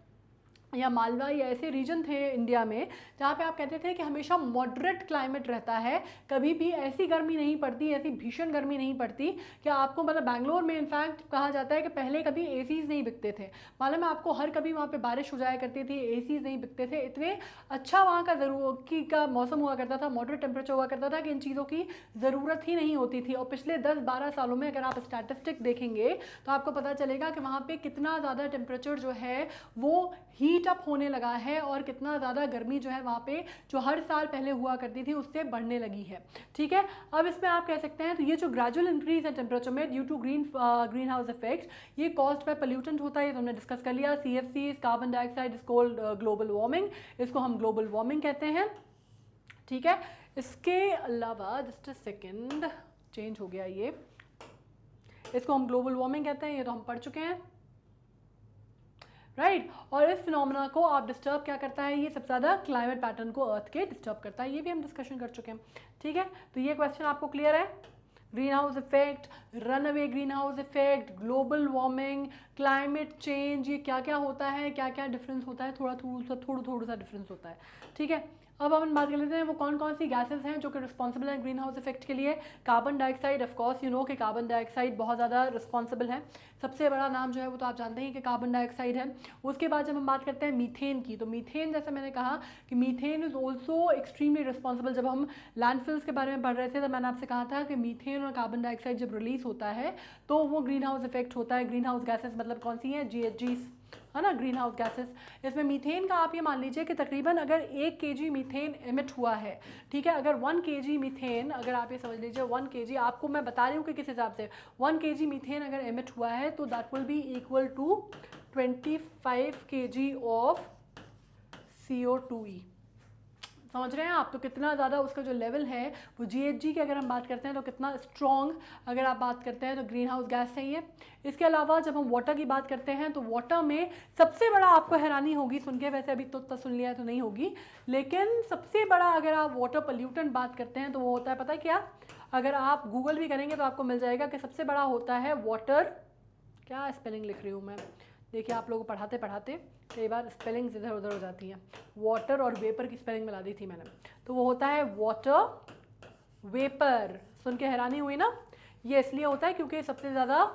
A: या मालवा या ऐसे रीजन थे इंडिया में जहाँ पे आप कहते थे कि हमेशा मॉडरेट क्लाइमेट रहता है, कभी भी ऐसी गर्मी नहीं पड़ती, ऐसी भीषण गर्मी नहीं पड़ती कि आपको, मतलब बैंगलोर में इनफैक्ट कहा जाता है कि पहले कभी एसीज़ नहीं बिकते थे। मालूम है आपको, हर कभी वहाँ पे बारिश हो जाया करती थी, एसीज़ नहीं बिकते थे, इतने अच्छा वहाँ का मौसम हुआ करता था, मॉडरेट टेम्परेचर हुआ करता था कि इन चीज़ों की ज़रूरत ही नहीं होती थी। और पिछले 10-12 सालों में अगर आप स्टैटिस्टिक देखेंगे तो आपको पता चलेगा कि वहाँ पर कितना ज़्यादा टेम्परेचर जो है वो हीट अप होने लगा है, और कितना ज़्यादा गर्मी जो है वहाँ पे जो हर साल पहले हुआ करती थी उससे बढ़ने लगी है, ठीक है। अब इसमें आप कह सकते हैं तो ये जो ग्रेजुअल इंक्रीज है टेम्परेचर में due to green house effect, ये कॉज्ड बाय पोल्यूटेंट होता है, ये तो हमने डिस्कस कर लिया। CFCs, carbon dioxide, is called global warming, इसको हम ग्लोबल वार्मिंग कहते हैं, ठीक है। इसके अलावा जस्ट अ सेकेंड, चेंज हो गया ये, इसको हम ग्लोबल वार्मिंग कहते हैं, ये तो हम पढ़ चुके हैं, राइट। और इस फिनोमेना को आप डिस्टर्ब क्या करता है, ये सबसे ज़्यादा क्लाइमेट पैटर्न को अर्थ के डिस्टर्ब करता है, ये भी हम डिस्कशन कर चुके हैं, ठीक है। तो ये क्वेश्चन आपको क्लियर है। Green house effect, run away green house effect, global warming, climate change, ये क्या क्या होता है, क्या क्या डिफरेंस होता है, थोड़ा सा डिफरेंस होता है, ठीक है। अब हम बात कर लेते हैं वो कौन कौन सी गैसेस हैं जो कि रिस्पॉन्सिबल हैं ग्रीन हाउस इफेक्ट के लिए। Carbon dioxide, of course you know कि कार्बन डाइऑक्साइड बहुत ज़्यादा रिस्पॉन्सिबल है, सबसे बड़ा नाम जो है वो तो आप जानते हैं कि कार्बन डाइऑक्साइड है। उसके बाद जब हम बात करते हैं मीथेन की, तो मीथेन, जैसे मैंने कहा कि methane is also extremely responsible. जब हम लैंडफिल्स के बारे में पढ़ रहे थे तो मैंने आपसे कहा था कि मीथेन और कार्बन डाइऑक्साइड जब रिलीज होता है तो वो ग्रीन हाउस इफेक्ट होता है। ग्रीन हाउस गैसेस मतलब कौन सी हैं, GHGs, है ना, ग्रीन हाउस गैसेस। इसमें मीथेन का आप ये मान लीजिए कि तकरीबन अगर 1 kg मीथेन एमिट हुआ है, ठीक है, अगर 1 kg मीथेन, अगर आप ये समझ लीजिए 1 kg, आपको मैं बता रही हूँ कि किस हिसाब से 1 kg मीथेन अगर एमिट हुआ है तो that will be equal to 25 kg of CO2e। समझ रहे हैं आप, तो कितना ज़्यादा उसका जो लेवल है वो GHG की अगर हम बात करते हैं तो कितना स्ट्रॉन्ग अगर आप बात करते हैं तो ग्रीन हाउस गैस है ये। इसके अलावा जब हम वाटर की बात करते हैं तो वाटर में सबसे बड़ा, आपको हैरानी होगी सुन के, वैसे अभी तो सुन लिया है तो नहीं होगी, लेकिन सबसे बड़ा अगर आप वाटर पोल्यूटेंट बात करते हैं तो वो होता है, पता है क्या, अगर आप गूगल भी करेंगे तो आपको मिल जाएगा कि सबसे बड़ा होता है वाटर, क्या स्पेलिंग लिख रही हूँ मैं, देखिए आप लोगों को पढ़ाते पढ़ाते कई बार स्पेलिंग्स इधर उधर हो जाती हैं, वाटर और वेपर की स्पेलिंग मिला दी थी मैंने, तो वो होता है वाटर वेपर। सुन के हैरानी हुई ना, ये इसलिए होता है क्योंकि सबसे ज़्यादा,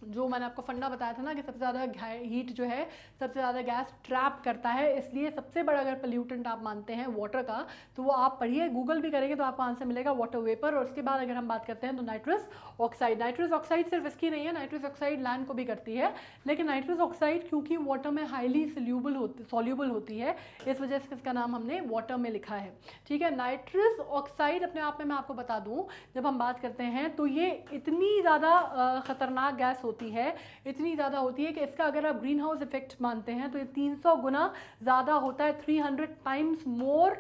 A: जो मैंने आपको फंडा बताया था ना कि सबसे ज़्यादा हीट जो है, सबसे ज़्यादा गैस ट्रैप करता है, इसलिए सबसे बड़ा अगर पोल्यूटेंट आप मानते हैं वाटर का तो वो आप पढ़िए, गूगल भी करेंगे तो आपको आंसर मिलेगा वाटर वेपर। और उसके बाद अगर हम बात करते हैं तो नाइट्रस ऑक्साइड। नाइट्रस ऑक्साइड सिर्फ इसकी नहीं है, नाइट्रस ऑक्साइड लैंड को भी करती है, लेकिन नाइट्रस ऑक्साइड क्योंकि वाटर में हाईली सॉल्यूबल होती है, इस वजह से इसका नाम हमने वाटर में लिखा है, ठीक है। नाइट्रस ऑक्साइड अपने आप में मैं आपको बता दूं, जब हम बात करते हैं तो ये इतनी ज़्यादा ख़तरनाक गैस होती है, इतनी ज़्यादा होती है कि इसका अगर आप ग्रीन हाउस इफेक्ट मानते हैं तो ये 300 गुना ज़्यादा होता है, 300 टाइम्स मोर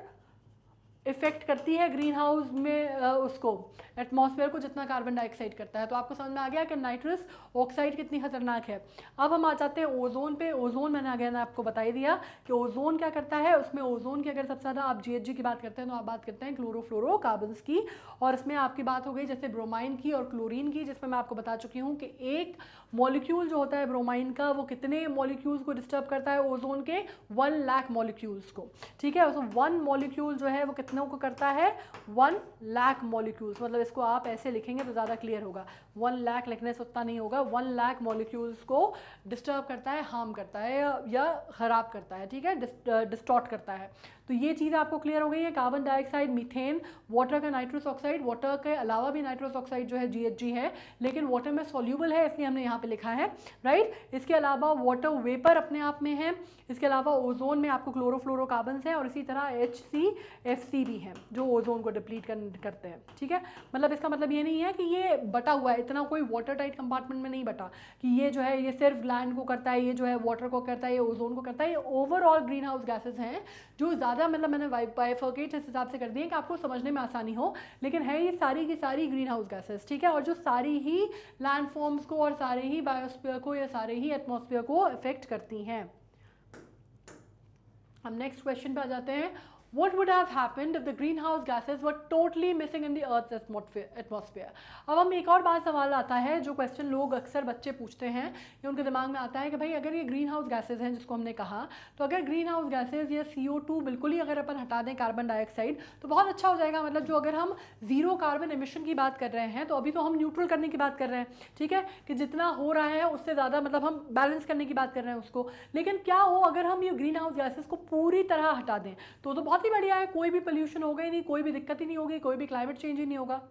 A: इफेक्ट करती है ग्रीन हाउस में उसको एटमॉस्फेयर को जितना कार्बन डाइऑक्साइड करता है। तो आपको समझ में आ गया कि नाइट्रस ऑक्साइड कितनी खतरनाक है। अब हम आ जाते हैं ओजोन पे। ओजोन मैंने आगे ना आपको बता ही दिया कि ओजोन क्या करता है। उसमें ओजोन की अगर सबसे ज़्यादा आप GHG की बात करते हैं तो आप बात करते हैं क्लोरोफ्लोरोकार्बन्स की, और इसमें आपकी बात हो गई जैसे ब्रोमाइन की और क्लोरीन की, जिसमें मैं आपको बता चुकी हूँ कि एक मॉलिक्यूल जो होता है ब्रोमाइन का वो कितने मॉलिक्यूल्स को डिस्टर्ब करता है ओजोन के 1 लाख मॉलिक्यूल्स को। ठीक है, उसमें 1 मॉलिक्यूल जो है वो कितनों को करता है 1 लाख मॉलिक्यूल्स। मतलब इसको आप ऐसे लिखेंगे तो ज़्यादा क्लियर होगा, 1 लाख लिखने से उतना नहीं होगा, 1 लाख मॉलिक्यूल्स को डिस्टर्ब करता है, हार्म करता है या ख़राब करता है। ठीक है, डिस्टॉर्ट करता है। तो ये चीज़ आपको क्लियर हो गई है। कार्बन डाइऑक्साइड, मीथेन, वाटर का नाइट्रस ऑक्साइड, वाटर के अलावा भी नाइट्रस ऑक्साइड जो है GHG है, लेकिन वाटर में सॉल्यूबल है इसलिए हमने यहाँ पे लिखा है, राइट। इसके अलावा वाटर वेपर अपने आप में है। इसके अलावा ओजोन में आपको क्लोरोफ्लोरोकार्बन्स हैं, और इसी तरह HCFC भी हैं जो ओजोन को डिप्लीट करते हैं। ठीक है, मतलब इसका मतलब ये नहीं है कि ये बटा हुआ है, इतना कोई वाटर टाइट कंपार्टमेंट में नहीं बटा कि ये जो है ये सिर्फ लैंड को करता है, ये जो है वाटर को करता है, ये ओजोन को करता है। ये ओवरऑल ग्रीन हाउस गैसेज हैं जो ज़्यादा मतलब मैंने बाइफर्केट इस हिसाब से कर दिए कि आपको समझने में आसानी हो, लेकिन है ये सारी की सारी ग्रीन हाउस गैसेज। ठीक है, और जो सारी ही लैंडफॉर्म्स को और सारे ही बायोस्फीयर को या सारे ही एटमॉस्फेयर को अफेक्ट करती हैं। हम नेक्स्ट क्वेश्चन पे आ जाते हैं। What would have happened if the greenhouse gases were totally missing in the Earth's atmosphere? अब हम एक और बात सवाल आता है जो क्वेश्चन लोग अक्सर बच्चे पूछते हैं या उनके दिमाग में आता है कि भाई अगर ये ग्रीन हाउस गैसेज हैं जिसको हमने कहा, तो अगर ग्रीन हाउस गैसेज या CO2 बिल्कुल ही अगर अपन हटा दें कार्बन डाइऑक्साइड तो बहुत अच्छा हो जाएगा। मतलब जो अगर हम जीरो कार्बन एमिशन की बात कर रहे हैं तो अभी तो हम न्यूट्रल करने की बात कर रहे हैं, ठीक है, कि जितना हो रहा है उससे ज़्यादा मतलब हम बैलेंस करने की बात कर रहे हैं उसको। लेकिन क्या हो अगर हम ये ग्रीन हाउस गैसेज को पूरी तरह हटा दें तो बहुत ही बढ़िया है, कोई भी पोल्यूशन होगा ही नहीं, कोई भी दिक्कत ही नहीं होगी, कोई भी क्लाइमेट चेंज ही नहीं होगा।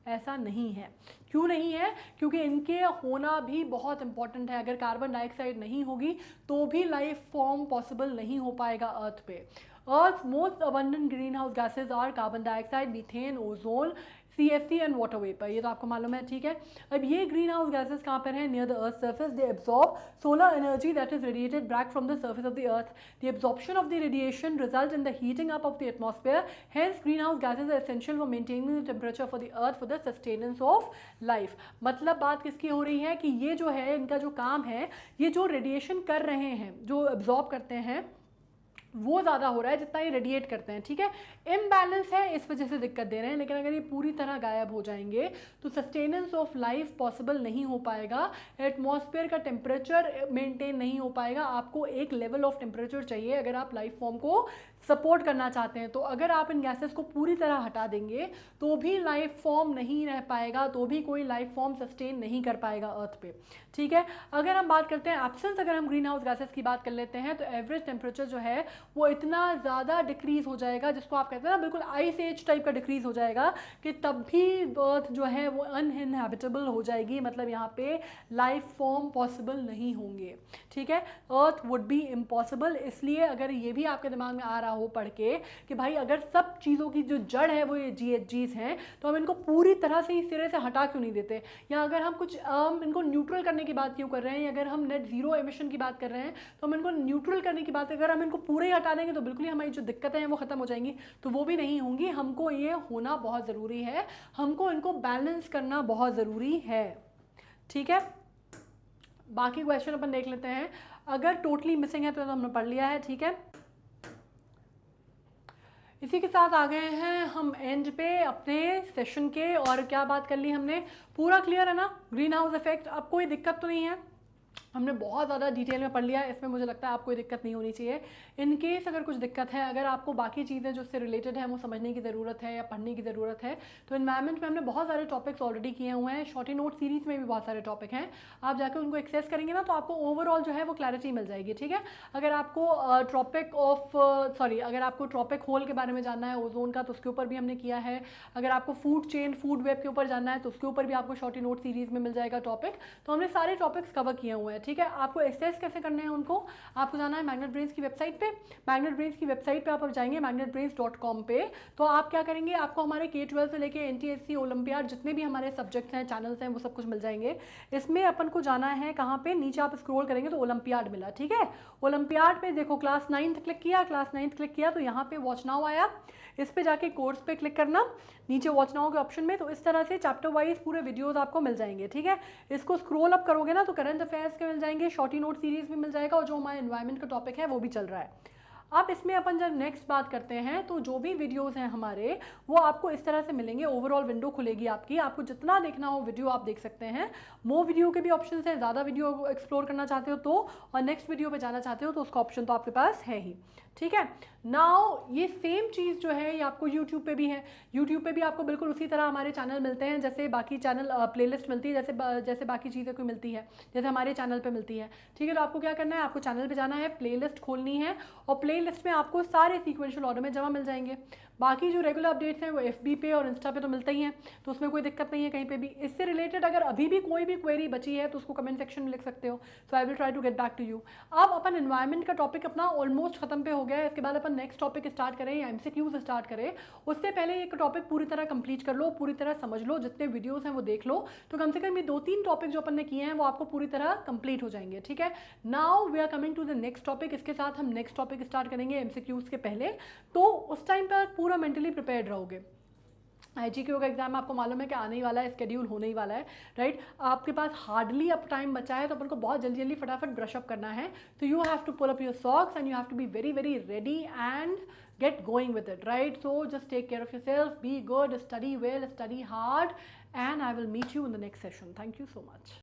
A: ऐसा नहीं है। क्यों नहीं है? क्योंकि इनके होना भी बहुत इंपॉर्टेंट है। अगर कार्बन डाइऑक्साइड नहीं होगी तो भी लाइफ फॉर्म पॉसिबल नहीं हो पाएगा अर्थ पे। Earth's most abundant greenhouse gases are carbon dioxide, methane, ozone, CFC and water vapour. ये तो आपको मालूम है, ठीक है। अब ये ग्रीन हाउस गैसेज कहाँ पर हैं? Near the earth surface. They absorb solar energy that is radiated back from the surface of the earth. The absorption of the radiation result in the heating up of the atmosphere. Hence green house gases are essential for maintaining the temperature for the earth for the sustenance of life. मतलब बात किसकी हो रही है कि ये जो है इनका जो काम है, ये जो रेडिएशन कर रहे हैं, जो एब्जॉर्ब करते हैं, वो ज़्यादा हो रहा है जितना ये रेडिएट करते हैं, ठीक है। इम्बैलेंस है, इस वजह से दिक्कत दे रहे हैं। लेकिन अगर ये पूरी तरह गायब हो जाएंगे तो सस्टेनेंस ऑफ लाइफ पॉसिबल नहीं हो पाएगा, एटमॉस्फेयर का टेम्परेचर मेंटेन नहीं हो पाएगा। आपको एक लेवल ऑफ टेम्परेचर चाहिए अगर आप लाइफ फॉर्म को सपोर्ट करना चाहते हैं। तो अगर आप इन गैसेस को पूरी तरह हटा देंगे तो भी लाइफ फॉर्म नहीं रह पाएगा, तो भी कोई लाइफ फॉर्म सस्टेन नहीं कर पाएगा अर्थ पे, ठीक है। अगर हम बात करते हैं एब्सेंस, अगर हम ग्रीन हाउस गैसेस की बात कर लेते हैं तो एवरेज टेम्परेचर जो है वो इतना ज़्यादा डिक्रीज हो जाएगा, जिसको आप कहते हैं ना बिल्कुल आइस एज टाइप का डिक्रीज हो जाएगा, कि तब भी अर्थ जो है वो अनइनहैबिटेबल हो जाएगी। मतलब यहाँ पे लाइफ फॉर्म पॉसिबल नहीं होंगे, ठीक है। अर्थ वुड बी इम्पॉसिबल। इसलिए अगर ये भी आपके दिमाग में आ रहा हो पढ़ के कि भाई अगर सब चीज़ों की जो जड़ है वो ये GHGs हैं, तो हम इनको पूरी तरह से ही सिरे से हटा क्यों नहीं देते, या अगर हम कुछ इनको न्यूट्रल करने की बात क्यों कर रहे हैं, या अगर हम नेट जीरो एमिशन की बात कर रहे हैं तो हम इनको न्यूट्रल करने की बात, अगर हम इनको पूरे ही हटा देंगे तो बिल्कुल ही हमारी जो दिक्कतें हैं वो खत्म हो जाएंगी, तो वो भी नहीं होंगी। हमको ये होना बहुत ज़रूरी है, हमको इनको बैलेंस करना बहुत ज़रूरी है, ठीक है। बाकी क्वेश्चन अपन देख लेते हैं। अगर टोटली मिसिंग है तो हमने पढ़ लिया है, ठीक है। इसी के साथ आ गए हैं हम एंड पे अपने सेशन के, और क्या बात कर ली हमने, पूरा क्लियर है ना ग्रीन हाउस इफेक्ट? अब कोई दिक्कत तो नहीं है? हमने बहुत ज़्यादा डिटेल में पढ़ लिया है, इसमें मुझे लगता है आपको कोई दिक्कत नहीं होनी चाहिए। इन केस अगर कुछ दिक्कत है, अगर आपको बाकी चीज़ें जो उससे रिलेटेड है वो समझने की ज़रूरत है या पढ़ने की ज़रूरत है, तो एनवायरनमेंट में हमने बहुत सारे टॉपिक्स ऑलरेडी किए हुए हैं। शॉर्टी नोट सीरीज़ में भी बहुत सारे टॉपिक हैं, आप जाकर उनको एक्सेस करेंगे ना तो आपको ओवरऑल जो है वो क्लैरिटी मिल जाएगी, ठीक है। अगर आपको अगर आपको ट्रॉपिक होल के बारे में जानना है, ओजोन का, तो उसके ऊपर भी हमने किया है। अगर आपको फूड चेन, फूड वेब के ऊपर जानना है तो उसके ऊपर भी आपको शॉर्टी नोट सीरीज़ में मिल जाएगा टॉपिक। तो हमने सारे टॉपिक्स कवर किए हुए हैं, ठीक है। आपको एक्सेस कैसे करने हैं उनको, आपको जाना है मैग्नेट ब्रेन्स की वेबसाइट पे। मैग्नेट ब्रेन्स की वेबसाइट पे आप जाएंगे magnetbrains.com पे, तो आप क्या करेंगे, आपको हमारे K-12 से लेके NTSC ओलंपियाड जितने भी हमारे सब्जेक्ट्स हैं, चैनल्स हैं, वो सब कुछ मिल जाएंगे। इसमें अपन को जाना है कहाँ पे, नीचे आप स्क्रॉल करेंगे तो ओलंपियाड मिला, ठीक है। ओलंपियाड पे देखो क्लास 9th क्लिक किया, क्लास 9th क्लिक किया तो यहाँ पे वॉच नाउ आया। इस पे जाके कोर्स पे क्लिक करना, नीचे वॉच नाउ के ऑप्शन में, तो इस तरह से चैप्टर वाइज पूरे वीडियोस आपको मिल जाएंगे, ठीक है। इसको स्क्रॉल अप करोगे ना तो करंट अफेयर्स के मिल जाएंगे, शॉर्टी नोट सीरीज भी मिल जाएगा, और जो हमारा एनवायरनमेंट का टॉपिक है वो भी चल रहा है। अब इसमें अपन जब नेक्स्ट बात करते हैं तो जो भी वीडियोस हैं हमारे वो आपको इस तरह से मिलेंगे, ओवरऑल विंडो खुलेगी आपकी, आपको जितना देखना हो वीडियो आप देख सकते हैं। मोर वीडियो के भी ऑप्शंस हैं, ज़्यादा वीडियो एक्सप्लोर करना चाहते हो तो, और नेक्स्ट वीडियो पे जाना चाहते हो तो उसका ऑप्शन तो आपके पास है ही, ठीक है। नाउ ये सेम चीज़ जो है ये आपको यूट्यूब पे भी है। यूट्यूब पे भी आपको बिल्कुल उसी तरह हमारे चैनल मिलते हैं जैसे बाकी चैनल प्लेलिस्ट मिलती है, जैसे बाकी चीज़ें कोई मिलती है, जैसे हमारे चैनल पे मिलती है, ठीक है। तो आपको क्या करना है, आपको चैनल पे जाना है, प्लेलिस्ट खोलनी है, और प्लेलिस्ट में आपको सारे सीक्वेंशियल ऑर्डर में जमा मिल जाएंगे। बाकी जो रेगुलर अपडेट्स हैं वो FB पे और इंस्टा पे तो मिलता ही है, तो उसमें कोई दिक्कत नहीं है कहीं पे भी। इससे रिलेटेड अगर अभी भी कोई भी क्वेरी बची है तो उसको कमेंट सेक्शन में लिख सकते हो, so I will try to get back to you. अब अपन एनवायरनमेंट का टॉपिक अपना ऑलमोस्ट खत्म पे हो गया है, इसके बाद अपन नेक्स्ट टॉपिक स्टार्ट करें या MCQ से स्टार्ट करें, उससे पहले एक टॉपिक पूरी तरह कंप्लीट कर लो, पूरी तरह समझ लो, जितने वीडियोस हैं वो देख लो, तो कम से कम ये 2-3 टॉपिक जो अपन ने किए हैं वो आपको पूरी तरह कंप्लीट हो जाएंगे, ठीक है। Now we are coming to the next topic. इसके साथ हम नेक्स्ट टॉपिक स्टार्ट करेंगे MCQs के पहले, तो उस टाइम पर पूरा मेंटली प्रिपेयर्ड रहोगे। IGQ का एग्जाम आपको मालूम है कि आने ही वाला है, स्केड्यूल होने ही वाला है, राइट। आपके पास हार्डली अब टाइम बचा है, तो अपन को बहुत जल्दी जल्दी फटाफट ब्रश अप करना है। तो you have to pull up your socks and you have to be very very ready and get going with it, right? So just take care of yourself, be good, study well, study hard, and I will meet you in the next session. Thank you so much.